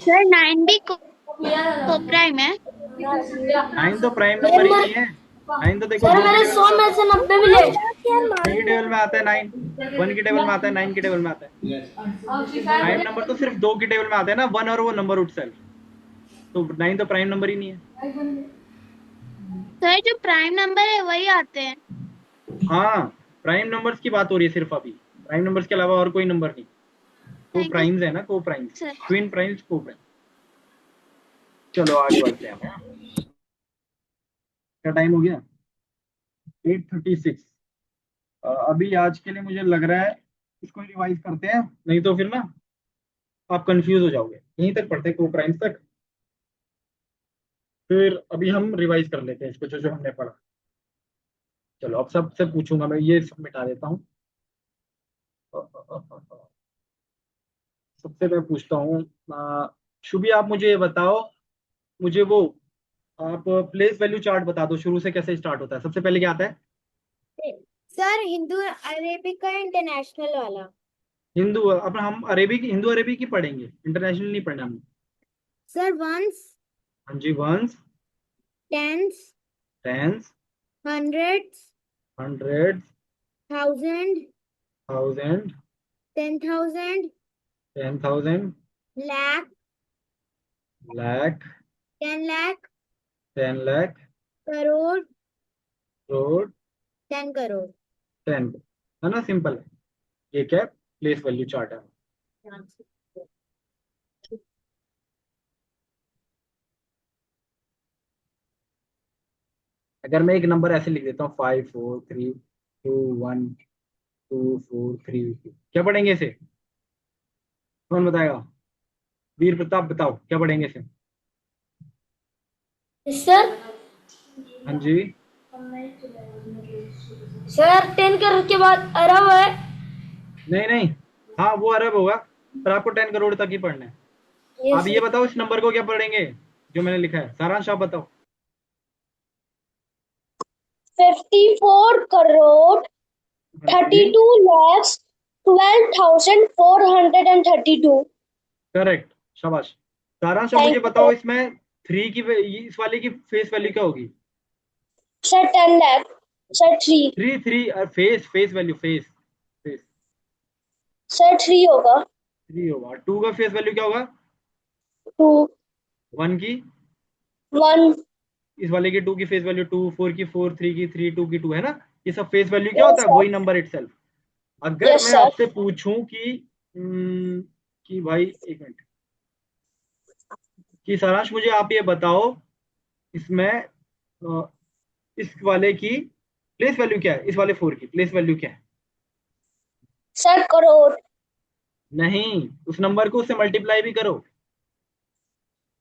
S1: सर 9 भी को प्राइम है।
S2: 9 तो प्राइम नंबर ही नहीं है। 9 तो देखो
S5: सर,
S2: दो
S5: मैंने
S2: के
S5: 100 में से 90 मिले.
S2: की टेबल में आता है 9, 1 की टेबल में आता है, 9 की टेबल में आता है। प्राइम नंबर तो सिर्फ 2 की टेबल में आते हैं ना, 1 और वो नंबर उठ सेल्फ। तो 9 तो प्राइम नंबर ही नहीं है।
S1: सर जो प्राइम नंबर है वही आते हैं।
S2: हाँ, प्राइम नंबर्स की बात हो रही है सिर्फ अभी, प्राइम नंबर्स के अलावा और कोई नंबर नहीं। को
S1: Thank you,
S2: प्राइम्स है ना, को प्राइम्स,
S1: sir.
S2: ट्विन प्राइम्स, को प्राइम। चलो आगे बढ़ते हैं। क्या टाइम हो गया? 8:36। अभी आज के लिए मुझे लग रहा है इसको रिवाइज करते हैं, नहीं तो फिर ना आप कंफ्यूज हो जाओगे। यहीं तक पढ़ते हैं, को प्राइम्स तक, फिर अभी हम रिवाइज कर लेते हैं इसको, जो जो हमने पढ़ा। चलो अब सबसे पूछूंगा मैं, ये सब मिटा देता हूँ। सबसे मैं पूछता हूँ, शुभी आप मुझे ये बताओ, मुझे वो आप प्लेस वैल्यू चार्ट बता दो, शुरू से कैसे स्टार्ट होता है, सबसे पहले क्या आता है?
S3: सर हिंदू अरेबिक का इंटरनेशनल वाला।
S2: हिंदू, अब हम अरेबिक, हिंदू अरेबिक ही पढ़ेंगे, इंटरनेशनल नहीं पढ़ना हम।
S3: सर वंस,
S2: हाँ जी, ones,
S3: tens,
S2: tens,
S3: hundreds,
S2: hundred,
S3: thousand,
S2: thousand,
S3: 10,000,
S2: 10,000,
S3: lakh,
S2: lakh,
S3: 10 lakh,
S2: 10 lakh,
S3: crore,
S2: crore,
S3: 10 crore.
S2: 10, है ना, सिंपल है। ये क्या प्लेस वैल्यू चार्ट है। अगर मैं एक नंबर ऐसे लिख देता हूँ 5, 4, 3, 2, 1, 2, 4, 3, क्या पढ़ेंगे इसे? कौन बताएगा? वीर प्रताप बताओ, क्या पढ़ेंगे इसे?
S5: सर
S2: हाँ जी,
S5: सर 10 करोड़ के बाद अरब है।
S2: नहीं नहीं, हाँ वो अरब होगा, पर आपको 10 करोड़ तक ही पढ़ना है। आप ये बताओ इस नंबर को क्या पढ़ेंगे जो मैंने लिखा है, सारांश आप बताओ।
S5: 54 करोड़
S2: हाँ जी,
S5: 32 lakhs 12,432।
S2: करेक्ट, शाबाश। सारांश अब
S5: थैंक
S2: मुझे
S5: यू
S2: बताओ,
S5: सर।
S2: इसमें थ्री की इस वाले की फेस वैल्यू क्या होगी?
S5: Sir 10 lakh. Sir 3।
S2: Three three, face face value, face face
S5: sir 3 होगा।
S2: 3 होगा। 2 का फेस वैल्यू क्या होगा?
S5: 2।
S2: 1 की,
S5: 1।
S2: इस वाले की 2 की फेस वैल्यू 2, 4 की 4, 3 की 3, 2 की 2, है ना। ये सब फेस वैल्यू क्या होता
S5: यस
S2: है?
S5: सर।
S2: वही नंबर इटसेल्फ। अगर
S5: यस
S2: मैं
S5: सर।
S2: आपसे पूछूं कि भाई एक मिनट, कि सारांश मुझे आप ये बताओ, इसमें इस वाले की प्लेस वैल्यू क्या है? इस वाले 4 की प्लेस वैल्यू क्या है?
S5: सर करोड़।
S2: नहीं, उस नंबर को उससे मल्टीप्लाई भी करो।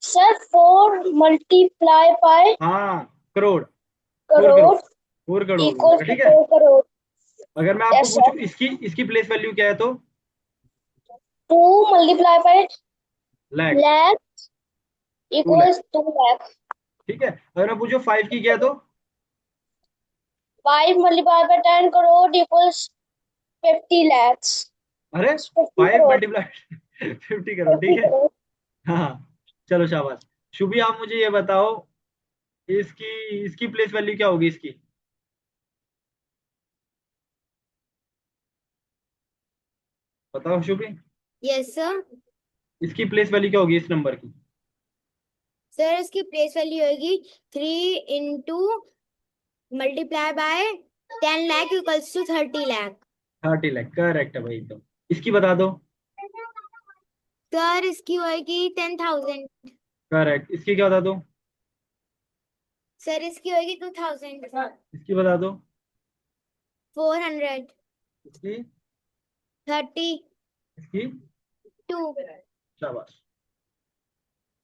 S5: सर 4 मल्टीप्लाई बाय
S2: हाँ, करोड़, 4 करोड़,
S5: करोड़
S2: 4 करोड़ हो
S5: इक्वल
S2: जाएगा,
S5: टू
S2: ठीक है।
S5: 4 करोड़।
S2: अगर मैं आपको
S5: यस
S2: पूछूं
S5: सर।
S2: इसकी इसकी प्लेस वैल्यू क्या है, तो
S5: 2 multiply by
S2: lakh,
S5: lakh
S2: 2 lakh,
S5: equals 2 lakh.
S2: ठीक है। अगर मैं पूछूं 5 की क्या है, तो
S5: 5 multiply by 10 crore equals 50 lakhs।
S2: अरे
S5: 50
S2: 5
S5: करोड़।
S2: मल्टीप्लाई 50 करोड़, ठीक
S5: 50
S2: है।
S5: करोड़।
S2: हाँ, चलो शाबाश। शुभी आप मुझे ये बताओ, इसकी इसकी प्लेस वैल्यू क्या होगी इसकी? बताओ शुभी,
S3: यस सर।
S2: इसकी प्लेस वैल्यू क्या होगी इस नंबर की?
S3: सर इसकी प्लेस वैल्यू होगी 3 into multiply by 10 lakh equals to 30 lakh.
S2: 30 lakh, correct है भाई एकदम। इसकी बता दो।
S3: सर इसकी होगी 10,000।
S2: करेक्ट, इसकी क्या बता दो?
S3: सर इसकी होगी 2,000।
S2: इसकी बता दो।
S3: 400।
S2: इसकी
S3: 32।
S2: इसकी शाबाश।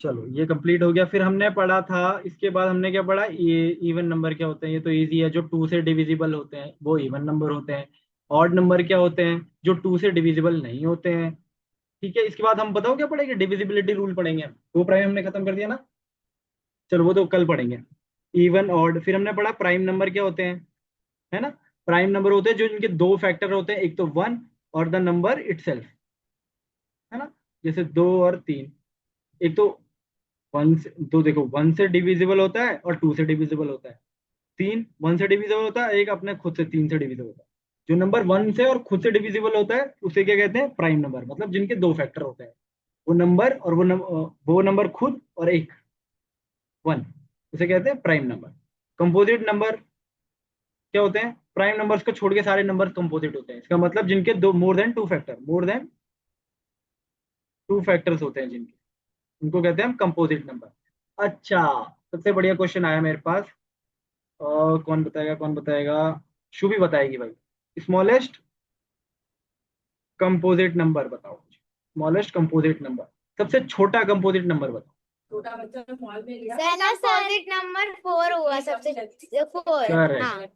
S2: चलो ये कंप्लीट हो गया। फिर हमने पढ़ा था, इसके बाद हमने क्या पढ़ा, ये इवन नंबर क्या होते हैं? ये तो इजी है, जो 2 से डिविजिबल होते हैं वो इवन नंबर होते हैं। ऑड नंबर क्या होते हैं? जो 2 से डिविजिबल नहीं होते हैं, ठीक है। इसके बाद हम बताओ क्या पढ़ेंगे, डिविजिबिलिटी रूल पढ़ेंगे। वो प्राइम हमने खत्म कर दिया ना, चलो वो तो कल पढ़ेंगे। इवन ऑड, फिर हमने पढ़ा प्राइम नंबर क्या होते हैं, है ना। प्राइम नंबर होते हैं जो इनके दो फैक्टर होते हैं, एक तो 1 और द नंबर इटसेल्फ, है ना। जैसे 2 और 3, एक तो 1 से, तो देखो 1 से डिविजिबल होता है और 2 से डिविजिबल होता है। 3 1 से डिविजिबल होता है, एक अपने खुद से 3 से डिविजिबल होता है। जो नंबर 1 से और खुद से डिविजिबल होता है उसे क्या कहते हैं? प्राइम नंबर, मतलब जिनके दो फैक्टर होते हैं, वो नंबर और वो नंबर खुद और एक 1, उसे कहते हैं प्राइम नंबर। कंपोजिट नंबर क्या होते हैं? प्राइम नंबर्स को छोड़ के सारे नंबर कंपोजिट होते हैं। इसका मतलब जिनके दो मोर देन टू फैक्टर्स होते हैं जिनके, उनको कहते हैं हम कंपोजिट नंबर। अच्छा, सबसे बढ़िया क्वेश्चन आया मेरे पास। और कौन बताएगा, कौन बताएगा? शुभी बताएगी भाई। स्मॉलेस्ट कंपोजिट नंबर बताओ, स्मॉलेस्ट कंपोजिट नंबर, सबसे छोटा कंपोजिट नंबर बताओ।
S3: सर कंपोजिट नंबर 4 हुआ सबसे 4।
S2: करेक्ट,
S3: हाँ।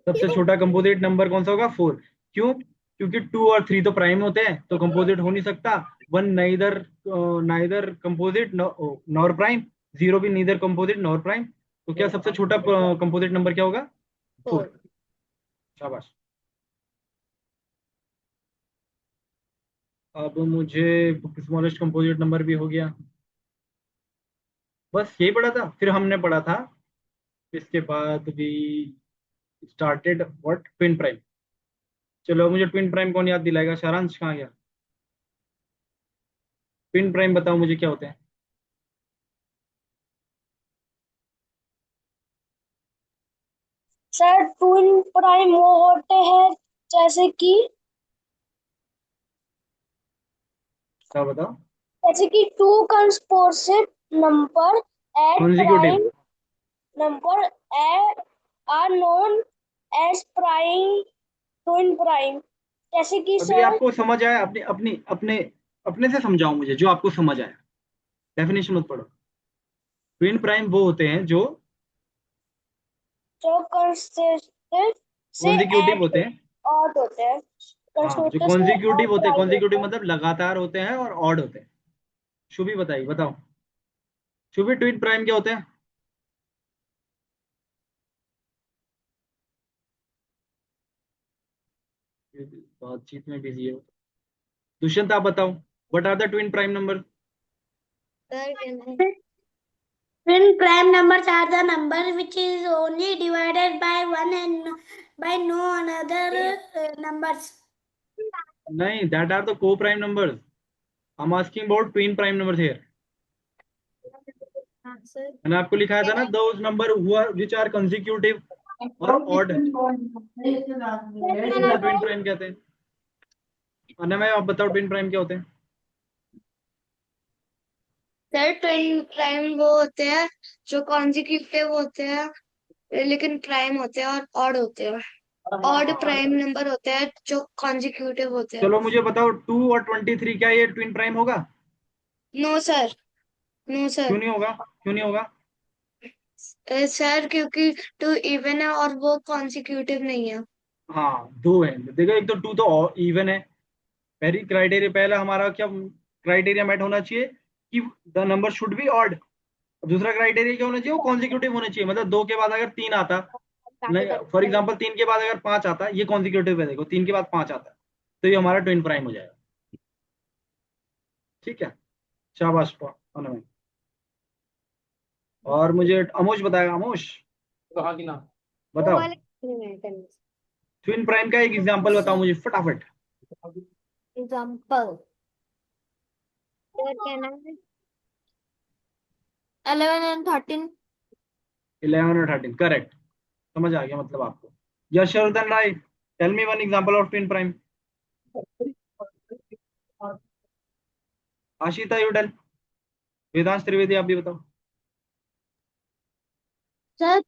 S2: सबसे छोटा कंपोजिट नंबर कौन सा होगा? 4। क्यों? क्योंकि 2 और 3 तो प्राइम होते हैं, तो कंपोजिट हो नहीं सकता। 1 neither neither composite nor prime, 0 भी नीदर कंपोजिट नॉर प्राइम। तो क्या सबसे छोटा कंपोजिट नंबर क्या होगा? 4। शाबाश। अब मुझे स्मॉलेस्ट कंपोजिट नंबर भी हो गया। बस यही पढ़ा था। फिर हमने पढ़ा था इसके बाद भी स्टार्टेड व्हाट, ट्विन प्राइम। चलो मुझे ट्विन प्राइम कौन याद दिलाएगा? सारांश कहाँ गया? ट्विन प्राइम बताओ मुझे क्या होते हैं?
S5: सर ट्विन प्राइम वो होते हैं जैसे कि
S2: बताओ।
S5: Two composite number at
S2: consecutive.
S5: Prime number are known as prime twin prime. जैसे कि
S2: अभी
S5: सर
S2: आपको समझ आया? अपने अपने अपने अपने से समझाओ मुझे जो आपको समझ आया। डेफिनेशन मत पढ़ो। ट्विन प्राइम वो होते हैं जो
S5: जो कंस्टिट्यूट से
S2: कॉन्जिक्यूटिव
S5: एट
S2: होते हैं।
S5: ऑड होते हैं,
S2: हाँ, जो
S5: कंस्टिट्यूट से और
S2: कॉन्जिक्यूटिव होते हैं,
S5: प्राइम होते
S2: कॉन्जिक्यूटिव
S5: हैं।
S2: मतलब लगातार होते हैं और ऑड होते हैं। शुभी बताइए, बताओ शुभी, ट्विन प्राइम क्या होते हैं? बातचीत में बिजी है। दुष्यंत आप बताओ, what are the twin prime number?
S5: Twin prime numbers are the number which is only divided by one and by no another numbers.
S2: नहीं, that are the co prime numbers. I am asking about twin prime numbers here.
S3: हाँ सर।
S2: मैंने आपको लिखाया था ना, those number who are which are consecutive और odd, उनको ट्विन प्राइम कहते हैं। अनमय आप बताओ ट्विन प्राइम क्या होते हैं?
S6: सर ट्विन प्राइम वो होते हैं जो कॉन्जिक्यूटिव होते हैं लेकिन प्राइम होते हैं और ऑड होते हैं। ऑड प्राइम नंबर होते हैं जो कॉन्जिक्यूटिव होते हैं।
S2: चलो मुझे बताओ 2 और 23 क्या ये ट्विन प्राइम होगा?
S6: नो सर, नो
S2: क्यों
S6: सर।
S2: नहीं होगा? क्यों नहीं होगा?
S6: सर क्योंकि टू इवन है और वो कॉन्जिक्यूटिव नहीं है।
S2: हाँ, दो है। देखो, एक तो 2 तो इवन है। पहली क्राइटेरिया, पहला हमारा क्या क्राइटेरिया मेट होना चाहिए कि the number should be odd. दूसरा क्राइटेरिया क्या होना चाहिए? वो कॉन्जिक्यूटिव होना चाहिए। मतलब 2 के बाद अगर 3 आता, नहीं फॉर एग्जांपल 3 के बाद अगर 5 आता, ये कॉन्जिक्यूटिव है। देखो 3 के बाद 5 आता, तो ये हमारा ट्विन प्राइम हो जाएगा। ठीक है, शाबाश अनमय। और मुझे अमोश बताएगा। अमोश
S3: वो
S2: बताओ,
S3: वाले
S2: ट्विन प्राइम का एक एग्जांपल बताओ मुझे फटाफट।
S3: एग्जाम्पल सर क्या नाम है? 11 and 13।
S2: 11 और 13 करेक्ट। समझ आ गया मतलब आपको। Yashvardhan Rai, tell me one example of twin prime. Ashita Yudal, Vedansh Trivedi आप भी बताओ।
S5: Sir,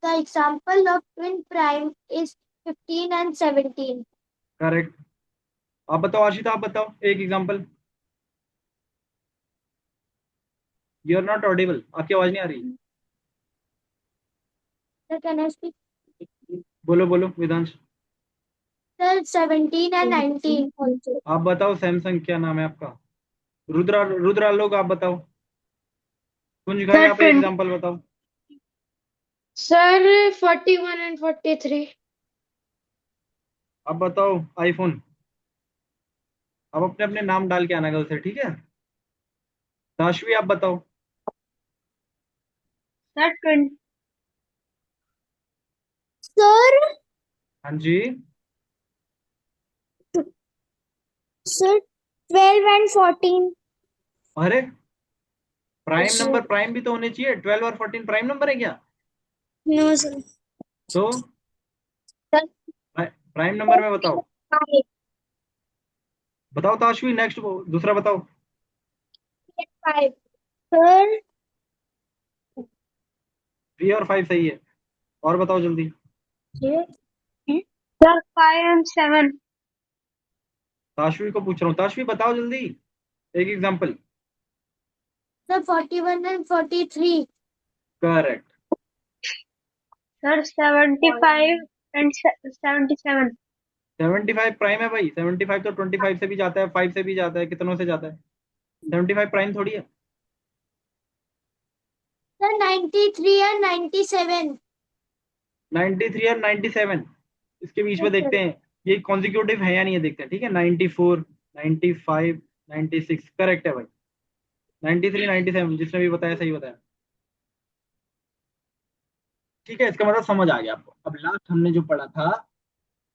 S5: the example of twin prime is 15 and 17.
S2: Correct. आप बताओ आशिता, आप बताओ एक example. You are not audible, आपकी आवाज नहीं आ रही।
S5: Sir, can I speak?
S2: बोलो बोलो वेदांश।
S5: Sir, 17 and 19 also.
S2: आप बताओ सैमसंग, क्या नाम है आपका? रुद्रालोक आप बताओ। कुंज भाई आप एक एग्जांपल बताओ।
S6: Sir 41 and 43।
S2: अब बताओ आईफोन। अब अपने अपने नाम डाल के आना कल से, ठीक है? दाशवी आप बताओ।
S6: सर 20।
S5: Sir,
S2: हाँ जी।
S5: sir, 12 and 14.
S2: अरे प्राइम
S5: Sir,
S2: नंबर, प्राइम भी तो होने चाहिए। 12 और 14 प्राइम नंबर है क्या?
S5: no, sir.
S2: तो
S5: Sir,
S2: प्राइम नंबर में बताओ। बताओ ताशवी, नेक्स्ट दूसरा बताओ।
S5: 5. Sir,
S2: 3 और 5 सही है। और बताओ जल्दी।
S6: Sir 5 and 7।
S2: ताशवी को पूछ रहा हूँ। ताशवी बताओ जल्दी एक example.
S5: sir, 41 and 43.
S2: Correct.
S6: Sir 75 and 77।
S2: 75 prime है भाई। 75 तो 25 से भी जाता है, 5 से भी जाता है, कितनों से जाता है। 75 प्राइम थोड़ी है।
S5: Sir 93 and 97।
S2: 93 और 97 इसके बीच में देखते हैं ये कॉन्जिक्यूटिव है या नहीं है, देखते हैं। ठीक है, 94, 95, 96 करेक्ट है भाई। 93, 97 जिसने भी बताया सही बताया। ठीक है, इसका मतलब समझ आ गया आपको। अब लास्ट हमने जो पढ़ा था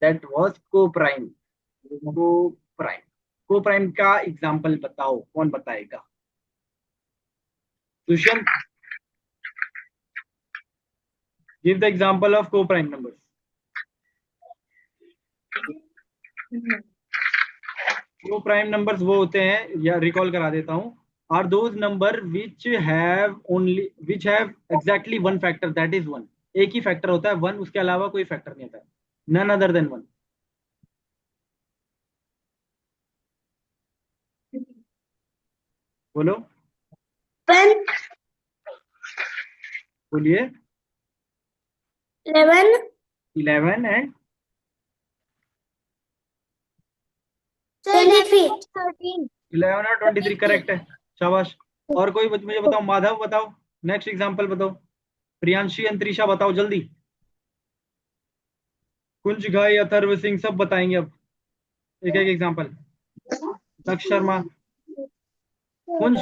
S2: that was co prime. Co prime, co prime का एग्जांपल बताओ, कौन बताएगा? Dushyant, give the example of co prime numbers. Co prime numbers वो होते हैं, या रिकॉल करा देता हूं, are those number which have exactly one factor, that is one. एक ही फैक्टर होता है वन, उसके अलावा कोई फैक्टर नहीं होता है, नन अदर देन वन। बोलो, बोलिए।
S5: 11
S2: 11 एंड
S5: 23
S2: 11 और 23 करेक्ट है, शाबाश। और कोई मुझे बताओ, माधव बताओ, नेक्स्ट एग्जांपल बताओ। प्रियांशी, अंतरिशा बताओ जल्दी। कुंज, घाई, अथर्व सिंह सब बताएंगे अब एक एक example. Lakshya Sharma, Kunj,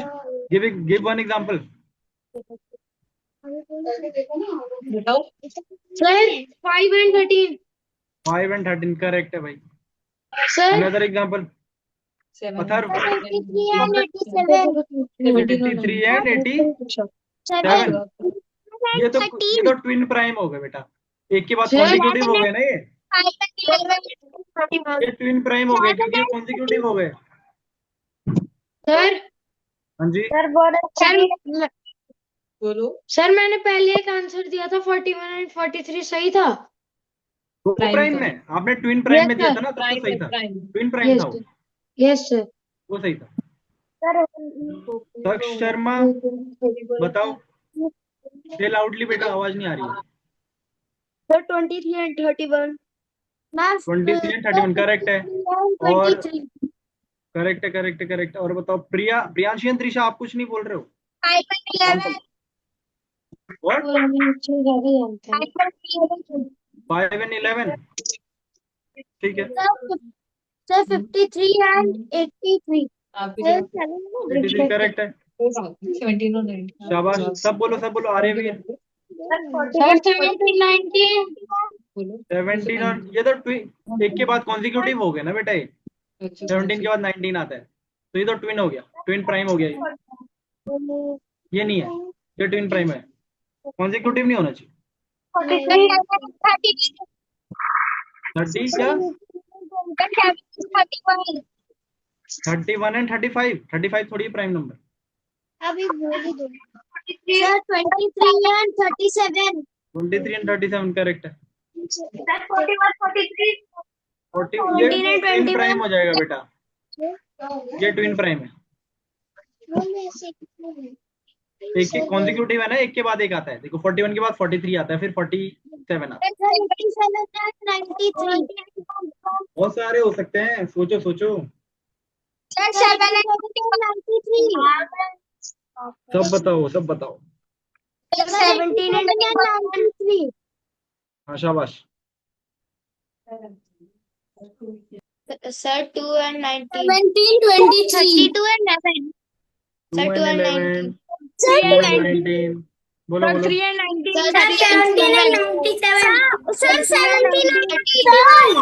S2: give one example.
S6: Sir 5 and 13।
S2: 5 and 13 correct है भाई।
S6: Sir
S2: another example, Atharv.
S5: 23 and 87
S2: 83 and 87। ये तो ट्विन प्राइम हो गए बेटा, एक के बाद
S6: सर,
S2: कॉन्जिक्यूटिव हो गए ना ये ट्विन प्राइम हो गए क्योंकि ये कॉन्जिक्यूटिव हो गए।
S6: सर
S2: हाँ जी,
S6: सर सर मैंने पहले एक आंसर दिया था 41 and 43 सही था।
S2: को प्राइम में आपने ट्विन प्राइम में दिया था ना, तब तो सही था। ट्विन प्राइम था वो,
S6: यस सर।
S2: वो सही था। लक्ष्य शर्मा बताओ, से लाउडली बेटा, आवाज नहीं आ रही है।
S6: Sir 23 and 31।
S2: 23 एंड 31 करेक्ट है। और करेक्ट है, करेक्ट है, करेक्ट है। और बताओ प्रियांशी, अंतरिशा आप कुछ नहीं बोल रहे हो। 5 and 11 ठीक है।
S5: सर 53 and 83
S2: 83 करेक्ट है, शाबाश। सब बोलो, सब बोलो, आ रहे भी है।
S6: सर 17 19।
S2: 17 और ये तो ट्विन, एक के बाद कॉन्जिक्यूटिव हो गए ना बेटा ये। 17 के बाद 19 आता है, तो ये तो ट्विन हो गया, ट्विन प्राइम हो गया ये नहीं है, ये ट्विन प्राइम है, कॉन्जिक्यूटिव नहीं होना चाहिए। 30 क्या, 31 एंड 35 थोड़ी प्राइम नंबर।
S5: अभी बोल ही दो सर 23 and 37
S2: 23 एंड 37 करेक्ट है। 40
S5: 14
S2: ये
S5: and
S2: ट्विन
S5: 21
S2: प्राइम हो जाएगा बेटा, ये ट्विन प्राइम है। एक एक कॉन्जिक्यूटिव है ना, एक के बाद एक आता है। देखो 41 के बाद 43 आता है, फिर 47 आता है।
S5: 93
S2: बहुत सारे हो सकते हैं, सोचो सोचो। सब बताओ, सब बताओ।
S5: 17 and 93
S2: हाँ शाबाश।
S6: Sir 2 and 19।
S5: 17 23
S6: 32 and 11।
S2: 2
S6: 2
S2: and
S6: and
S2: 11,
S5: 2
S2: 2 and 19 बोलो बोलो।
S6: 3 and 19।
S5: Sir 17 and 97 Sir 17 and
S6: 91।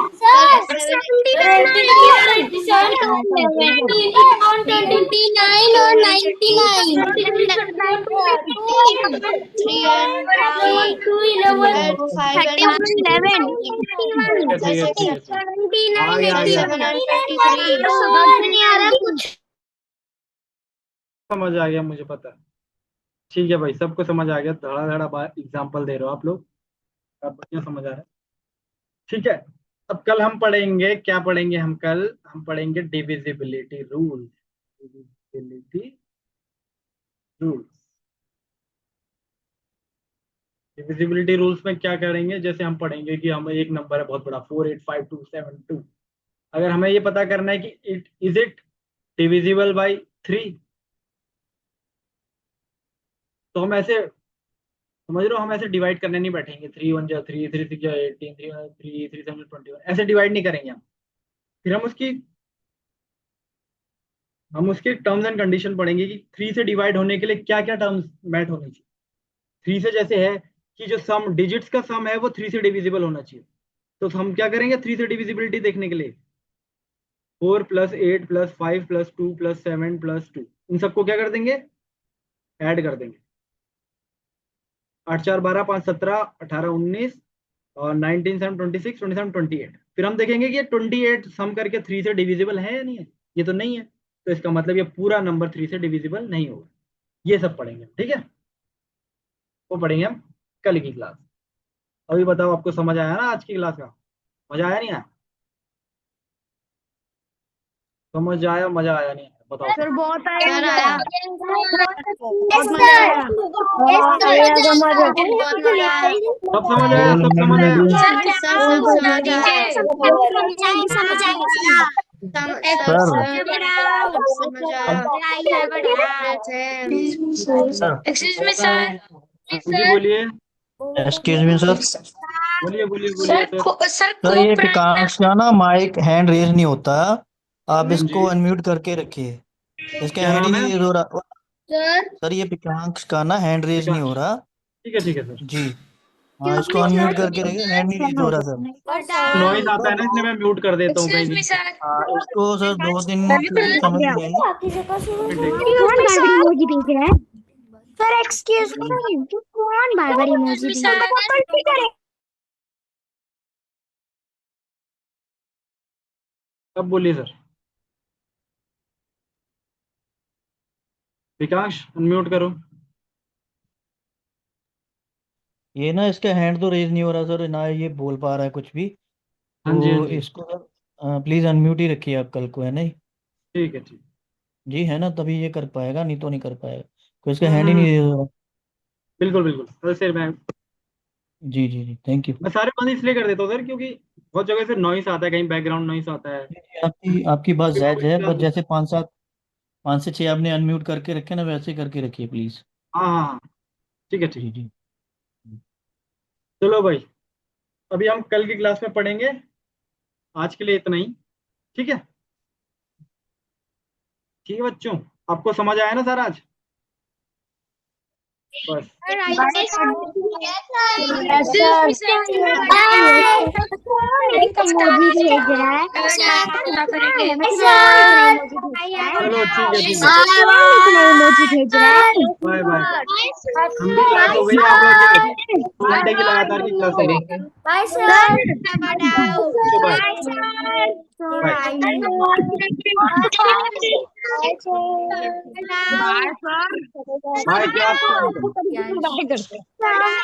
S5: 97 Sir 17 and 91 29 or 99
S6: 3 and 5। 5 and 11।
S2: ठीक है, ठीक है, ठीक है। आ गया, आ गया।
S6: 7 and 23।
S5: कुछ
S2: समझ आ गया, मुझे पता है। ठीक है भाई, सबको समझ आ गया। धड़ा धड़ा एग्जाम्पल दे रहे हो आप लोग, आप बढ़िया समझ आ रहा है। ठीक है, अब कल हम पढ़ेंगे, क्या पढ़ेंगे हम कल? हम पढ़ेंगे divisibility rule. Divisibility rules. Divisibility rules में क्या करेंगे, जैसे हम पढ़ेंगे कि हमें एक नंबर है बहुत बड़ा 485272, अगर हमें ये पता करना है कि इट डिविजिबल बाई 3, तो हम ऐसे, समझ लो, हम ऐसे डिवाइड करने नहीं बैठेंगे 3 1 3 3 6 18 3 3 7 21, ऐसे डिवाइड नहीं करेंगे हम। फिर हम उसकी टर्म्स एंड कंडीशन पढ़ेंगे कि 3 से डिवाइड होने के लिए क्या क्या टर्म्स मैट होनी चाहिए। 3 से जैसे है कि जो सम डिजिट्स का सम है वो 3 से डिविजिबल होना चाहिए, तो हम क्या करेंगे 3 से डिविजिबिलिटी देखने के लिए 4 + 8 + 5 + 2 + 7 + 2, इन सबको क्या कर देंगे, ऐड कर देंगे। 8 4 12 5 17 18 19 और 19 7 26 27 28। फिर हम देखेंगे कि ये 28 सम करके 3 से डिविजिबल है या नहीं है, ये तो नहीं है, तो इसका मतलब ये पूरा नंबर 3 से डिविजिबल नहीं होगा। ये सब पढ़ेंगे, ठीक है, वो पढ़ेंगे हम कल की क्लास। अभी बताओ, आपको समझ आया ना आज की क्लास का, मजा आया नहीं आया, समझ आया, मजा आया नहीं आया, बताओ।
S5: सर बहुत
S6: सर आया।
S5: बहुत मजा आया। बहुत मजा आया।
S2: सब समझ आया, सब समझ आया।
S6: सब समझ आया। सब समझ आया।
S1: Excuse me sir.
S2: जी बोलिए,
S7: एक्सक्यूज मी सर।
S2: बोलिए बोलिए बोलिए सर।
S7: सर ये पिकांश का ना माइक हैंड रेज नहीं होता, आप इसको
S2: जी,
S7: अनम्यूट करके रखिए, इसका
S2: क्या
S7: हैंड ही
S2: नाम है?
S7: नहीं रेज हो रहा।
S1: सर
S7: सर ये पिकांश का ना हैंड रेज नहीं हो रहा।
S2: ठीक है सर।
S7: जी हाँ, इसको अनम्यूट करके रखिए, हैंड नहीं रेज हो रहा सर।
S2: नॉइज आता है ना, इसलिए मैं म्यूट कर देता हूँ कहीं
S1: एक्सक्यूज मी
S2: बीच में।
S1: सर।
S7: हाँ, इसको सर 2-3 से समझ नहीं आएगी।
S5: कौन बार बार इमोजी भेज रहा है? सर एक्सक्यूज मी, कौन बार बार इमोजी भेज रहा है?
S2: अब बोलिए सर। विकास अनम्यूट करो।
S7: ये ना इसका हैंड तो रेज नहीं हो रहा सर, ना ये बोल पा रहा है कुछ भी,
S2: हाँ जी, हाँ
S7: तो
S2: जी,
S7: इसको सर प्लीज अनम्यूट ही रखिए आप कल को, है नहीं?
S2: ठीक है, ठीक।
S7: जी है ना, तभी ये कर पाएगा, नहीं तो नहीं कर पाएगा, तो इसका हैंड ही
S2: हम्म,
S7: नहीं रेज हो रहा।
S2: बिल्कुल बिल्कुल सर, सर
S7: जी जी जी, थैंक यू।
S2: मैं सारे बंद इसलिए कर देता हूँ सर, क्योंकि बहुत जगह से नॉइस आता है, कहीं बैकग्राउंड नॉइस आता है।
S7: आपकी आपकी बात
S2: फिर
S7: जायज
S2: public
S7: है,
S2: class
S7: बस
S2: होती
S7: जैसे 5 से 6 आपने अनम्यूट करके रखे ना, वैसे करके रखिए प्लीज।
S2: है। हाँ हाँ हाँ, ठीक है, ठीक।
S7: जी जी।
S2: चलो भाई, अभी हम कल की क्लास में पढ़ेंगे, आज के लिए इतना ही, ठीक है। ठीक है बच्चों, आपको समझ आया ना सर आज? बस।
S1: Excuse me sir.
S5: इमोजी भेज रहा है।
S2: चलो ठीक है, ठीक है।
S5: इतना इमोजी भेज रहा है।
S2: Bye bye. हम भी क्लास हो गई, आप लोग क्या 2 घंटे की लगातार की क्लास हो गई।
S5: Bye sir.
S2: चलो bye bye. Bye class.
S5: Bye sir.